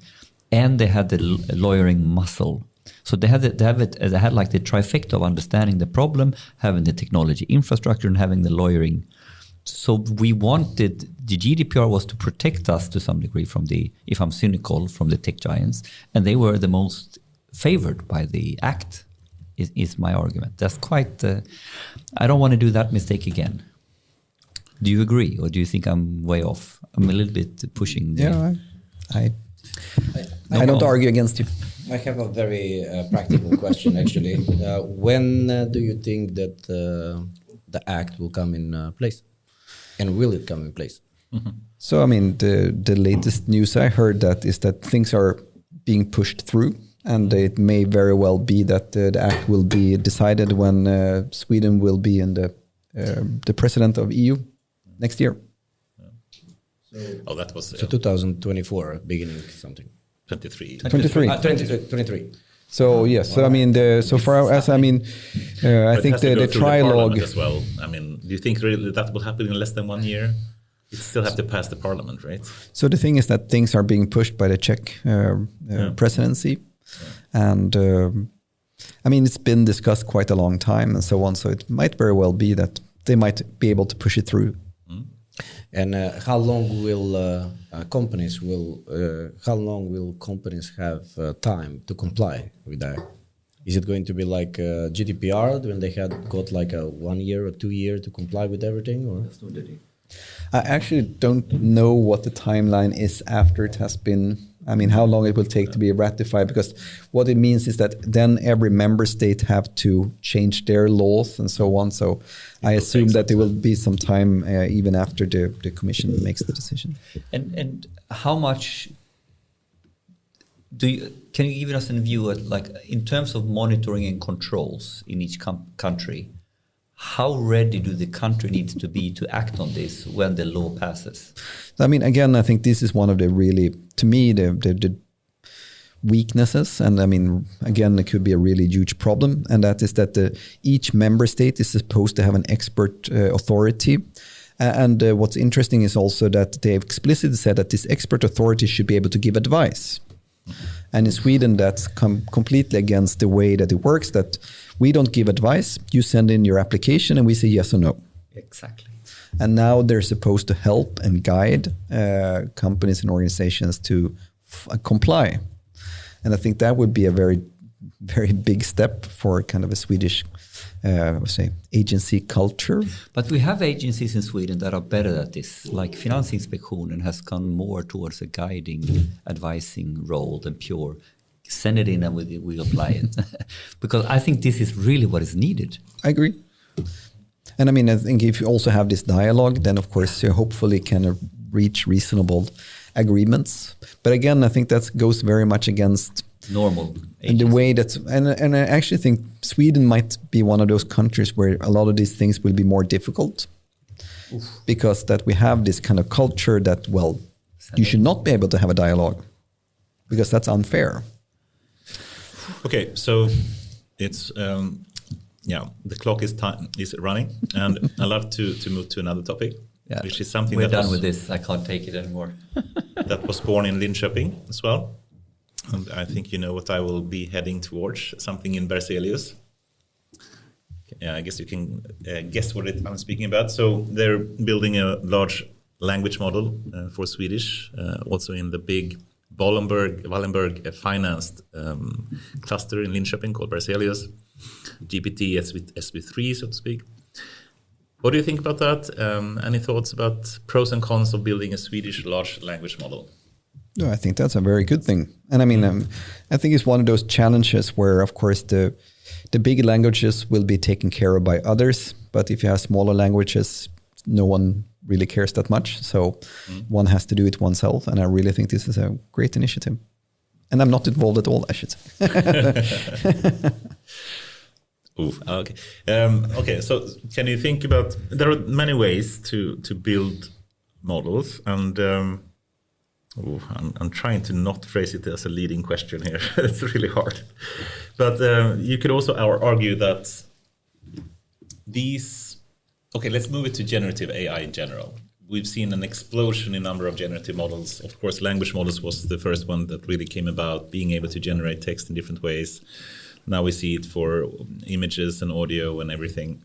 and they had the lawyering muscle. So they had like the trifecta of understanding the problem, having the technology infrastructure, and having the lawyering. So we wanted, the GDPR was to protect us to some degree from if I'm cynical, from the tech giants, and they were the most favored by the act, is my argument. That's quite, I don't want to do that mistake again. Do you agree, or do you think I'm way off? I'm a little bit pushing. I don't argue against you. I have a very practical question, actually. When do you think that the act will come in place? And will it come in place? Mm-hmm. So, I mean, the latest news I heard is that things are being pushed through, and it may very well be that the act will be decided when Sweden will be in the president of EU next year. That was... So 2024, beginning something. 23. So yes, so I mean, so far as I mean, I think the trilogue as well. I mean, do you think really that will happen in less than 1 year? It still have to pass the parliament, right? So the thing is that things are being pushed by the Czech presidency, and I mean it's been discussed quite a long time and so on. So it might very well be that they might be able to push it through. And how long will companies have time to comply with that? Is it going to be like GDPR when they had got like a 1 year or 2 year to comply with everything? Or I actually don't know what the timeline is after it has been. I mean, how long it will take to be ratified, because what it means is that then every member state have to change their laws and so on. So I assume that there will be some time even after the Commission makes the decision. And how much can you give us a view at, like, in terms of monitoring and controls in each country? How ready do the country needs to be to act on this when the law passes? I mean, again, I think this is one of the really, to me, the weaknesses. And I mean, again, it could be a really huge problem. And that is that each member state is supposed to have an expert authority. And what's interesting is also that they explicitly said that this expert authority should be able to give advice. And in Sweden, that's completely against the way that it works, that we don't give advice. You send in your application and we say yes or no. Exactly. And now they're supposed to help and guide companies and organizations to comply. And I think that would be a very, very big step for kind of a Swedish agency culture. But we have agencies in Sweden that are better at this, like Finansinspektionen has gone more towards a guiding, advising role than pure send it in and we apply it. Because I think this is really what is needed. I agree. And I mean, I think if you also have this dialogue, then of course you hopefully can reach reasonable agreements. But again, I think that goes very much against normal and the way that, and I actually think Sweden might be one of those countries where a lot of these things will be more difficult. Oof. Because that we have this kind of culture that, well, you should not be able to have a dialogue because that's unfair. Okay, so it's the clock is running, and I'd love to move to another topic, which is something we're done with this. I can't take it anymore. That was born in Linköping as well. And I think you know what I will be heading towards, something in Berzelius. I guess you can guess what I'm speaking about. So they're building a large language model for Swedish, also in the big Wallenberg financed cluster in Linköping called Berzelius, GPT SV3, so to speak. What do you think about that? Any thoughts about pros and cons of building a Swedish large language model? No, I think that's a very good thing. And I mean, I think it's one of those challenges where, of course, the big languages will be taken care of by others. But if you have smaller languages, no one really cares that much. So one has to do it oneself. And I really think this is a great initiative. And I'm not involved at all, I should say. Oof, okay. Okay, so can you think about, there are many ways to build models, and I'm trying to not phrase it as a leading question here. It's really hard. But you could also argue that these, okay, let's move it to generative AI in general. We've seen an explosion in number of generative models. Of course, language models was the first one that really came about, being able to generate text in different ways. Now we see it for images and audio and everything.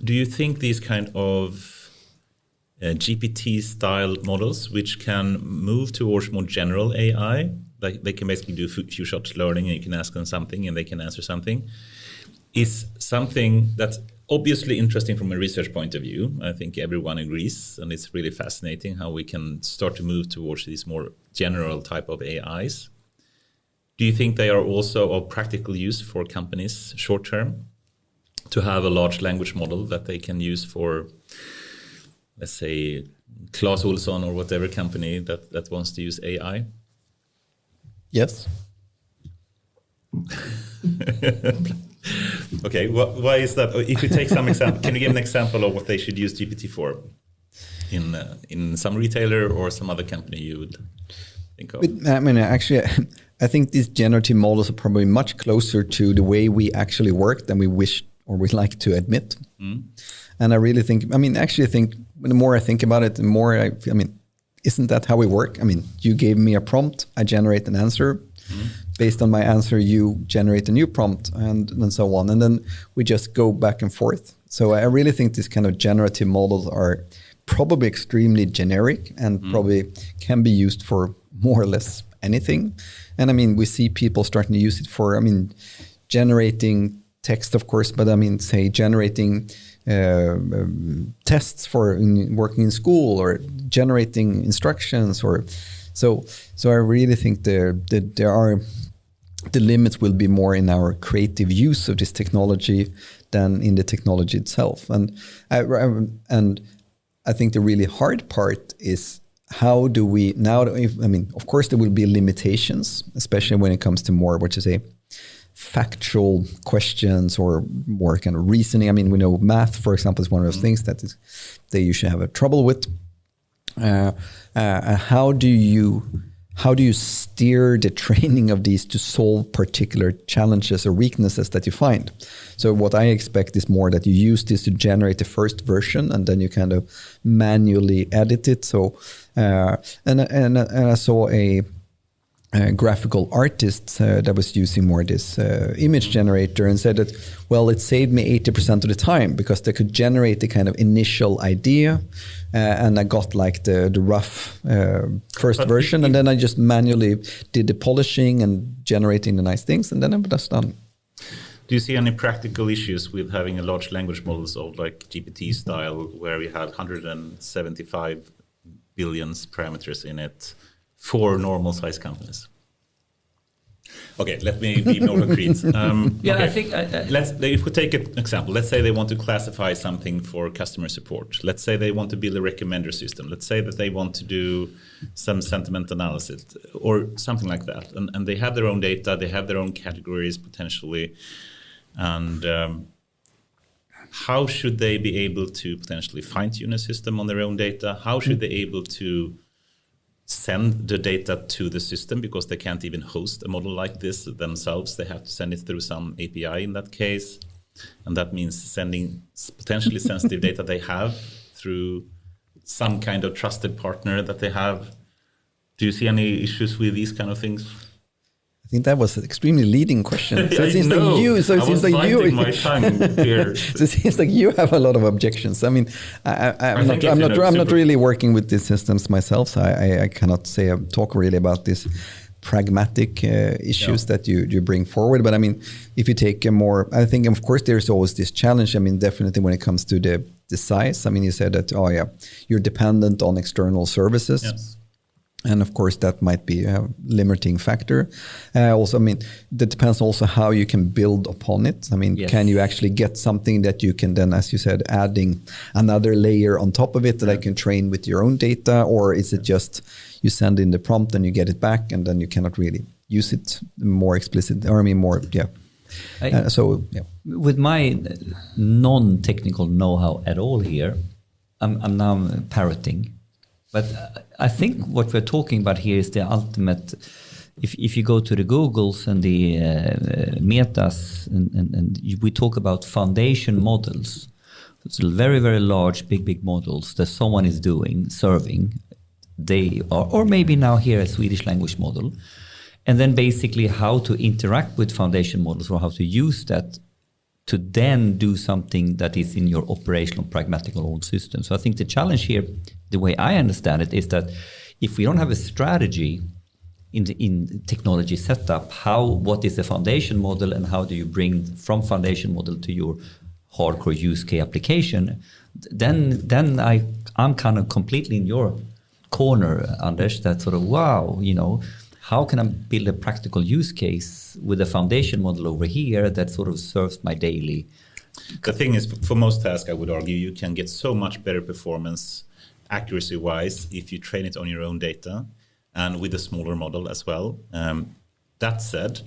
Do you think these kind of GPT-style models, which can move towards more general AI, like they can basically do few shot learning and you can ask them something and they can answer something, is something that's obviously interesting from a research point of view? I think everyone agrees, and it's really fascinating how we can start to move towards these more general type of AIs. Do you think they are also of practical use for companies short term to have a large language model that they can use for, let's say, Clas Ohlson or whatever company that wants to use AI? Yes. Okay, why is that? If you take some example, can you give an example of what they should use GPT for in some retailer or some other company you would think of? But, I mean, actually, I think these generative models are probably much closer to the way we actually work than we wish or we like to admit. And I really think, the more I think about it, the more I mean, isn't that how we work? I mean, you gave me a prompt, I generate an answer. Based on my answer, you generate a new prompt and so on. And then we just go back and forth. So I really think these kind of generative models are probably extremely generic and probably can be used for more or less anything. And I mean, we see people starting to use it for, I mean, generating text, of course, but I mean, say generating tests for working in school or generating instructions, or so I really think there are the limits will be more in our creative use of this technology than in the technology itself. And I think the really hard part is how do we now? I mean, of course, there will be limitations, especially when it comes to more, what you say, factual questions or more kind of reasoning. I mean, we know math, for example, is one of those things that they usually have a trouble with. How do you steer the training of these to solve particular challenges or weaknesses that you find? So what I expect is more that you use this to generate the first version, and then you kind of manually edit it. So and I saw a graphical artist that was using more this image generator and said that, well, it saved me 80% of the time because they could generate the kind of initial idea, and I got like the rough first version, and then I just manually did the polishing and generating the nice things, and then I'm just done. Do you see any practical issues with having a large language models of like GPT style, where we had 175 billion parameters in it for normal size companies? Okay, let me be more concrete. Yeah, okay. I think if we take an example, let's say they want to classify something for customer support. Let's say they want to build a recommender system. Let's say that they want to do some sentiment analysis or something like that. And they have their own data, they have their own categories potentially. And how should they be able to potentially fine-tune a system on their own data? How should they be able to send the data to the system, because they can't even host a model like this themselves? They have to send it through some API in that case. And that means sending potentially sensitive data they have through some kind of trusted partner that they have. Do you see any issues with these kind of things? I think that was an extremely leading question. So it seems I know. like you. So it I seems was like you. biting my tongue here. So it seems like you have a lot of objections. I mean, I'm not really working with these systems myself, so I cannot talk really about these pragmatic issues that you bring forward. But I mean, if you take a more, I think of course there's always this challenge. I mean, definitely when it comes to the size. I mean, you said that you're dependent on external services. Yes. And of course, that might be a limiting factor. Also, I mean, that depends also how you can build upon it. I mean, Can you actually get something that you can then, as you said, adding another layer on top of it that I can train with your own data? Or is it just you send in the prompt and you get it back and then you cannot really use it more explicit? Or I mean, more, With my non-technical know-how at all here, I'm now parroting. But I think what we're talking about here is the ultimate. If you go to the Googles and the Metas, and we talk about foundation models, so very, very large, big models that someone is serving. They are, or maybe now here a Swedish language model, and then basically how to interact with foundation models or how to use that to then do something that is in your operational, pragmatical old system. So I think the challenge here, the way I understand it, is that if we don't have a strategy in technology setup, what is the foundation model and how do you bring from foundation model to your hardcore use case application, then I'm kind of completely in your corner, Anders, that sort of, how can I build a practical use case with a foundation model over here that sort of serves my daily? The thing is, for most tasks, I would argue, you can get so much better performance accuracy-wise if you train it on your own data and with a smaller model as well. That said...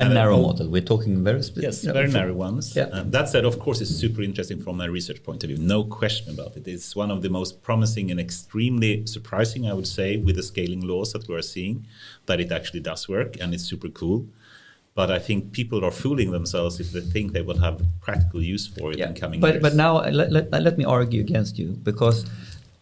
A narrow model. We're talking very specific. Yes, very narrow ones. Yeah. That said, of course, it's super interesting from a research point of view. No question about it. It's one of the most promising and extremely surprising, I would say, with the scaling laws that we're seeing, that it actually does work, and it's super cool. But I think people are fooling themselves if they think they will have practical use for it in coming years. But now let me argue against you, because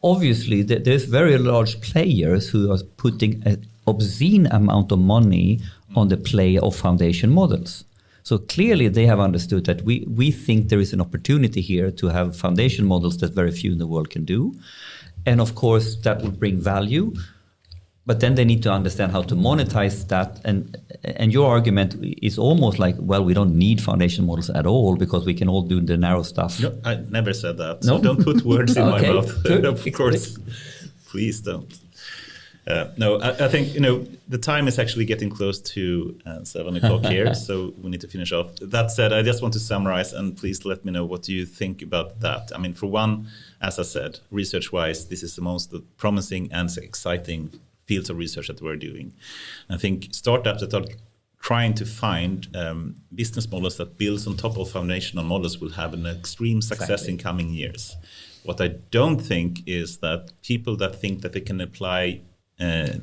obviously there's very large players who are putting an obscene amount of money on the play of foundation models. So clearly they have understood that we think there is an opportunity here to have foundation models that very few in the world can do. And of course that will bring value. But then they need to understand how to monetize that. And your argument is almost like, well, we don't need foundation models at all because we can all do the narrow stuff. No, I never said that. No? So don't put words in my Okay, mouth. good. Of course. Please don't. No, I think, the time is actually getting close to 7 o'clock here, so we need to finish off. That said, I just want to summarize, and please let me know what you think about that. I mean, for one, as I said, research-wise, this is the most promising and exciting fields of research that we're doing. I think startups that are trying to find business models that builds on top of foundational models will have an extreme success in coming years. What I don't think is that people that think that they can apply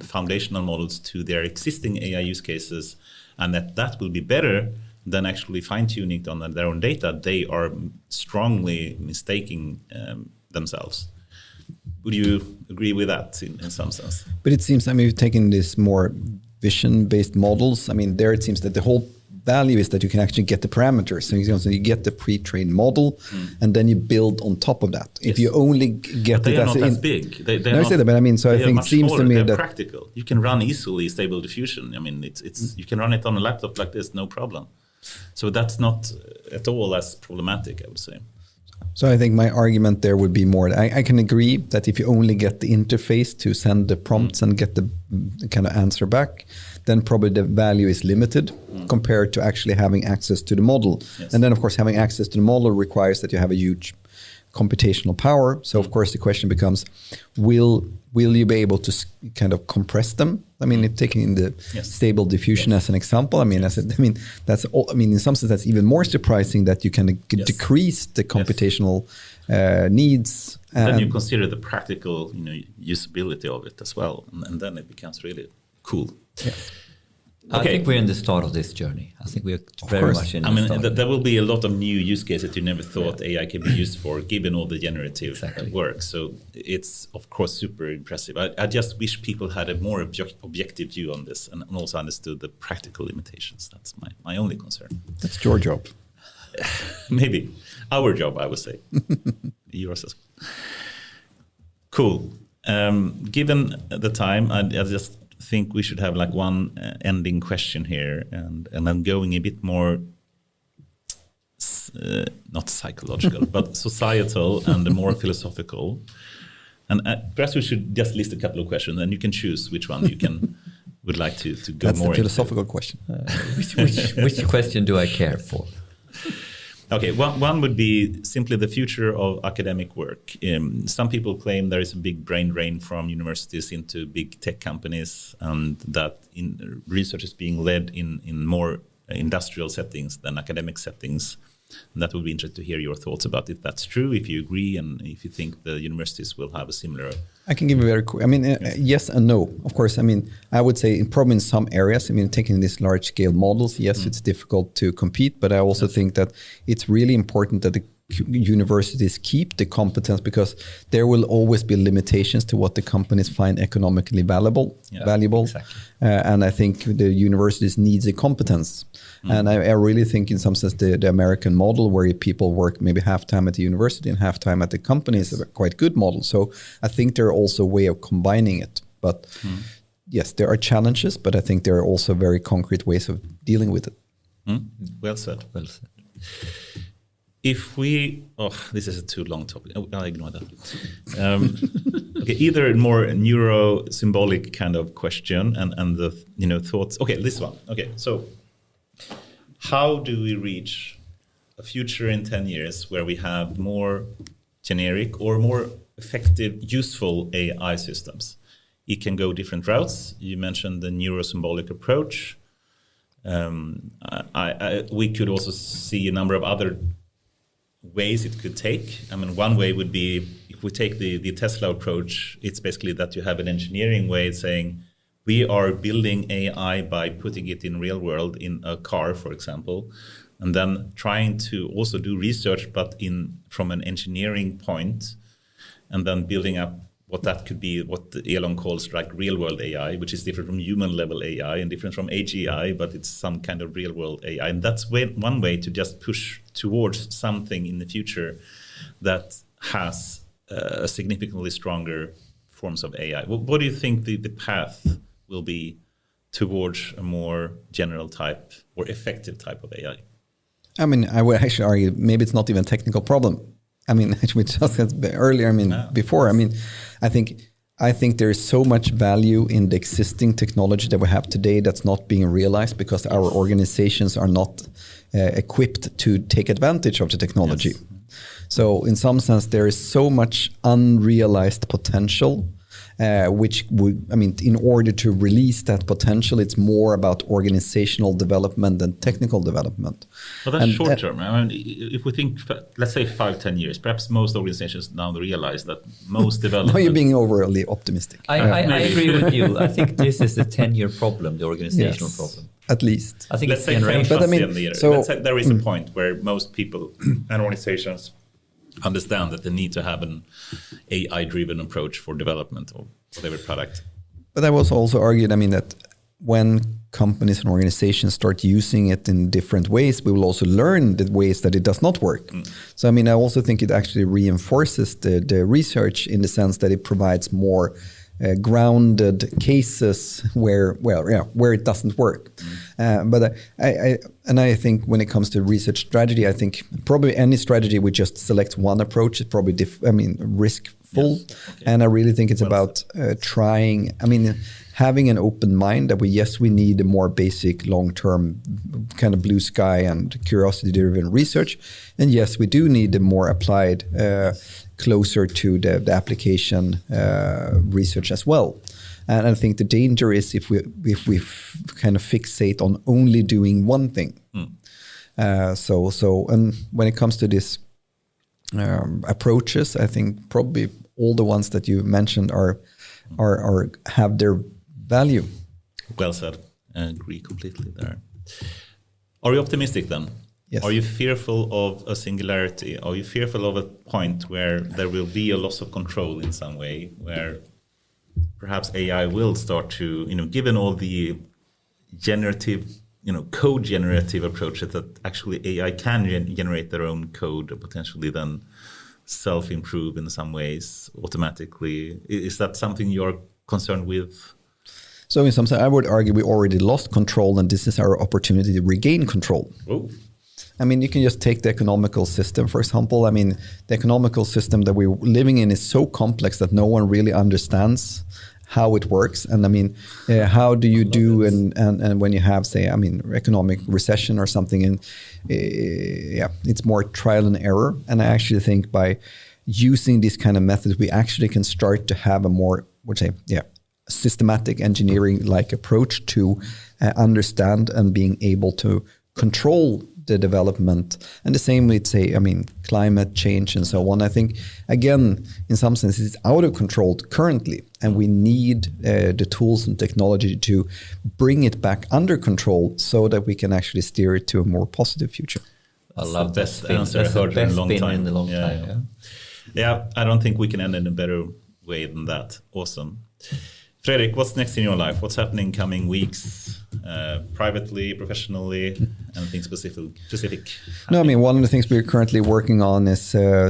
foundational models to their existing AI use cases and that will be better than actually fine-tuning on their own data, they are strongly mistaking themselves. Would you agree with that in some sense? But it seems, you're taking this more vision-based models. There it seems that the whole value is that you can actually get the parameters. So you get the pre-trained model, and then you build on top of that. Yes. If you only get they it are as not as big. They're not, so I think it seems to me that practical. You can run easily Stable Diffusion. It's you can run it on a laptop like this, no problem. So that's not at all as problematic, I would say. So I think my argument there would be more, I can agree that if you only get the interface to send the prompts and get the kind of answer back, then probably the value is limited compared to actually having access to the model. Yes. And then of course having access to the model requires that you have a huge computational power. So of course the question becomes, will you be able to kind of compress them? Taking in the Stable Diffusion as an example, that's all. In some sense that's even more surprising that you can decrease the computational needs. Then you consider the practical, usability of it as well, and then it becomes really cool. Yeah. I think we're in the start of this journey. I think we're very much in the start. There will be a lot of new use cases that you never thought AI can be used for, given all the generative work. So it's, of course, super impressive. I just wish people had a more objective view on this and also understood the practical limitations. That's my only concern. That's your job. Maybe. Our job, I would say. Yours as well. Cool. Given the time, I just think we should have one ending question here, and then going a bit more not psychological but societal and more philosophical, and perhaps we should just list a couple of questions and you can choose which one you would like to go That's more the philosophical into. question. Which question do I care for? Okay, one would be simply the future of academic work. Some people claim there is a big brain drain from universities into big tech companies, and that research is being led in more industrial settings than academic settings. And that would be interesting to hear your thoughts about if that's true, if you agree, and if you think the universities will have a similar... I can give you very quick. Yes and no. Of course, I would say probably in some areas, taking these large scale models, yes, it's difficult to compete, but I also think that it's really important that the universities keep the competence, because there will always be limitations to what the companies find economically valuable. Exactly. And I think the universities needs a competence. And I really think in some sense the American model, where people work maybe half time at the university and half time at the company, is a quite good model. So I think there are also a way of combining it. But yes, there are challenges, but I think there are also very concrete ways of dealing with it. Well said. Well said. If this is a too long topic. I'll ignore that. Okay, either a more neuro-symbolic kind of question and the thoughts. Okay, this one. Okay, so how do we reach a future in 10 years where we have more generic or more effective, useful AI systems? It can go different routes. You mentioned the neuro-symbolic approach. We could also see a number of other ways it could take. One way would be, if we take the Tesla approach, it's basically that you have an engineering way saying, we are building AI by putting it in real world in a car, for example, and then trying to also do research, but from an engineering point, and then building up what that could be, what Elon calls real world AI, which is different from human level AI and different from AGI, but it's some kind of real world AI. And that's one way to just push towards something in the future that has a significantly stronger forms of AI. What do you think the path will be towards a more general type or effective type of AI? I mean, I would actually argue maybe it's not even a technical problem. I mean, we just said earlier, before, I think there is so much value in the existing technology that we have today that's not being realized because our organizations are not equipped to take advantage of the technology. Yes. So in some sense, there is so much unrealized potential, which would, in order to release that potential, it's more about organizational development than technical development. Well, that's short term. If we think, let's say 5-10 years, perhaps most organizations now realize that most development... No, you're being overly optimistic. I agree with you. I think this is a 10-year problem, the organizational problem. At least. I think let's say there is a point where most people and organizations understand that they need to have an AI-driven approach for development or whatever product. But I was also argued, that when companies and organizations start using it in different ways, we will also learn the ways that it does not work. So, I also think it actually reinforces the research in the sense that it provides more grounded cases where it doesn't work. But I think when it comes to research strategy, I think probably any strategy we just select one approach is probably riskful. Yes. Okay. And I really think it's about trying. Having an open mind that we need a more basic long-term kind of blue sky and curiosity-driven research. And yes, we do need a more applied, closer to the application research as well. And I think the danger is if we kind of fixate on only doing one thing. And when it comes to this approaches, I think probably all the ones that you mentioned are have their value. Well said. I agree completely there. Are you optimistic then? Yes. Are you fearful of a singularity? Are you fearful of a point where there will be a loss of control in some way, where perhaps AI will start to, given all the generative, code generative approaches that actually AI can generate their own code and potentially then self-improve in some ways automatically? Is that something you're concerned with? So in some sense, I would argue we already lost control, and this is our opportunity to regain control. Oh. You can just take the economical system, for example. The economical system that we're living in is so complex that no one really understands how it works. And how do you do, and when you have, say, economic recession or something, and it's more trial and error. And I actually think by using these kind of methods, we actually can start to have a more, systematic engineering-like approach to understand and being able to control the development. And the same with, say, climate change and so on. I think, again, in some sense, it's out of control currently, and we need the tools and technology to bring it back under control so that we can actually steer it to a more positive future. I love that answer I heard in a long time. Yeah, I don't think we can end in a better way than that. Awesome. Fredrik, what's next in your life? What's happening coming weeks, privately, professionally, anything specific? No, one of the things we're currently working on is,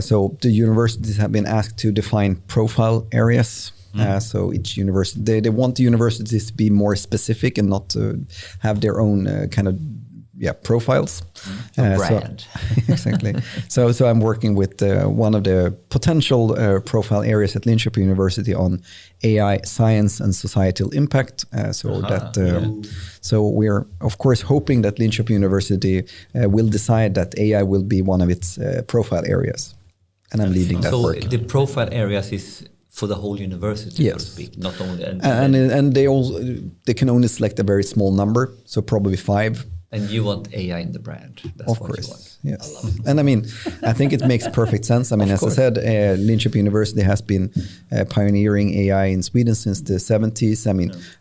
so the universities have been asked to define profile areas. So each university, they want the universities to be more specific and not to have their own kind of profiles. Brand. Exactly. So I'm working with one of the potential profile areas at Linköping University on AI, science and societal impact. So we're of course hoping that Linköping University will decide that AI will be one of its profile areas, and I'm leading that work. So the profile areas is for the whole university, yes, so to speak, not only. And they can only select a very small number, so probably 5. And you want AI in the brand. That's of what course, you want. yes. I love it. And I think it makes perfect sense. As I said, Linköping University has been pioneering AI in Sweden since the 70s.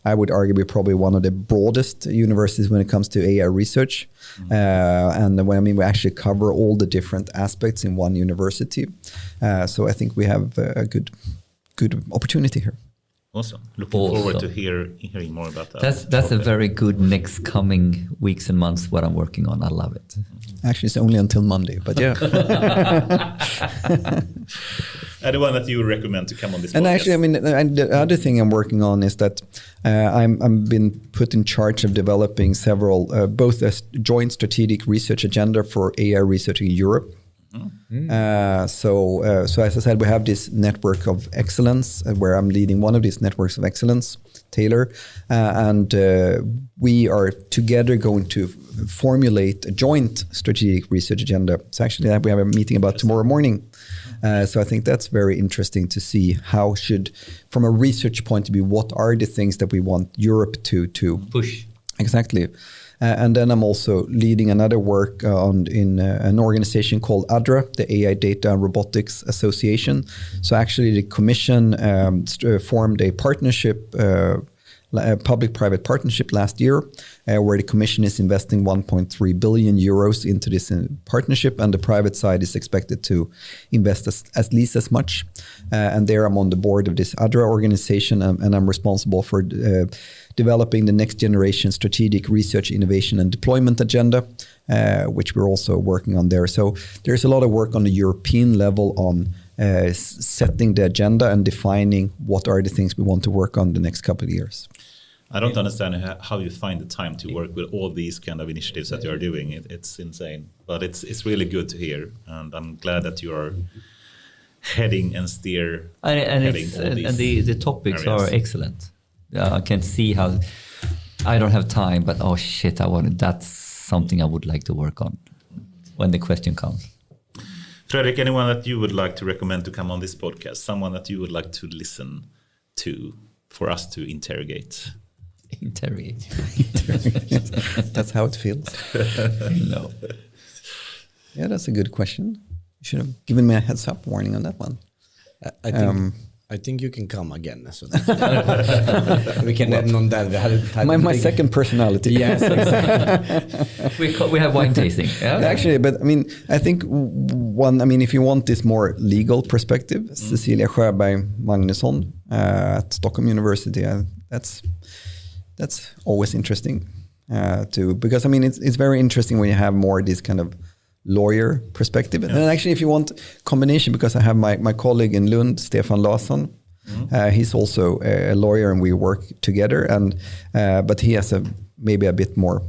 I would argue we're probably one of the broadest universities when it comes to AI research. And we actually cover all the different aspects in one university. So I think we have a good opportunity here. Awesome. Looking forward to hearing more about that. That's a very good next coming weeks and months what I'm working on. I love it. Actually, it's only until Monday, but yeah. Anyone that you would recommend to come on this And podcast? actually, I mean, and the other thing I'm working on is that I'm been put in charge of developing several, both a joint strategic research agenda for AI research in Europe. So as I said, we have this network of excellence where I'm leading one of these networks of excellence, TAILOR, and we are together going to formulate a joint strategic research agenda. So actually, we have a meeting about tomorrow morning. So I think that's very interesting to see how should, from a research point of view, what are the things that we want Europe to push. Exactly. And then I'm also leading another work in an organization called ADRA, the AI Data and Robotics Association. So actually the Commission formed a partnership, a public-private partnership last year, where the Commission is investing 1.3 billion euros into this partnership, and the private side is expected to invest at least as much. And there I'm on the board of this ADRA organization, and I'm responsible for developing the next generation strategic research, innovation, and deployment agenda, which we're also working on there. So there's a lot of work on the European level on setting the agenda and defining what are the things we want to work on the next couple of years. I don't understand how you find the time to work with all these kind of initiatives that you are doing. It's insane, but it's really good to hear, and I'm glad that you are heading and steer. And the topics areas. are excellent. I can see how I don't have time, but oh shit, that's something I would like to work on when the question comes. Fredrik, anyone that you would like to recommend to come on this podcast? Someone that you would like to listen to for us to interrogate? Interrogate. That's how it feels. No. Yeah, that's a good question. You should have given me a heads up warning on that one. I think you can come again. So we can end on that. We had My second personality. Yes, exactly. we have wine tasting. Yeah? Actually, but I mean, I think if you want this more legal perspective, Cecilia Sjöberg Magnusson at Stockholm University, that's always interesting too, because I mean, it's very interesting when you have more this kind of lawyer perspective. And actually, if you want combination, because I have my colleague in Lund, Stefan Larsson, he's also a lawyer and we work together. And but he has maybe a bit more,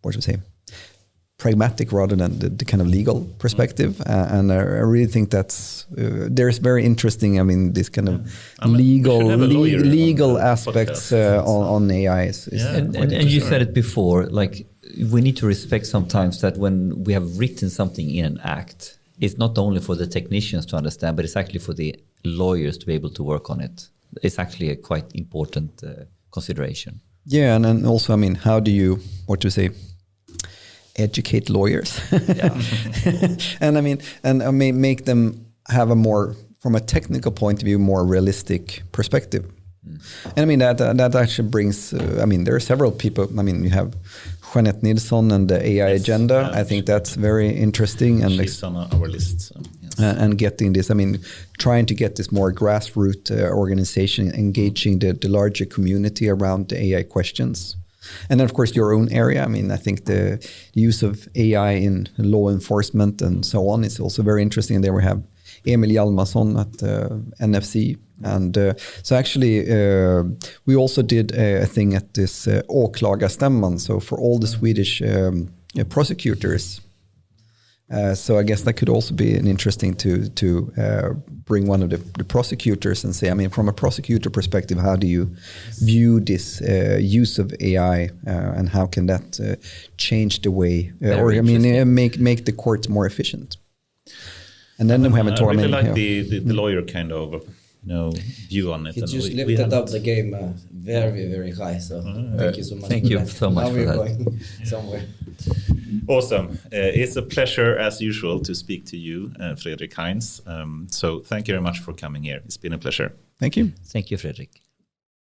what should I say, pragmatic rather than the kind of legal perspective. And I really think that's there's very interesting. I mean, this kind of legal aspects on AI. And you said it before, like, we need to respect sometimes that when we have written something in an act, it's not only for the technicians to understand, but it's actually for the lawyers to be able to work on it. It's actually a quite important consideration. Yeah, and then also, I mean, how do you, educate lawyers? And I mean, make them have a more, from a technical point of view, more realistic perspective. And I mean, that actually brings, there are several people. I mean, you have Jeanette Nilsson and the AI agenda. I think that's very interesting. And she's on our list. So, yes. And getting this, trying to get this more grassroots organization, engaging the larger community around the AI questions. And then, of course, your own area. I think the use of AI in law enforcement and so on is also very interesting. And there we have Emil Hjalmarsson at NFC. And so actually, we also did a thing at this åklagarstämman. So for all the Swedish prosecutors. So I guess that could also be an interesting to bring one of the prosecutors and say, from a prosecutor perspective, how do you view this use of AI and how can that change the way, make the courts more efficient? And then we have a tournament. I really like the lawyer kind of view on it. He just lifted up the game very, very high. So thank you so much. Thank you so much. Now we're going somewhere. Awesome. It's a pleasure, as usual, to speak to you, Fredrik Heintz. So thank you very much for coming here. It's been a pleasure. Thank you. Thank you, Fredrik.